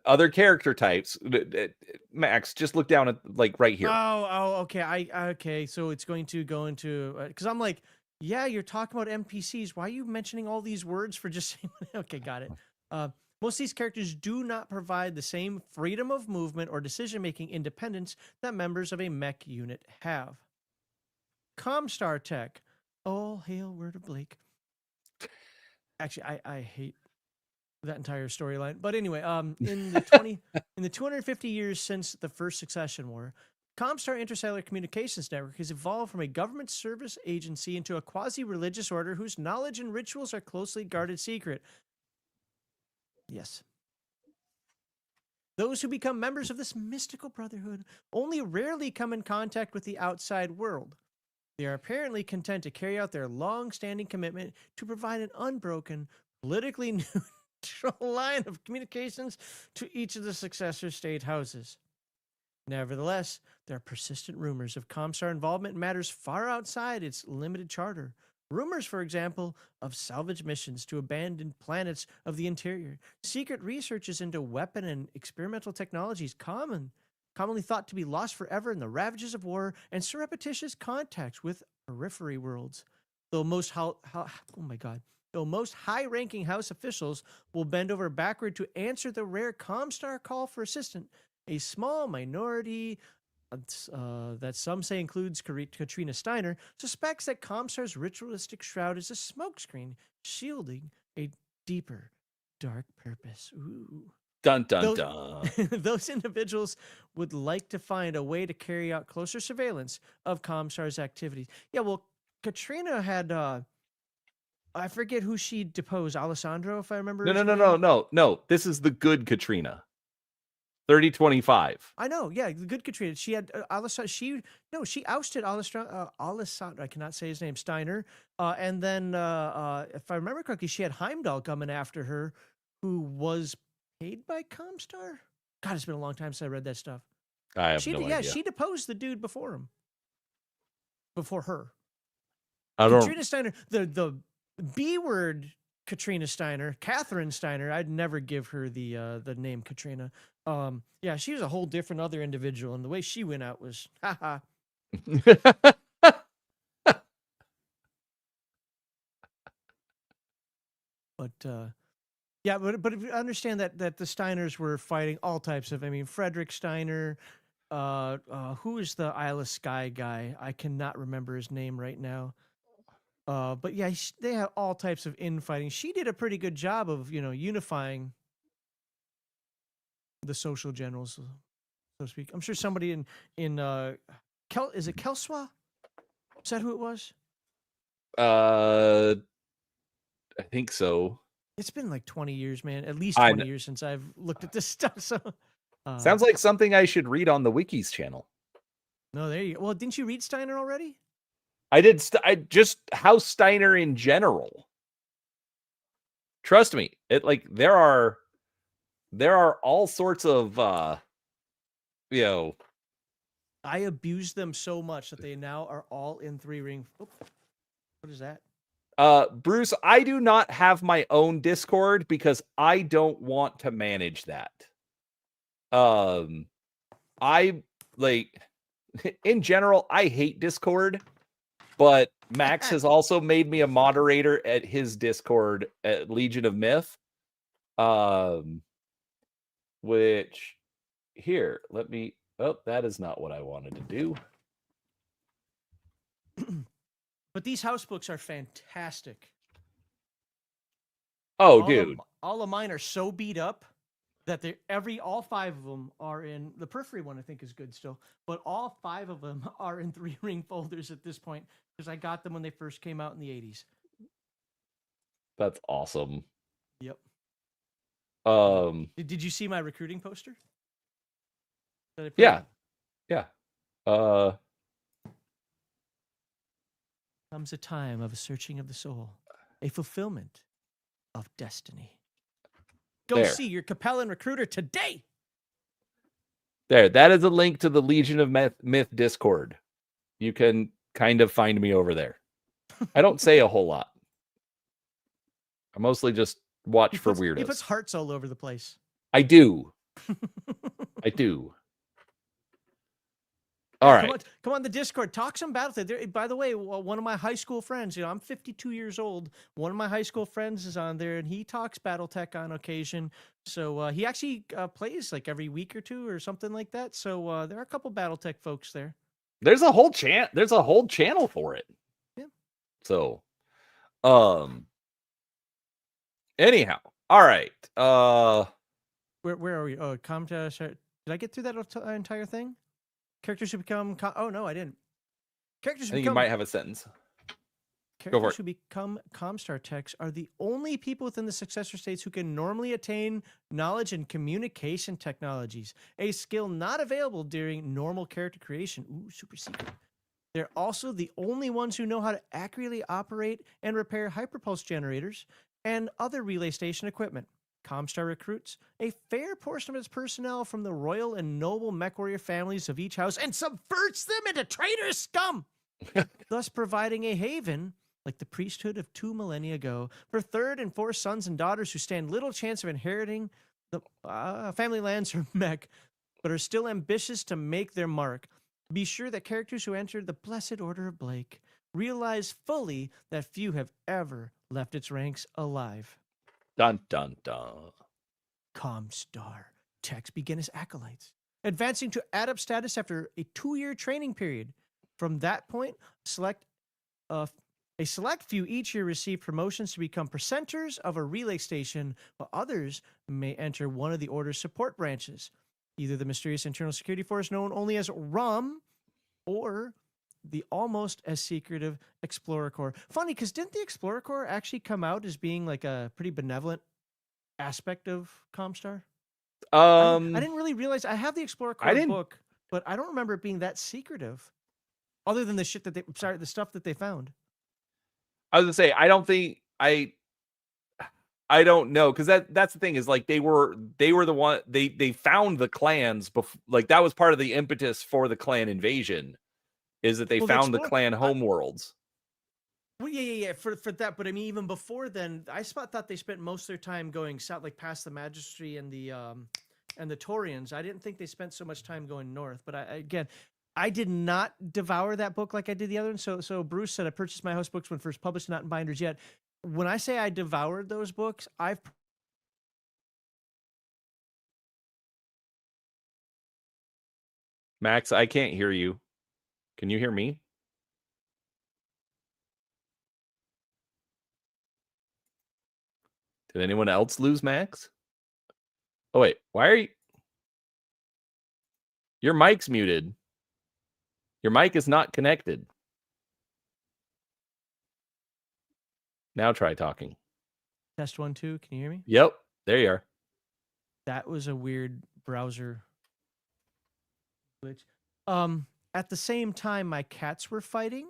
other character types. Max, just look down at like right here. Okay. Okay. So it's going to go into because I'm like, yeah, you're talking about NPCs. Why are you mentioning all these words for just saying? Okay, got it. Most of these characters do not provide the same freedom of movement or decision-making independence that members of a mech unit have. Comstar Tech. All hail Word of Blake. Actually, I hate that entire storyline. But anyway, in the 250 years since the first Succession War, Comstar Interstellar Communications Network has evolved from a government service agency into a quasi-religious order whose knowledge and rituals are closely guarded secret. Yes. Those who become members of this mystical brotherhood only rarely come in contact with the outside world. They are apparently content to carry out their long-standing commitment to provide an unbroken, politically neutral line of communications to each of the successor state houses. Nevertheless, there are persistent rumors of Comstar involvement in matters far outside its limited charter. Rumors, for example, of salvage missions to abandoned planets of the interior, secret researches into weapon and experimental technologies commonly thought to be lost forever in the ravages of war, and surreptitious contacts with periphery worlds. Though most though most high-ranking House officials will bend over backward to answer the rare Comstar call for assistance, a small minority that some say includes Katrina Steiner, suspects that Comstar's ritualistic shroud is a smokescreen shielding a deeper, dark purpose. Ooh. Dun, dun, dun. Those individuals would like to find a way to carry out closer surveillance of Comstar's activities. Yeah, well, Katrina had, I forget who she deposed, Alessandro, if I remember. No. This is the good Katrina. 3025. I know, yeah, the good Katrina. She had Alessandro. She ousted Alessandro. I cannot say his name. Steiner, and then if I remember correctly, she had Heimdall coming after her, who was paid by Comstar. God, it's been a long time since I read that stuff. I have no idea. Yeah, she deposed the dude before her. Katrina Steiner, the B word Katrina Steiner, Catherine Steiner. I'd never give her the name Katrina. Yeah, she was a whole different other individual, and the way she went out was, haha. But yeah, but if you understand that the Steiners were fighting all types of. I mean, Frederick Steiner. Who is the Isle of Skye guy? I cannot remember his name right now. But yeah, they had all types of infighting. She did a pretty good job of unifying the social generals, so to speak. I'm sure somebody in is it Kelswa? Is that who it was? I think so. It's been like 20 years, man. At least 20 years since I've looked at this stuff. So sounds like something I should read on the Wikis channel. No, there you go. Well, didn't you read Steiner already? I did. I just House Steiner in general. Trust me, there are all sorts of I abused them so much that they now are all in 3-ring. Oh, what is that? Bruce, I do not have my own Discord because I don't want to manage that. I in general, I hate Discord, but Max has also made me a moderator at his Discord at Legion of Myth. Which here, let me, that is not what I wanted to do. But these house books are fantastic. Oh, dude. All of mine are so beat up that all 5 of them are in the periphery one. I think is good still, but all 5 of them are in 3-ring folders at this point because I got them when they first came out in the 80s. That's awesome. Yep. Did you see my recruiting poster? Yeah. Comes a time of a searching of the soul, a fulfillment of destiny. Go see your Capellan recruiter today. That is a link to the Legion of Myth Discord. You can kind of find me over there. I don't say a whole lot. I mostly just watch for weirdos. He puts hearts all over the place. I do. I do. All right. Come on the Discord. Talk some Battletech. By the way, one of my high school friends, I'm 52 years old. One of my high school friends is on there, and he talks Battletech on occasion. So he actually plays like every week or two or something like that. So there are a couple Battletech folks there. There's a whole channel for it. Yeah. So, anyhow, all right. Where are we? Oh, Comcast. Did I get through that entire thing? Characters who become... oh, no, I didn't. I think you might have a sentence. Characters who become Comstar techs are the only people within the successor states who can normally attain knowledge and communication technologies, a skill not available during normal character creation. Ooh, super secret. They're also the only ones who know how to accurately operate and repair hyperpulse generators and other relay station equipment. Comstar recruits a fair portion of its personnel from the royal and noble Mechwarrior families of each house and subverts them into traitorous scum, thus providing a haven, like the priesthood of 2 millennia ago, for third and fourth sons and daughters who stand little chance of inheriting the family lands from Mech, but are still ambitious to make their mark. Be sure that characters who enter the Blessed Order of Blake realize fully that few have ever left its ranks alive. Dun, dun, dun. Comstar techs begin as acolytes, advancing to adept status after a 2-year training period. From that point, a select few each year receive promotions to become presenters of a relay station, while others may enter one of the Order's support branches, either the mysterious internal security force known only as RUM or the almost as secretive Explorer Corps. Funny, because didn't the Explorer Corps actually come out as being like a pretty benevolent aspect of Comstar? I didn't really realize. I have the Explorer Corps book, but I don't remember it being that secretive, other than the shit that the stuff that they found. I was gonna say, I don't know, because that's the thing, is like they were the one, they found the clans before, like that was part of the impetus for the clan invasion, is that they found the clan homeworlds. Well, yeah, for that, but I mean, even before then, I thought they spent most of their time going south, like past the Magistry and the Taurians. I didn't think they spent so much time going north. But I did not devour that book like I did the other one. So Bruce said I purchased my house books when first published, not in binders yet. When I say I devoured those books, Max, I can't hear you. Can you hear me? Did anyone else lose Max? Oh, wait. Why are you... Your mic's muted. Your mic is not connected. Now try talking. Test 1, 2. Can you hear me? Yep. There you are. That was a weird browser glitch. At the same time, my cats were fighting.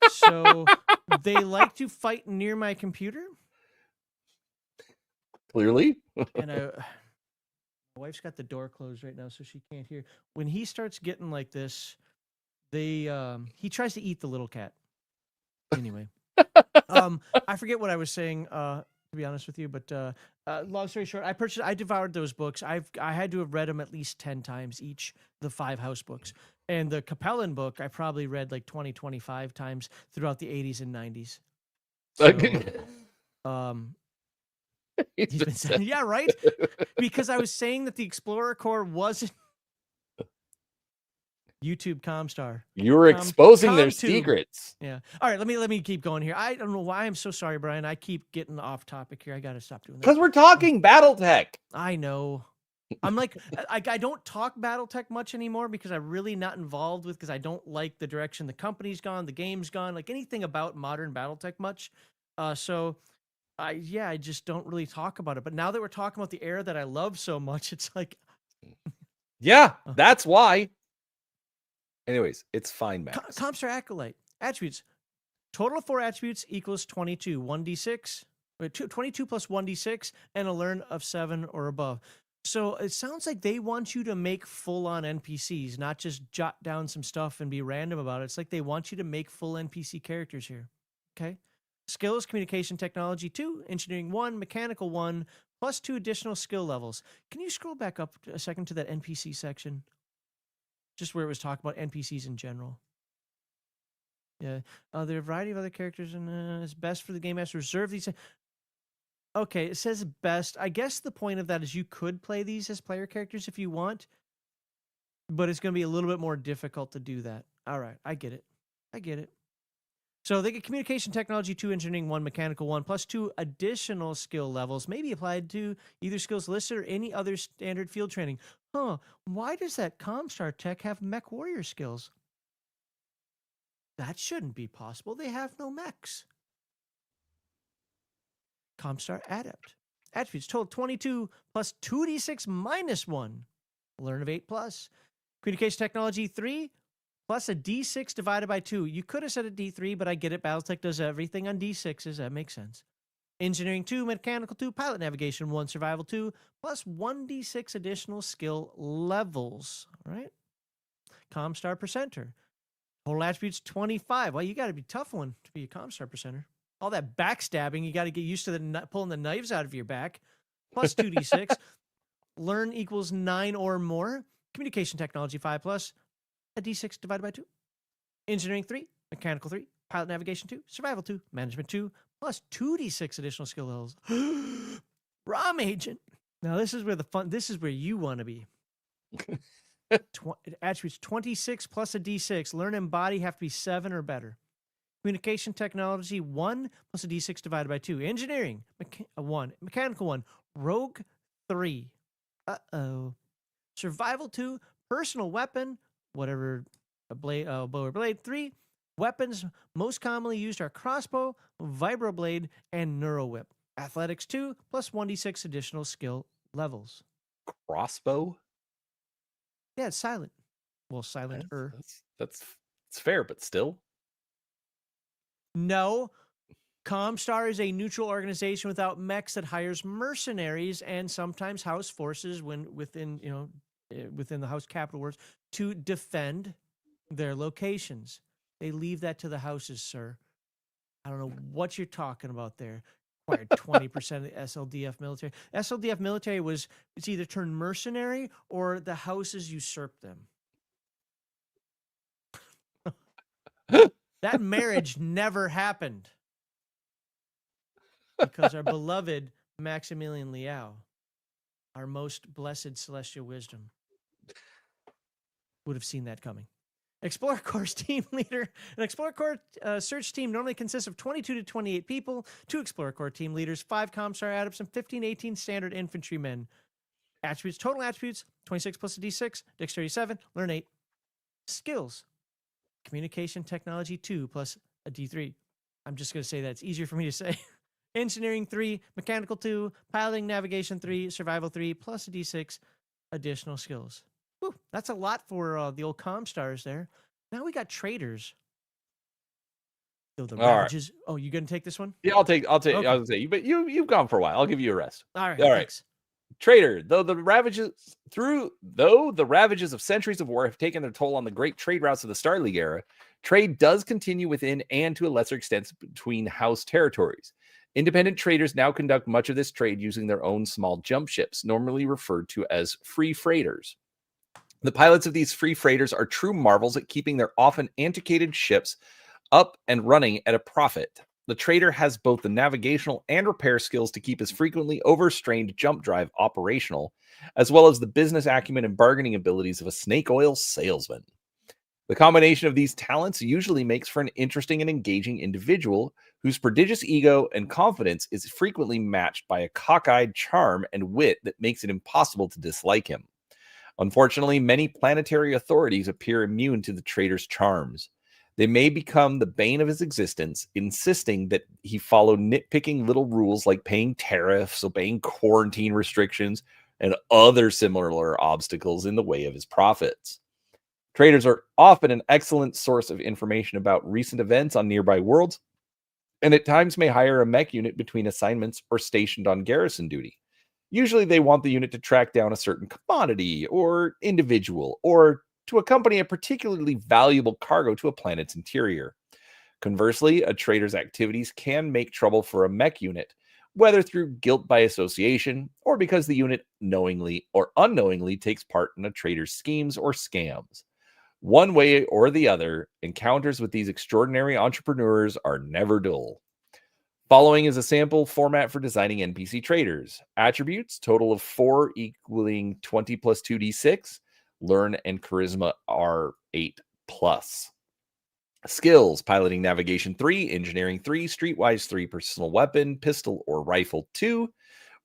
So they like to fight near my computer. Clearly. And my wife's got the door closed right now, so she can't hear. When he starts getting like this, he tries to eat the little cat. Anyway, I forget what I was saying, to be honest with you, but long story short, I devoured those books. I had to have read them at least 10 times each, the 5 house books. And the Capellan book, I probably read like 20, 25 times throughout the 80s and 90s. So, he's been saying, yeah, right? Because I was saying that the Explorer Corps wasn't YouTube Comstar. You were exposing their secrets. Yeah. All right, let me keep going here. I don't know why. I'm so sorry, Brian. I keep getting off topic here. I got to stop doing that. Because we're talking Battletech. I know. I'm like, I don't talk Battletech much anymore because I'm really not involved with, because I don't like the direction the company's gone, the game's gone, like anything about modern Battletech much. So I just don't really talk about it. But now that we're talking about the era that I love so much, it's like, yeah, that's why. Anyways, it's fine, Max. Comstar Acolyte attributes. Total of 4 attributes equals 22. 1d6, 22 plus 1d6, and a learn of 7 or above. So it sounds like they want you to make full-on NPCs, not just jot down some stuff and be random about it. It's like they want you to make full NPC characters here. Okay. Skills, communication technology 2, engineering 1, mechanical 1, plus 2 additional skill levels. Can you scroll back up a second to that NPC section? Just where it was talking about NPCs in general. Yeah. There are a variety of other characters, and it's best for the game master to reserve these. Okay, it says best. I guess the point of that is you could play these as player characters if you want, but it's going to be a little bit more difficult to do that. All right, I get it. So they get communication technology 2, engineering 1, mechanical 1, plus 2 additional skill levels, maybe applied to either skills listed or any other standard field training. Huh, why does that Comstar tech have Mechwarrior skills? That shouldn't be possible. They have no mechs. Comstar Adept. Attributes total 22 plus 2d6 minus 1. Learn of 8 plus. Communication technology 3 plus a d6 divided by 2. You could have said a d3, but I get it. Battletech does everything on d6s. That makes sense. Engineering 2, Mechanical 2, Pilot Navigation 1, Survival 2, plus 1d6 additional skill levels. All right. Comstar Percenter. Total attributes 25. Well, you got to be a tough one to be a Comstar Percenter. All that backstabbing, you got to get used to pulling the knives out of your back. Plus 2d6. Learn equals 9 or more. Communication Technology 5 plus. A d6 divided by 2. Engineering 3, Mechanical 3, Pilot Navigation 2, Survival 2, Management 2, plus 2d6 additional skill levels. ROM Agent. Now this is where you want to be. Attributes 26 plus a d6. Learn and body have to be 7 or better. Communication Technology 1 plus a d6 divided by 2. Engineering 1. Mechanical 1. Rogue 3. Uh-oh. Survival 2. Personal weapon, whatever, a bow or blade. 3. Weapons most commonly used are crossbow, vibroblade, and neurowhip. Athletics 2 plus 1d6 additional skill levels. Crossbow? Yeah, it's silent. Well, silent-er. That's fair, but still. No. Comstar is a neutral organization without mechs that hires mercenaries and sometimes house forces within the House Capital Works to defend their locations. They leave that to the houses, sir. I don't know what you're talking about there. Acquired 20% of the SLDF military. SLDF military it's either turned mercenary or the houses usurped them. That marriage never happened because our beloved Maximilian Liao, our most blessed celestial wisdom, would have seen that coming. Explorer Corps team leader. An Explorer Corps search team normally consists of 22 to 28 people, 2 Explorer Corps team leaders, 5 Comstar adepts, and 15-18 standard infantrymen. Attributes, total attributes, 26 plus a d6, dexterity 7, learn 8. Skills, communication technology 2 plus a d3. I'm just going to say that. It's easier for me to say. Engineering 3, mechanical 2, piloting navigation 3, survival 3, plus a d6 additional skills. Whew, that's a lot for the old Comstars there. Now we got traders. So the Ravages. Right. Oh, you gonna take this one? Yeah, I'll take. Okay. I was gonna say, but you've gone for a while. I'll give you a rest. All right. Thanks. Trader. Though the ravages of centuries of war have taken their toll on the great trade routes of the Star League era, trade does continue within and to a lesser extent between house territories. Independent traders now conduct much of this trade using their own small jump ships, normally referred to as free freighters. The pilots of these free freighters are true marvels at keeping their often antiquated ships up and running at a profit. The trader has both the navigational and repair skills to keep his frequently overstrained jump drive operational, as well as the business acumen and bargaining abilities of a snake oil salesman. The combination of these talents usually makes for an interesting and engaging individual whose prodigious ego and confidence is frequently matched by a cockeyed charm and wit that makes it impossible to dislike him. Unfortunately, many planetary authorities appear immune to the trader's charms. They may become the bane of his existence, insisting that he follow nitpicking little rules like paying tariffs, obeying quarantine restrictions, and other similar obstacles in the way of his profits. Traders are often an excellent source of information about recent events on nearby worlds, and at times may hire a mech unit between assignments or stationed on garrison duty. Usually they want the unit to track down a certain commodity or individual, or to accompany a particularly valuable cargo to a planet's interior. Conversely, a trader's activities can make trouble for a mech unit, whether through guilt by association or because the unit knowingly or unknowingly takes part in a trader's schemes or scams. One way or the other, encounters with these extraordinary entrepreneurs are never dull. Following is a sample format for designing NPC traders. Attributes, total of 4 equaling 20 plus 2d6. Learn and charisma are 8 plus. Skills, piloting navigation 3, engineering 3, streetwise 3, personal weapon, pistol or rifle 2,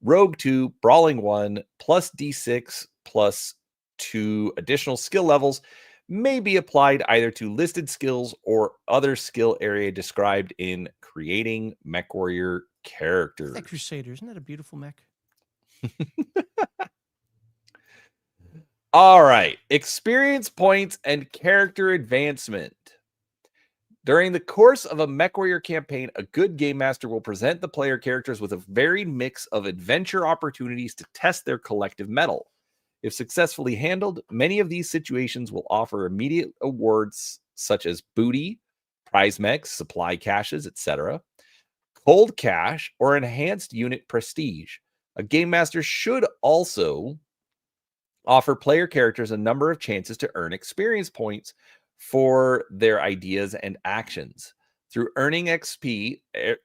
rogue 2, brawling 1, plus d6 plus 2 additional skill levels may be applied either to listed skills or other skill area described in creating Mechwarrior characters. That Crusader, isn't that a beautiful mech? All right. Experience points and character advancement. During the course of a Mechwarrior campaign, a good game master will present the player characters with a varied mix of adventure opportunities to test their collective mettle. If successfully handled, many of these situations will offer immediate awards such as booty, prize mechs, supply caches, etc., cold cash, or enhanced unit prestige. A game master should also offer player characters a number of chances to earn experience points for their ideas and actions. Through earning XP,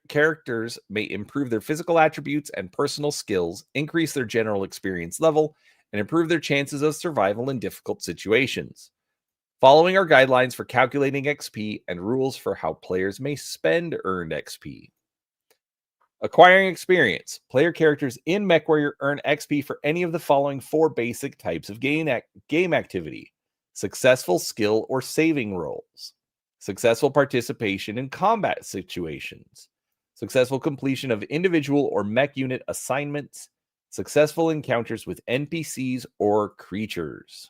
characters may improve their physical attributes and personal skills, increase their general experience level, and improve their chances of survival in difficult situations. Following are guidelines for calculating XP and rules for how players may spend earned XP. Acquiring experience. Player characters in Mechwarrior earn XP for any of the following 4 basic types of game activity. Successful skill or saving rolls. Successful participation in combat situations. Successful completion of individual or mech unit assignments. Successful encounters with NPCs or creatures.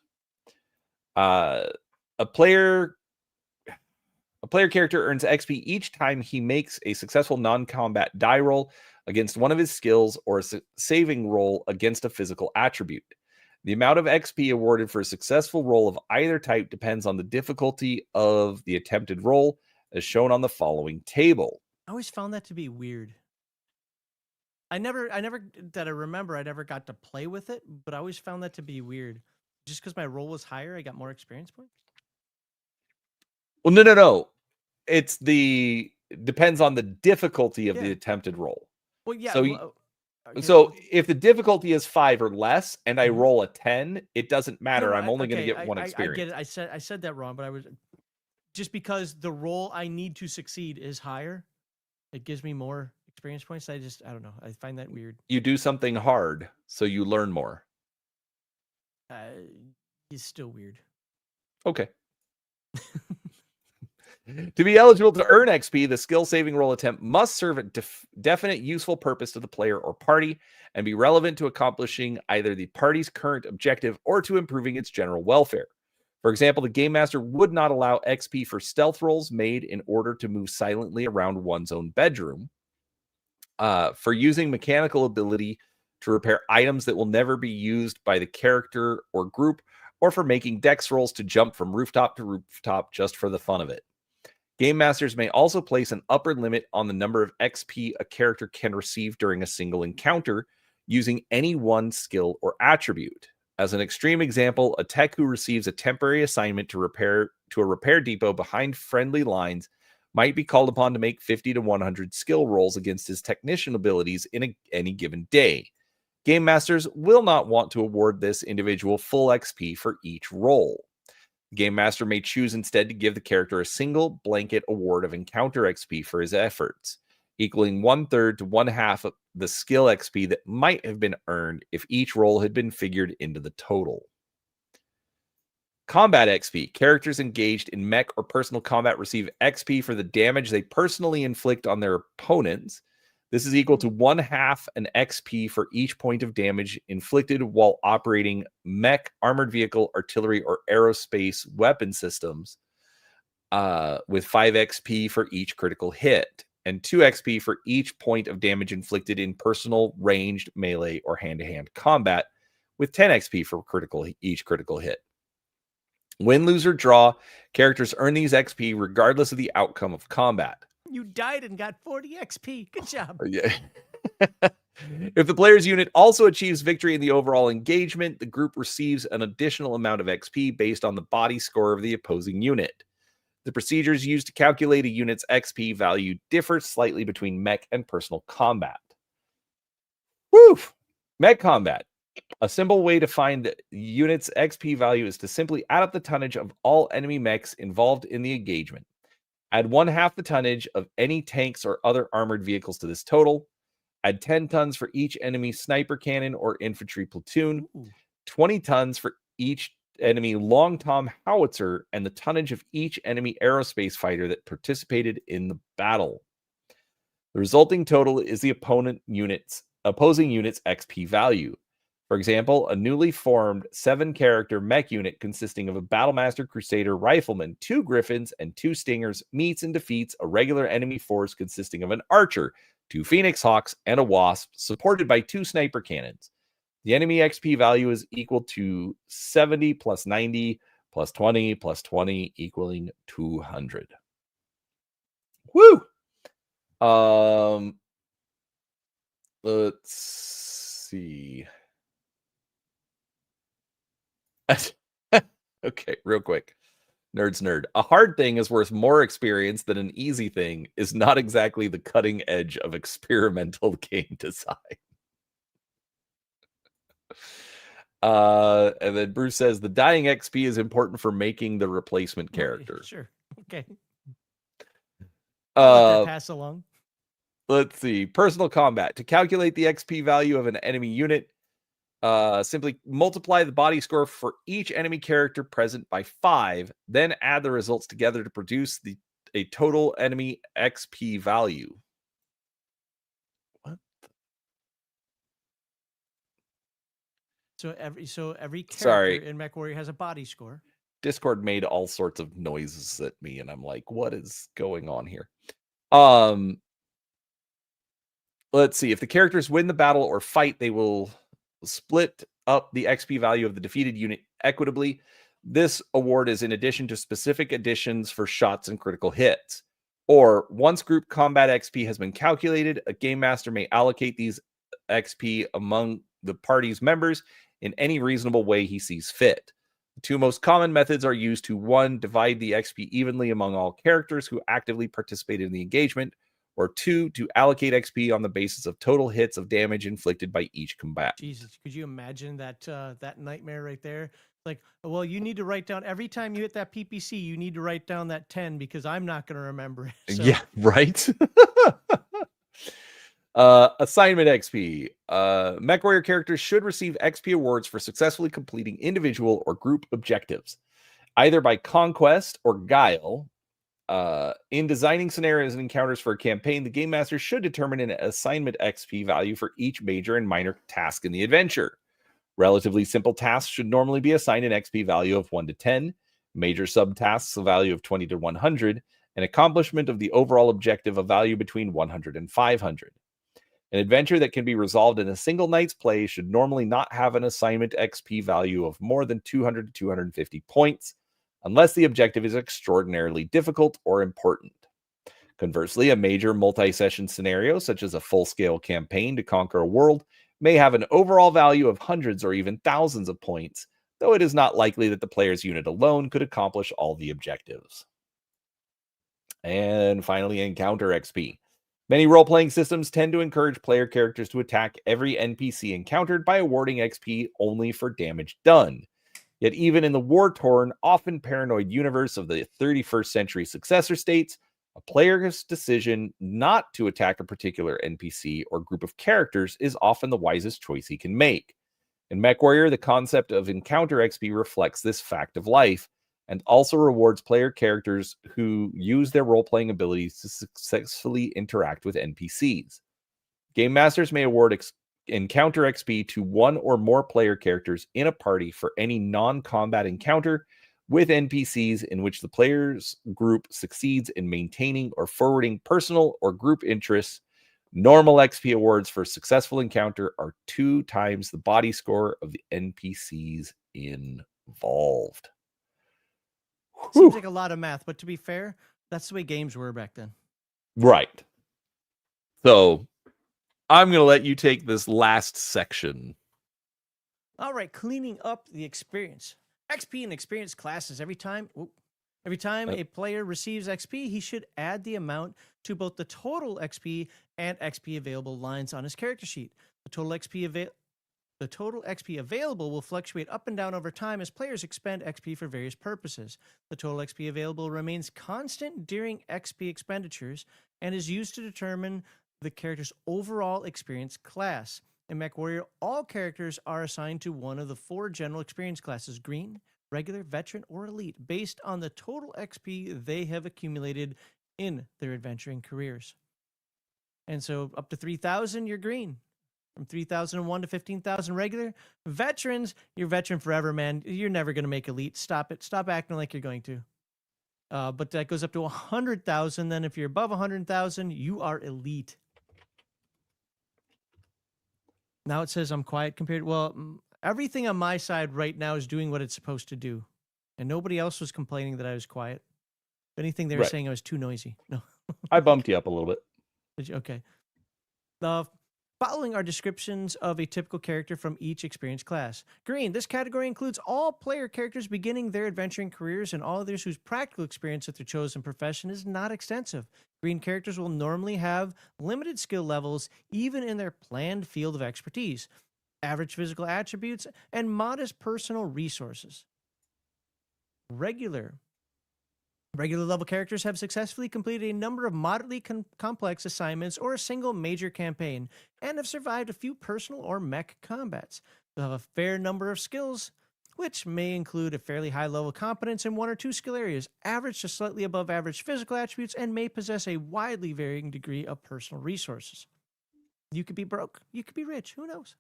A player character earns XP each time he makes a successful non-combat die roll against one of his skills or a saving roll against a physical attribute. The amount of XP awarded for a successful roll of either type depends on the difficulty of the attempted roll, as shown on the following table. I always found that to be weird. I never got to play with it, but I always found that to be weird. Just because my roll was higher, I got more experience points? Well, no. It depends on the difficulty of the attempted roll. Well, yeah. So if the difficulty is 5 or less and I roll a 10, it doesn't matter. I'm only going to get 1 experience. I get it. I said that wrong, but I was just because the roll I need to succeed is higher, it gives me more experience points. I don't know. I find that weird. You do something hard, so you learn more. It's still weird. Okay. To be eligible to earn XP, the skill saving roll attempt must serve a definite useful purpose to the player or party and be relevant to accomplishing either the party's current objective or to improving its general welfare. For example, the game master would not allow XP for stealth rolls made in order to move silently around one's own bedroom, for using mechanical ability to repair items that will never be used by the character or group, or for making dex rolls to jump from rooftop to rooftop just for the fun of it. Game masters may also place an upper limit on the number of XP a character can receive during a single encounter using any one skill or attribute. As an extreme example, a tech who receives a temporary assignment to a repair depot behind friendly lines might be called upon to make 50 to 100 skill rolls against his technician abilities in any given day. Game masters will not want to award this individual full XP for each roll. The Game Master may choose instead to give the character a single blanket award of encounter XP for his efforts, equaling 1/3 to 1/2 of the skill XP that might have been earned if each roll had been figured into the total. Combat XP. Characters engaged in mech or personal combat receive XP for the damage they personally inflict on their opponents. This is equal to 1/2 an XP for each point of damage inflicted while operating mech, armored vehicle, artillery, or aerospace weapon systems, with 5 XP for each critical hit, and 2 XP for each point of damage inflicted in personal, ranged, melee, or hand-to-hand combat, with 10 XP for each critical hit. Win, lose, or draw, characters earn these XP regardless of the outcome of combat. You died and got 40 XP. Good job. Yeah. If the player's unit also achieves victory in the overall engagement, the group receives an additional amount of XP based on the body score of the opposing unit. The procedures used to calculate a unit's XP value differ slightly between mech and personal combat. Woo! Mech combat. A simple way to find the unit's XP value is to simply add up the tonnage of all enemy mechs involved in the engagement. Add 1/2 the tonnage of any tanks or other armored vehicles to this total. Add 10 tons for each enemy sniper cannon or infantry platoon. 20 tons for each enemy long tom howitzer, and the tonnage of each enemy aerospace fighter that participated in the battle. The resulting total is the opposing unit's XP value. For example, a newly formed 7-character mech unit consisting of a Battlemaster, Crusader, Rifleman, 2 Griffins, and 2 Stingers meets and defeats a regular enemy force consisting of an Archer, 2 Phoenix Hawks, and a Wasp, supported by 2 Sniper Cannons. The enemy XP value is equal to 70 plus 90 plus 20 plus 20 equaling 200. Woo! Let's see. Okay, real quick. Nerd's nerd. A hard thing is worth more experience than an easy thing is not exactly the cutting edge of experimental game design. And then Bruce says the dying XP is important for making the replacement character. Sure. Okay. I'll let that pass along. Let's see. Personal combat. To calculate the XP value of an enemy unit, simply multiply the body score for each enemy character present by 5, then add the results together to produce a total enemy XP value. What? So every character in Mechwarrior has a body score. Discord made all sorts of noises at me, and I'm like, what is going on here? Let's see. If the characters win the battle or fight, they will split up the XP value of the defeated unit equitably. This award is in addition to specific additions for shots and critical hits. Or once group combat XP has been calculated, a game master may allocate these XP among the party's members in any reasonable way he sees fit. The 2 most common methods are used to 1, divide the XP evenly among all characters who actively participated in the engagement, or 2, to allocate XP on the basis of total hits of damage inflicted by each combatant. Jesus, could you imagine that that nightmare right there? Like, well, you need to write down every time you hit that PPC, you need to write down that 10 because I'm not going to remember it. So. Yeah, right. Assignment XP. Mechwarrior characters should receive XP awards for successfully completing individual or group objectives, either by conquest or guile. In designing scenarios and encounters for a campaign, the game master should determine an assignment XP value for each major and minor task in the adventure. Relatively simple tasks should normally be assigned an XP value of 1 to 10, major subtasks a value of 20 to 100, and accomplishment of the overall objective a value between 100 and 500. An adventure that can be resolved in a single night's play should normally not have an assignment XP value of more than 200 to 250 points, unless the objective is extraordinarily difficult or important. Conversely, a major multi-session scenario, such as a full-scale campaign to conquer a world, may have an overall value of hundreds or even thousands of points, though it is not likely that the player's unit alone could accomplish all the objectives. And finally, encounter XP. Many role-playing systems tend to encourage player characters to attack every NPC encountered by awarding XP only for damage done. Yet even in the war-torn, often paranoid universe of the 31st century successor states, a player's decision not to attack a particular NPC or group of characters is often the wisest choice he can make. In Mechwarrior, the concept of encounter XP reflects this fact of life, and also rewards player characters who use their role-playing abilities to successfully interact with NPCs. Game masters may award encounter XP to 1 or more player characters in a party for any non-combat encounter with NPCs in which the player's group succeeds in maintaining or forwarding personal or group interests. Normal XP awards for successful encounter are 2 times the body score of the NPCs involved. Seems like a lot of math, but to be fair, that's the way games were back then. Right. So I'm going to let you take this last section. All right, cleaning up the experience. XP and experience classes. Every time a player receives XP, he should add the amount to both the total XP and XP available lines on his character sheet. The total XP available will fluctuate up and down over time as players expend XP for various purposes. The total XP available remains constant during XP expenditures and is used to determine the character's overall experience class. In Mechwarrior, all characters are assigned to one of the 4 general experience classes: Green, Regular, Veteran, or Elite, based on the total XP they have accumulated in their adventuring careers. And so up to 3,000, you're Green. from 3,001 to 15,000 regular. Veterans, you're veteran forever, man. You're never going to make elite. Stop it. Stop acting like you're going to. But that goes up to 100,000. Then if you're above 100,000, you are elite. Now it says I'm quiet compared. Well, everything on my side right now is doing what it's supposed to do. And nobody else was complaining that I was quiet. If anything, they were saying I was too noisy. No. I bumped you up a little bit. Did you? Okay. The following are descriptions of a typical character from each experience class. Green, this category includes all player characters beginning their adventuring careers and all others whose practical experience with their chosen profession is not extensive. Green characters will normally have limited skill levels, even in their planned field of expertise, average physical attributes, and modest personal resources. Regular level characters have successfully completed a number of moderately complex assignments or a single major campaign and have survived a few personal or mech combats. They'll have a fair number of skills, which may include a fairly high level of competence in one or two skill areas, average to slightly above average physical attributes, and may possess a widely varying degree of personal resources. You could be broke, you could be rich, who knows?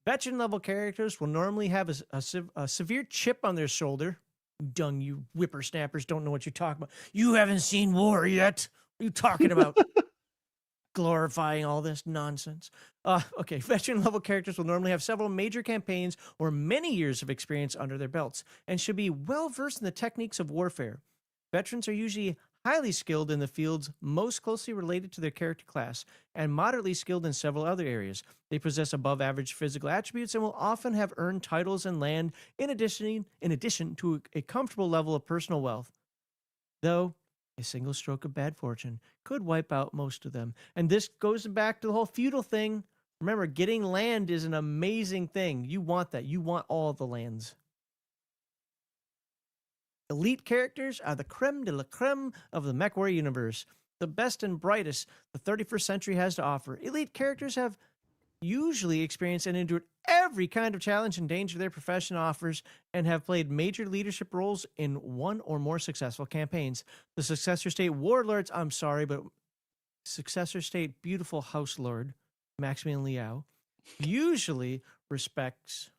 Veteran level characters will normally have a severe chip on their shoulder. Dung, you whippersnappers don't know what you're talking about. You haven't seen war yet. What are you talking about? Glorifying all this nonsense. Okay, veteran level characters will normally have several major campaigns or many years of experience under their belts and should be well versed in the techniques of warfare. Veterans are usually highly skilled in the fields most closely related to their character class and moderately skilled in several other areas. They possess above average physical attributes and will often have earned titles and land in addition to a comfortable level of personal wealth. Though a single stroke of bad fortune could wipe out most of them. And this goes back to the whole feudal thing. Remember, getting land is an amazing thing. You want that. You want all the lands. Elite characters are the creme de la creme of the Mechwarrior universe, the best and brightest the 31st century has to offer. Elite characters have usually experienced and endured every kind of challenge and danger their profession offers and have played major leadership roles in one or more successful campaigns. The Successor State Warlords, I'm sorry, but Successor State Beautiful House Lord, MaxLiao, usually respects...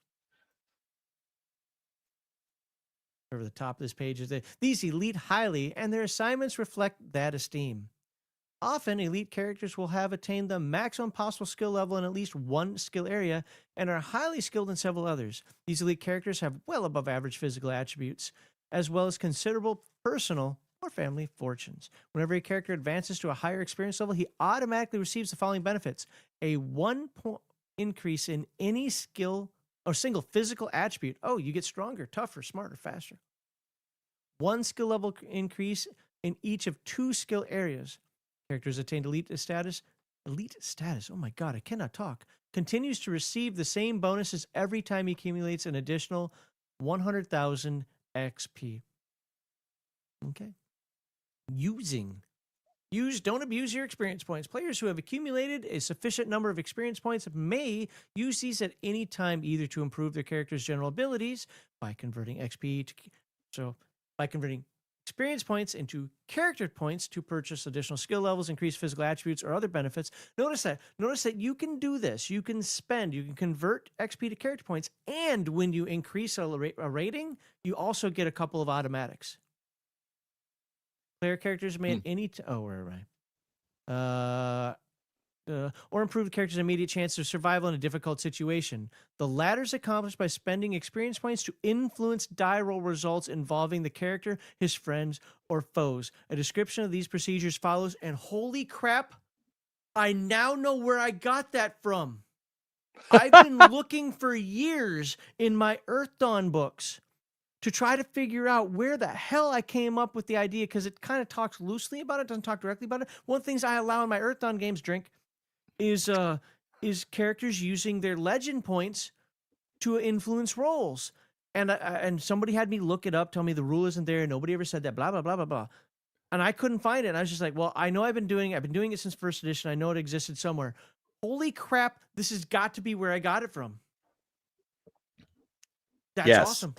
over the top of this page is that these elite highly, and their assignments reflect that esteem. Often, elite characters will have attained the maximum possible skill level in at least one skill area and are highly skilled in several others. These elite characters have well above average physical attributes, as well as considerable personal or family fortunes. Whenever a character advances to a higher experience level, he automatically receives the following benefits: a 1-point increase in any skill or single physical attribute. Oh, you get stronger, tougher, smarter, faster. 1 skill level increase in each of 2 skill areas. Characters attained elite status. Oh my God, I cannot talk. Continues to receive the same bonuses every time he accumulates an additional 100,000 XP. Okay. Don't abuse your experience points. Players who have accumulated a sufficient number of experience points may use these at any time, either to improve their character's general abilities by converting by converting experience points into character points to purchase additional skill levels, increase physical attributes, or other benefits. Notice that you can do this. You can convert XP to character points, and when you increase a rating, you also get a couple of automatics. Player characters may at any where am I? Or improve the character's immediate chance of survival in a difficult situation. The latter is accomplished by spending experience points to influence die roll results involving the character, his friends, or foes. A description of these procedures follows, and holy crap, I now know where I got that from. I've been looking for years in my Earth Dawn books to try to figure out where the hell I came up with the idea, because it kind of talks loosely about it, doesn't talk directly about it. One of the things I allow in my Earth Dawn games, is characters using their legend points to influence roles. And somebody had me look it up, tell me the rule isn't there, nobody ever said that, blah, blah, blah, blah, blah. And I couldn't find it. And I was just like, well, I know I've been doing it since first edition. I know it existed somewhere. Holy crap, this has got to be where I got it from. That's awesome.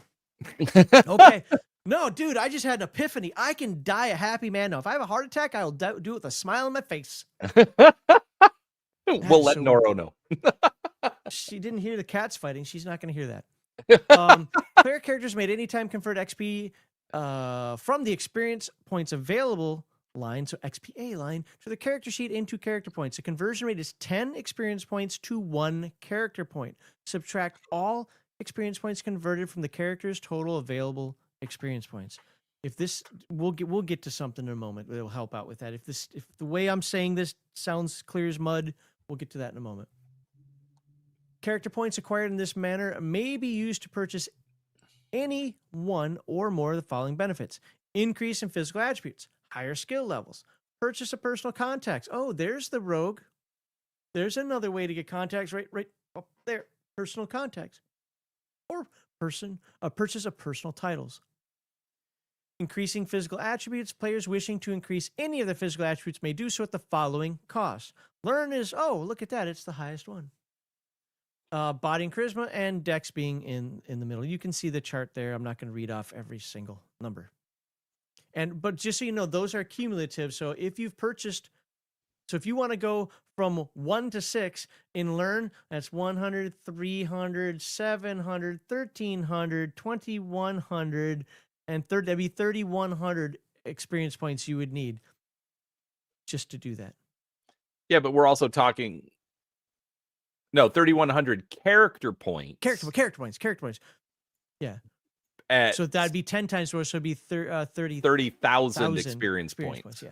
Okay. No, dude, I just had an epiphany. I can die a happy man now. If I have a heart attack, I'll do it with a smile on my face. We'll let Noro know. She didn't hear the cats fighting. She's not going to hear that. Player characters may at any time convert XP from the experience points available line, so XPA line, to the character sheet into character points. The conversion rate is 10 experience points to 1 character point. Subtract all experience points converted from the character's total available experience points. If this, we'll get to something in a moment that will help out with that. If the way I'm saying this sounds clear as mud, we'll get to that in a moment. Character points acquired in this manner may be used to purchase any one or more of the following benefits: increase in physical attributes, higher skill levels, purchase of personal contacts. Oh, there's the rogue. There's another way to get contacts right up there. Personal contacts. Or purchase of personal titles. Increasing physical attributes. Players wishing to increase any of the physical attributes may do so at the following costs. Learn is, oh, look at that. It's the highest one. Body and charisma, and dex being in the middle. You can see the chart there. I'm not going to read off every single number. But just so you know, those are cumulative. So if you've purchased, so if you want to go from 1 to 6 in learn, that's 100, 300, 700, 1300, 2100, and that'd be 3100 experience points you would need just to do that. Yeah, but we're also talking. No, 3,100 character points. Character points. Yeah. So that'd be 10 times more. So it'd be 30,000 experience points. Yeah.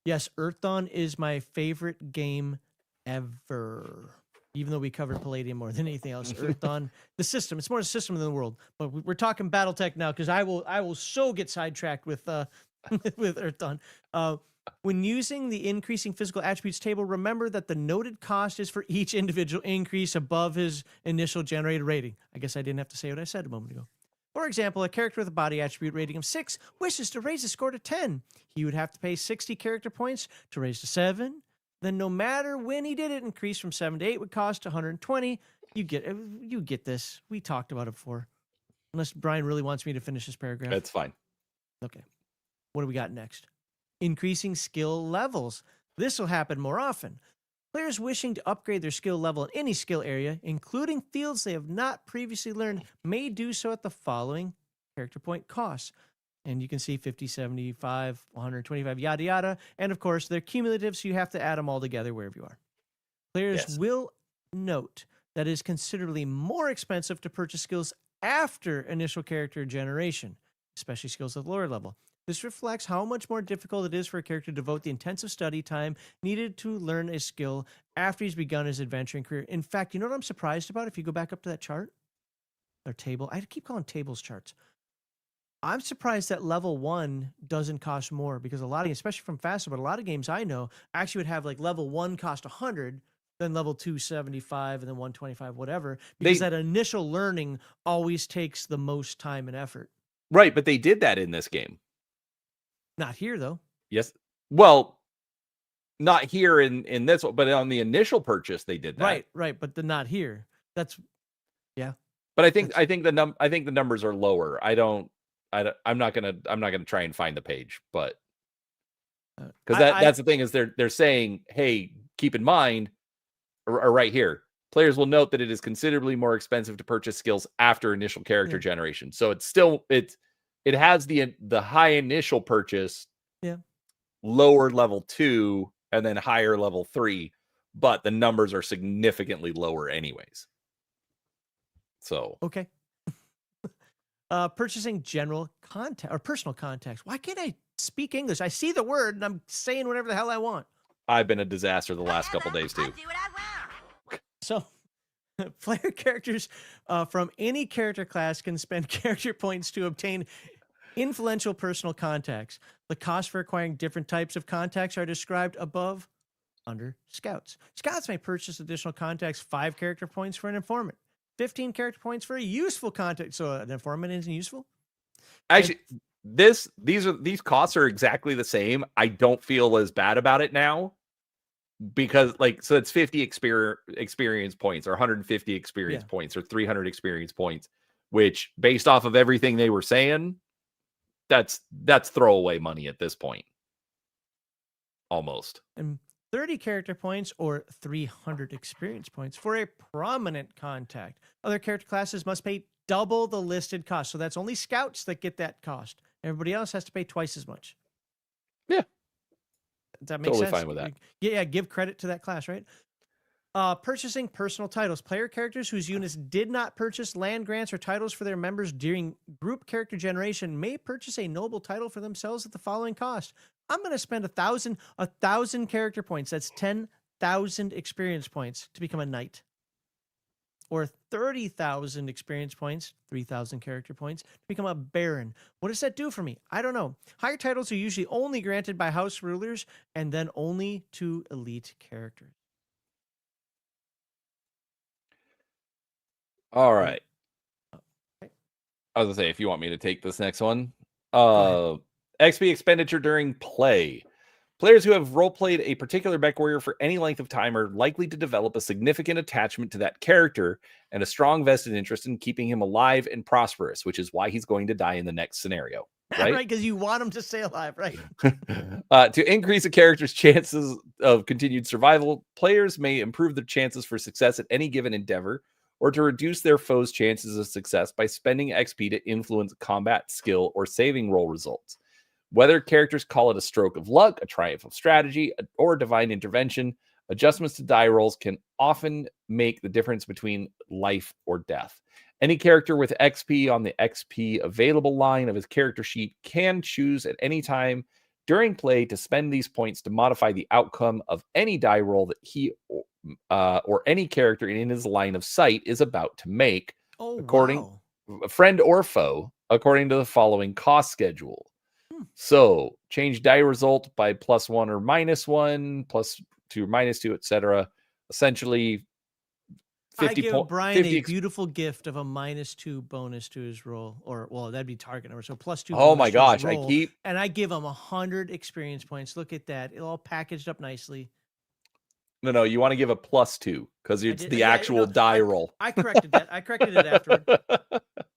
Yes, Earth Dawn is my favorite game ever. Even though we covered Palladium more than anything else, Earth Dawn, the system, it's more a system than the world. But we're talking BattleTech now, because I will so get sidetracked with with Earth Dawn. When using the increasing physical attributes table, remember that the noted cost is for each individual increase above his initial generated rating. I guess I didn't have to say what I said a moment ago. For example, a character with a body attribute rating of 6 wishes to raise his score to 10. He would have to pay 60 character points to raise to 7. Then no matter when he did it, increase from 7 to 8 would cost 120. You get this. We talked about it before. Unless Brian really wants me to finish this paragraph. That's fine. Okay. What do we got next? Increasing skill levels. This will happen more often. Players wishing to upgrade their skill level in any skill area, including fields they have not previously learned, may do so at the following character point costs. And you can see 50, 75, 125, yada, yada. And of course, they're cumulative, so you have to add them all together wherever you are. Players will note that it is considerably more expensive to purchase skills after initial character generation, especially skills at lower level. This reflects how much more difficult it is for a character to devote the intensive study time needed to learn a skill after he's begun his adventuring career. In fact, you know what I'm surprised about? If you go back up to that chart, or table, I keep calling tables charts. I'm surprised that level 1 doesn't cost more, because a lot of, especially from Faster, but a lot of games I know actually would have like level 1 cost 100, then level 2 75, and then 125, whatever, because that initial learning always takes the most time and effort. Right, but they did that in this game. Not here, though. Yes. Well, not here in this one, but on the initial purchase they did that. Right, but not here. That's yeah. But I think the numbers are lower. I'm not gonna try and find the page, but because that's the thing, is they're saying, hey, keep in mind, or right here, players will note that it is considerably more expensive to purchase skills after initial character generation. So it has the high initial purchase, lower level 2, and then higher level 3, but the numbers are significantly lower anyways. So okay. Purchasing general contact or personal contacts. Why can't I speak English? I see the word and I'm saying whatever the hell I want. I've been a disaster the last couple days too. I do what I want. So player characters from any character class can spend character points to obtain influential personal contacts. The cost for acquiring different types of contacts are described above under Scouts. Scouts may purchase additional contacts, 5 character points for an informant, 15 character points for a useful contact. So an informant isn't useful? Actually, these costs are exactly the same. I don't feel as bad about it now, because so it's 50 experience points, or 150 experience points, or 300 experience points, which, based off of everything they were saying, that's throwaway money at this point. Almost. And 30 character points or 300 experience points for a prominent contact. Other character classes must pay double the listed cost. So that's only scouts that get that cost. Everybody else has to pay twice as much. Yeah. Does that make Totally sense? fine with that. Yeah, give credit to that class, right? Purchasing personal titles. Player characters whose units did not purchase land grants or titles for their members during group character generation may purchase a noble title for themselves at the following cost. I'm going to spend 1,000 character points. That's 10,000 experience points to become a knight. Or 30,000 experience points, 3,000 character points, to become a baron. What does that do for me? I don't know. Higher titles are usually only granted by house rulers and then only to elite characters. All right. Okay. I was gonna say, if you want me to take this next one, Go XP expenditure during play. Players who have role-played a particular Mechwarrior for any length of time are likely to develop a significant attachment to that character and a strong vested interest in keeping him alive and prosperous, which is why he's going to die in the next scenario. Right? Right, because you want him to stay alive, right? To increase a character's chances of continued survival, players may improve their chances for success at any given endeavor, or to reduce their foes' chances of success by spending XP to influence combat skill or saving roll results. Whether characters call it a stroke of luck, a triumph of strategy, or divine intervention, adjustments to die rolls can often make the difference between life or death. Any character with XP on the XP available line of his character sheet can choose at any time during play to spend these points to modify the outcome of any die roll that he or any character in his line of sight is about to make, according friend or foe, according to the following cost schedule. So change die result by +1 or -1, +2 or -2, etc. Essentially, 50 I give point, Brian 50 a beautiful gift of a -2 bonus to his roll, or well, that'd be target number. So +2 Oh bonus my to his gosh, roll, and I give him 100 experience points. Look at that; it all packaged up nicely. No, you want to give a +2 because it's the actual die roll. I corrected that. I corrected it afterward.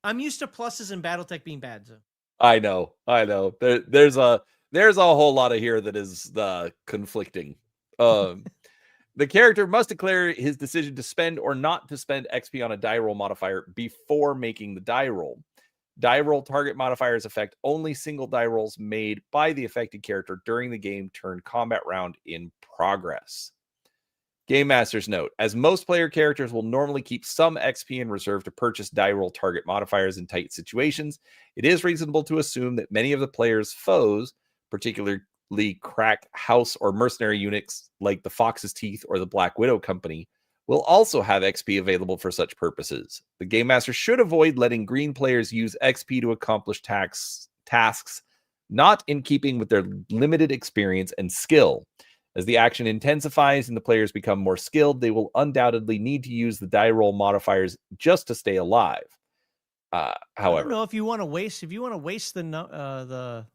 I'm used to pluses in BattleTech being bad. So. I know. There's a whole lot of here that is conflicting. The character must declare his decision to spend or not to spend XP on a die roll modifier before making the die roll. Die roll target modifiers affect only single die rolls made by the affected character during the game turn combat round in progress. Game Master's note: as most player characters will normally keep some XP in reserve to purchase die roll target modifiers in tight situations, it is reasonable to assume that many of the player's foes, particularly crack house or mercenary units like the Fox's Teeth or the Black Widow Company, will also have XP available for such purposes. The Game Master should avoid letting green players use XP to accomplish tasks not in keeping with their limited experience and skill. As the action intensifies and the players become more skilled, they will undoubtedly need to use the die roll modifiers just to stay alive. However, I don't know if you want to waste the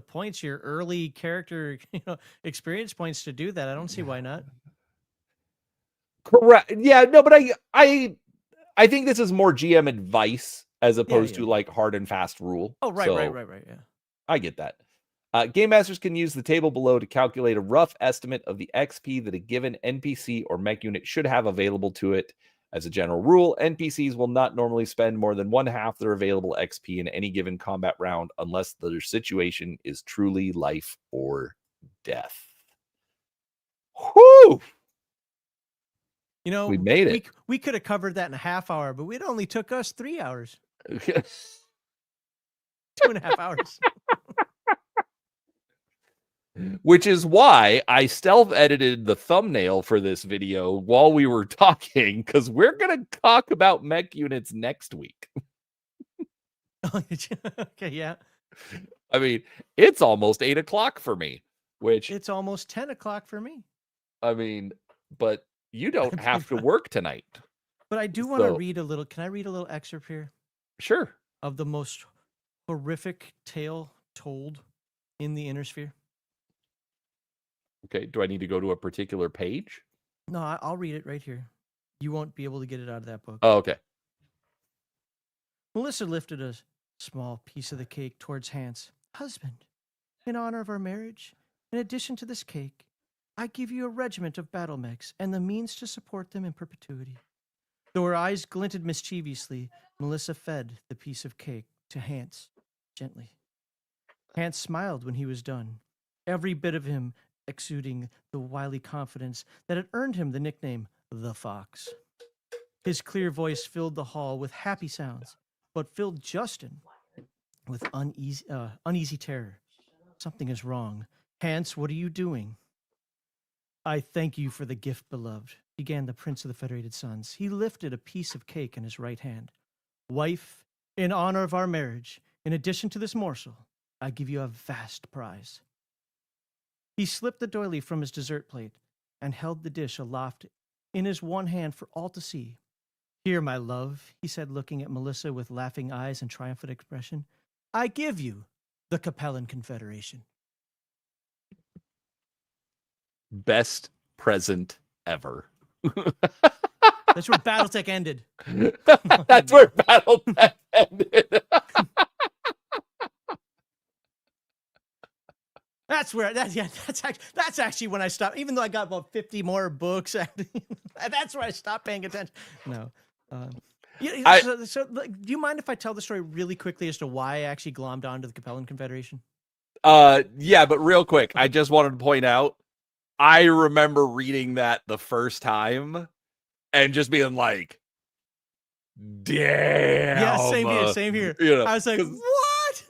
points, your early character experience points to do that. I don't see why not. Correct. Yeah, no, but I think this is more GM advice as opposed to like hard and fast rule. Oh, right, so, right. Yeah, I get that. Game Masters can use the table below to calculate a rough estimate of the XP that a given NPC or mech unit should have available to it. As a general rule, NPCs will not normally spend more than 1/2 their available XP in any given combat round unless their situation is truly life or death. Whew! We made it. We could have covered that in a half hour, but it only took us 3 hours. 2.5 hours. Which is why I stealth-edited the thumbnail for this video while we were talking, because we're going to talk about mech units next week. Okay, yeah. I mean, it's almost 8 o'clock for me, which... It's almost 10 o'clock for me. I mean, but you don't have to work tonight. But I do want to read a little... Can I read a little excerpt here? Sure. Of the most horrific tale told in the Inner Sphere. Okay, do I need to go to a particular page? No, I'll read it right here. You won't be able to get it out of that book. Oh, okay. Melissa lifted a small piece of the cake towards Hans. Husband, in honor of our marriage, in addition to this cake, I give you a regiment of battle mechs and the means to support them in perpetuity. Though her eyes glinted mischievously, Melissa fed the piece of cake to Hans gently. Hans smiled when he was done, every bit of him exuding the wily confidence that had earned him the nickname the Fox. His clear voice filled the hall with happy sounds, but filled Justin with uneasy terror. Something is wrong. Hans, what are you doing? I thank you for the gift, beloved, began the Prince of the Federated Suns. He lifted a piece of cake in his right hand. Wife, in honor of our marriage, in addition to this morsel, I give you a vast prize. He slipped the doily from his dessert plate and held the dish aloft in his one hand for all to see. Here, my love, he said, looking at Melissa with laughing eyes and triumphant expression, I give you the Capellan Confederation. Best present ever. That's where Battletech ended. That's where Battletech ended. That's actually when I stopped. Even though I got about 50 more books, that's where I stopped paying attention. No. Do you mind if I tell the story really quickly as to why I actually glommed onto the Capellan Confederation? Yeah, but real quick, I just wanted to point out, I remember reading that the first time and just being like, damn. Yeah, same here. You know, I was like, what?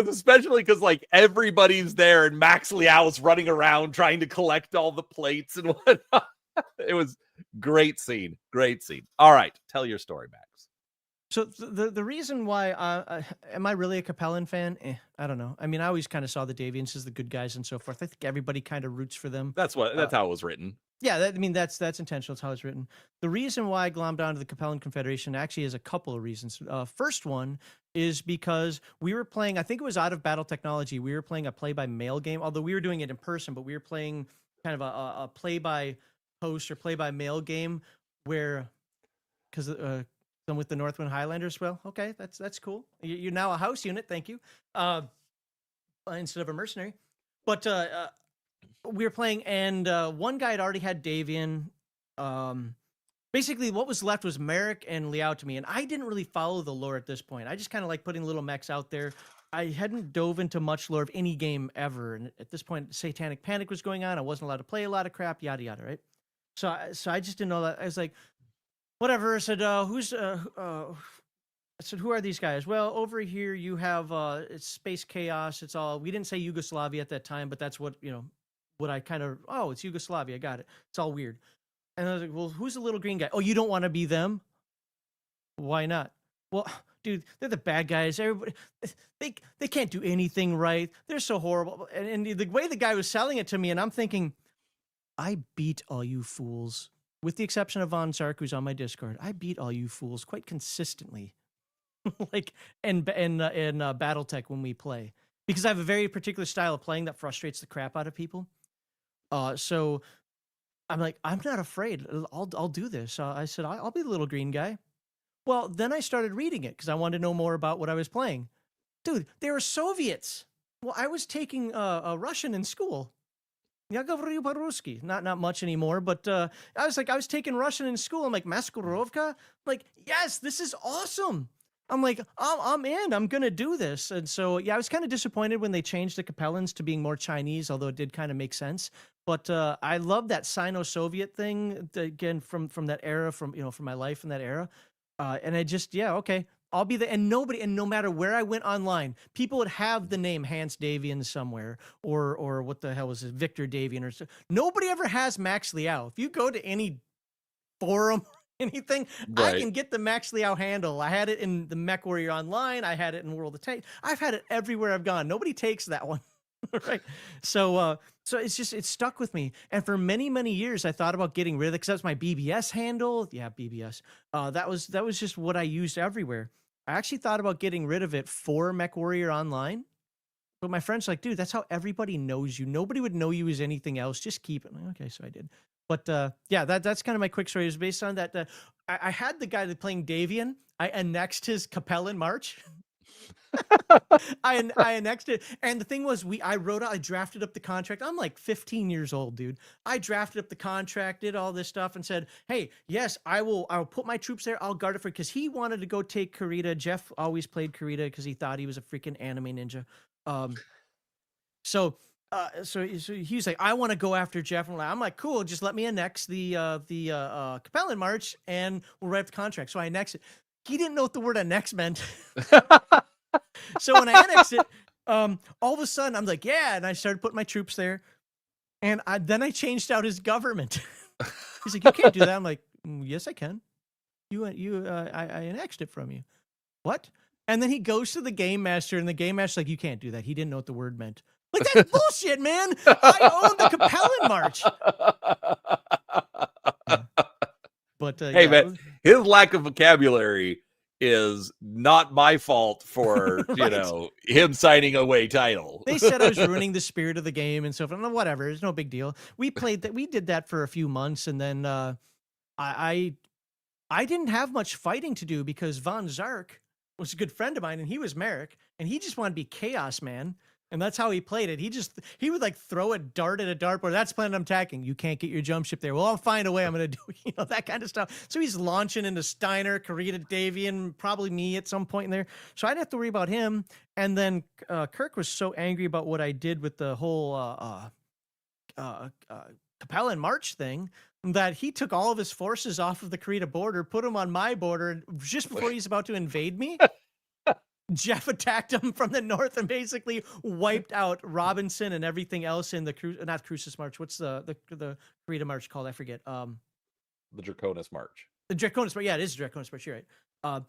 Especially because like everybody's there and MaxLiao running around trying to collect all the plates and whatnot. It was great scene. All right, tell your story, Max. So the reason why am I really a Capellan fan? I don't know. I mean, I always kind of saw the Davians as the good guys and so forth. I think everybody kind of roots for them. That's how it was written. Yeah, that's intentional. It's how it's written. The reason why I glommed onto the Capellan Confederation actually is a couple of reasons. First one is because we were playing, I think it was out of Battle Technology, we were playing a play-by-mail game, although we were doing it in person, but we were playing kind of a play-by-post or play-by-mail game where, because I'm with the Northwind Highlanders. Well, okay, that's cool. You're now a house unit, thank you, instead of a mercenary. But we were playing, and one guy had already had Davian. Basically, what was left was Merrick and Liao to me, and I didn't really follow the lore at this point. I just kind of like putting little mechs out there. I hadn't dove into much lore of any game ever, and at this point, Satanic Panic was going on. I wasn't allowed to play a lot of crap, yada yada, right? So I just didn't know that. I was like, whatever. I said, I said, who are these guys? Well, over here you have it's Space Chaos. It's all, we didn't say Yugoslavia at that time, but that's what, what I kind of, it's Yugoslavia. I got it. It's all weird. And I was like, well, who's the little green guy? Oh, you don't want to be them? Why not? Well, dude, they're the bad guys. Everybody, they can't do anything right. They're so horrible. And the way the guy was selling it to me, and I'm thinking, I beat all you fools. With the exception of Von Zark, who's on my Discord, I beat all you fools quite consistently. Like in Battletech when we play, because I have a very particular style of playing that frustrates the crap out of people. So I'm like, I'm not afraid. I'll do this. I said, I'll be the little green guy. Well, then I started reading it because I wanted to know more about what I was playing. Dude, they were Soviets. Well, I was taking a Russian in school. Я говорю по-русски. Not much anymore, but I was taking Russian in school. I'm like, Maskarovka? Like, yes, this is awesome. I'm like, I'm in. I'm going to do this. And so, yeah, I was kind of disappointed when they changed the Capellans to being more Chinese, although it did kind of make sense. But I love that Sino-Soviet thing, again, from that era, from my life in that era. And I just, okay, I'll be there. And no matter where I went online, people would have the name Hans Davian somewhere, or what the hell was it, Victor Davian, or so. Nobody ever has MaxLiao. If you go to any forum, anything, right, I can get the MaxLiao handle. I had it in the Mechwarrior Online. I had it in World of Tanks. I've had it everywhere I've gone. Nobody takes that one. Right. So it stuck with me. And for many, many years, I thought about getting rid of it because that was my BBS handle. Yeah, BBS. That was just what I used everywhere. I actually thought about getting rid of it for Mechwarrior Online. But my friend's like, dude, that's how everybody knows you. Nobody would know you as anything else. Just keep it. Okay, so I did. But yeah, that's kind of my quick story. It was based on that. I had the guy that playing Davian. I annexed his Capellan March. I annexed it, and the thing was, I drafted up the contract. I'm like 15 years old, dude. I drafted up the contract, did all this stuff, and said, "Hey, yes, I'll put my troops there. I'll guard it for," because he wanted to go take Kurita. Jeff always played Kurita because he thought he was a freaking anime ninja. Um, so. So he was like, I want to go after Jeff. And I'm like, cool, just let me annex the Capellan March and we'll write up the contract. So I annexed it. He didn't know what the word annex meant. So when I annexed it, all of a sudden I'm like, yeah, and I started putting my troops there, and then I changed out his government. He's like, you can't do that. I'm like, yes, I can. I annexed it from you. What? And then he goes to the game master, and the game master's like, you can't do that. He didn't know what the word meant. Like, that's bullshit, man. I own the Capellan March. But hey, yeah, man, his lack of vocabulary is not my fault for right. him signing away title. They said I was ruining the spirit of the game and so forth. Whatever, it's no big deal. We played that. We did that for a few months, and then I didn't have much fighting to do because Von Zark was a good friend of mine, and he was Merrick, and he just wanted to be Chaos Man. And that's how he played it. He would like throw a dart at a dartboard. That's planet I'm attacking. You can't get your jump ship there. Well, I'll find a way. I'm going to do, that kind of stuff. So he's launching into Steiner, Karita, Davian, probably me at some point in there. So I didn't have to worry about him. And then Kirk was so angry about what I did with the whole Capellan March thing that he took all of his forces off of the Karita border, put them on my border, and just before he's about to invade me, Jeff attacked him from the north and basically wiped out Robinson and everything else in the not Crucis March. What's the Karita March called? I forget. The Draconis March. The Draconis March. Yeah, it is Draconis March. You're right. And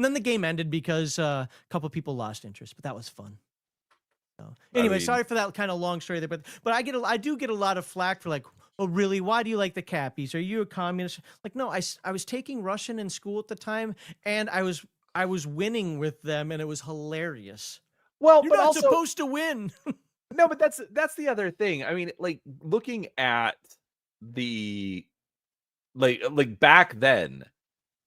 then the game ended because a couple people lost interest, but that was fun. So anyway, sorry for that kind of long story there, but I do get a lot of flack for like, oh really? Why do you like the Cappies? Are you a communist? Like, no, I was taking Russian in school at the time, and I was winning with them, and it was hilarious. Well, you're but not also supposed to win. No, but that's the other thing. I mean, like looking at the like back then,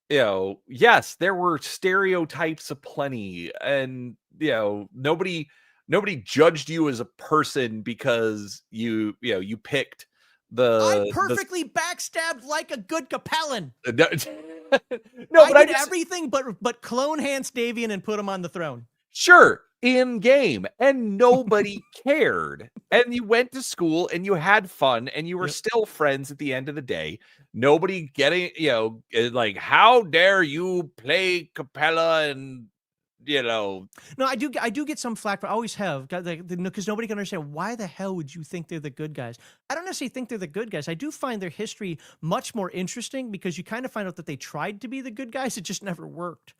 yes, there were stereotypes aplenty, and nobody judged you as a person because you picked I the perfectly backstabbed like a good Capellan. no, but I did everything but clone Hans Davian and put him on the throne. Sure, in game, and nobody cared. And you went to school and you had fun and you were still friends at the end of the day. Nobody getting, like, how dare you play Capella and No, I do get some flack, but I always have, because nobody can understand why the hell would you think they're the good guys. I don't necessarily think they're the good guys. I do find their history much more interesting because you kind of find out that they tried to be the good guys. It just never worked.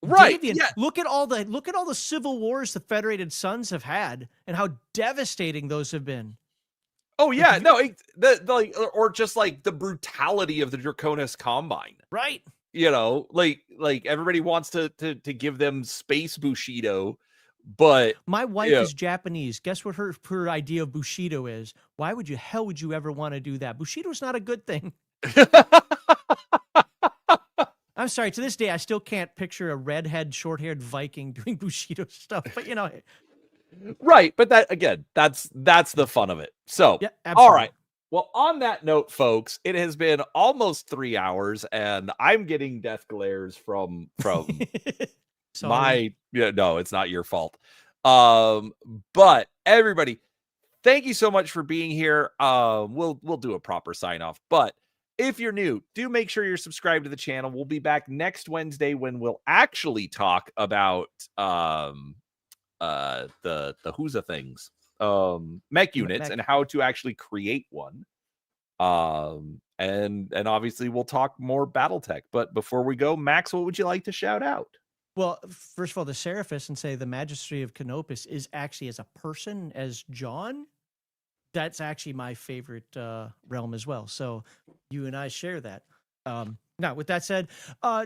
Right. Davian, look at all the civil wars the Federated Sons have had and how devastating those have been. Oh yeah, or just like the brutality of the Draconis Combine. Right. Like everybody wants to give them space Bushido, but my wife is Japanese. Guess what her idea of Bushido is? Why would you ever want to do that? Bushido's not a good thing. I'm sorry, to this day I still can't picture a redhead, short-haired Viking doing Bushido stuff, but right, but that's the fun of it. So yeah, absolutely. All right. Well, on that note, folks, it has been almost 3 hours, and I'm getting death glares from my. No, it's not your fault. But everybody, thank you so much for being here. We'll do a proper sign off. But if you're new, do make sure you're subscribed to the channel. We'll be back next Wednesday when we'll actually talk about the Who's things. Mech units and how to actually create one. And obviously we'll talk more Battletech. But before we go, Max, what would you like to shout out? Well, first of all, the Seraphis, and say the Magistry of Canopus is actually as a person as John. That's actually my favorite realm as well. So you and I share that. Now, with that said,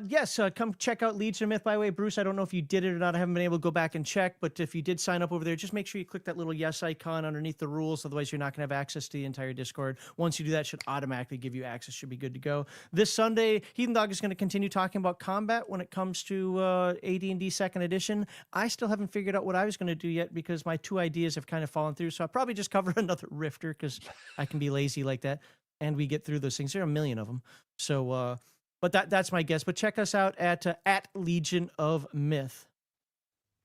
yes, come check out Legion of Myth. By the way, Bruce, I don't know if you did it or not. I haven't been able to go back and check, but if you did sign up over there, just make sure you click that little yes icon underneath the rules. Otherwise, you're not going to have access to the entire Discord. Once you do that, it should automatically give you access. Should be good to go. This Sunday, Heathen Dog is going to continue talking about combat when it comes to AD&D 2nd Edition. I still haven't figured out what I was going to do yet because my 2 ideas have kind of fallen through. So I'll probably just cover another Rifter because I can be lazy like that. And we get through those things. There are a million of them. So, but that's my guess. But check us out at Legion of Myth.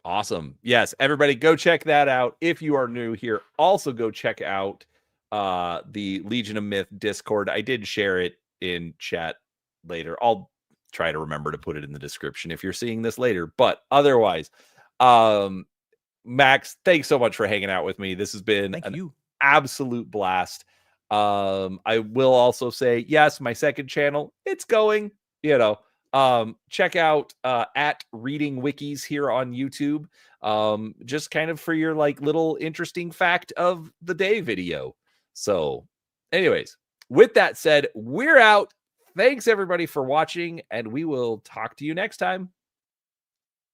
Awesome. Yes, everybody go check that out. If you are new here, also go check out the Legion of Myth Discord. I did share it in chat later. I'll try to remember to put it in the description if you're seeing this later. But otherwise, Max, thanks so much for hanging out with me. This has been an absolute blast. I will also say, yes, my second channel, it's going, check out at Reading Wikis here on YouTube, just kind of for your like little interesting fact of the day video. So anyways, with that said, we're out. Thanks everybody for watching, and we will talk to you next time.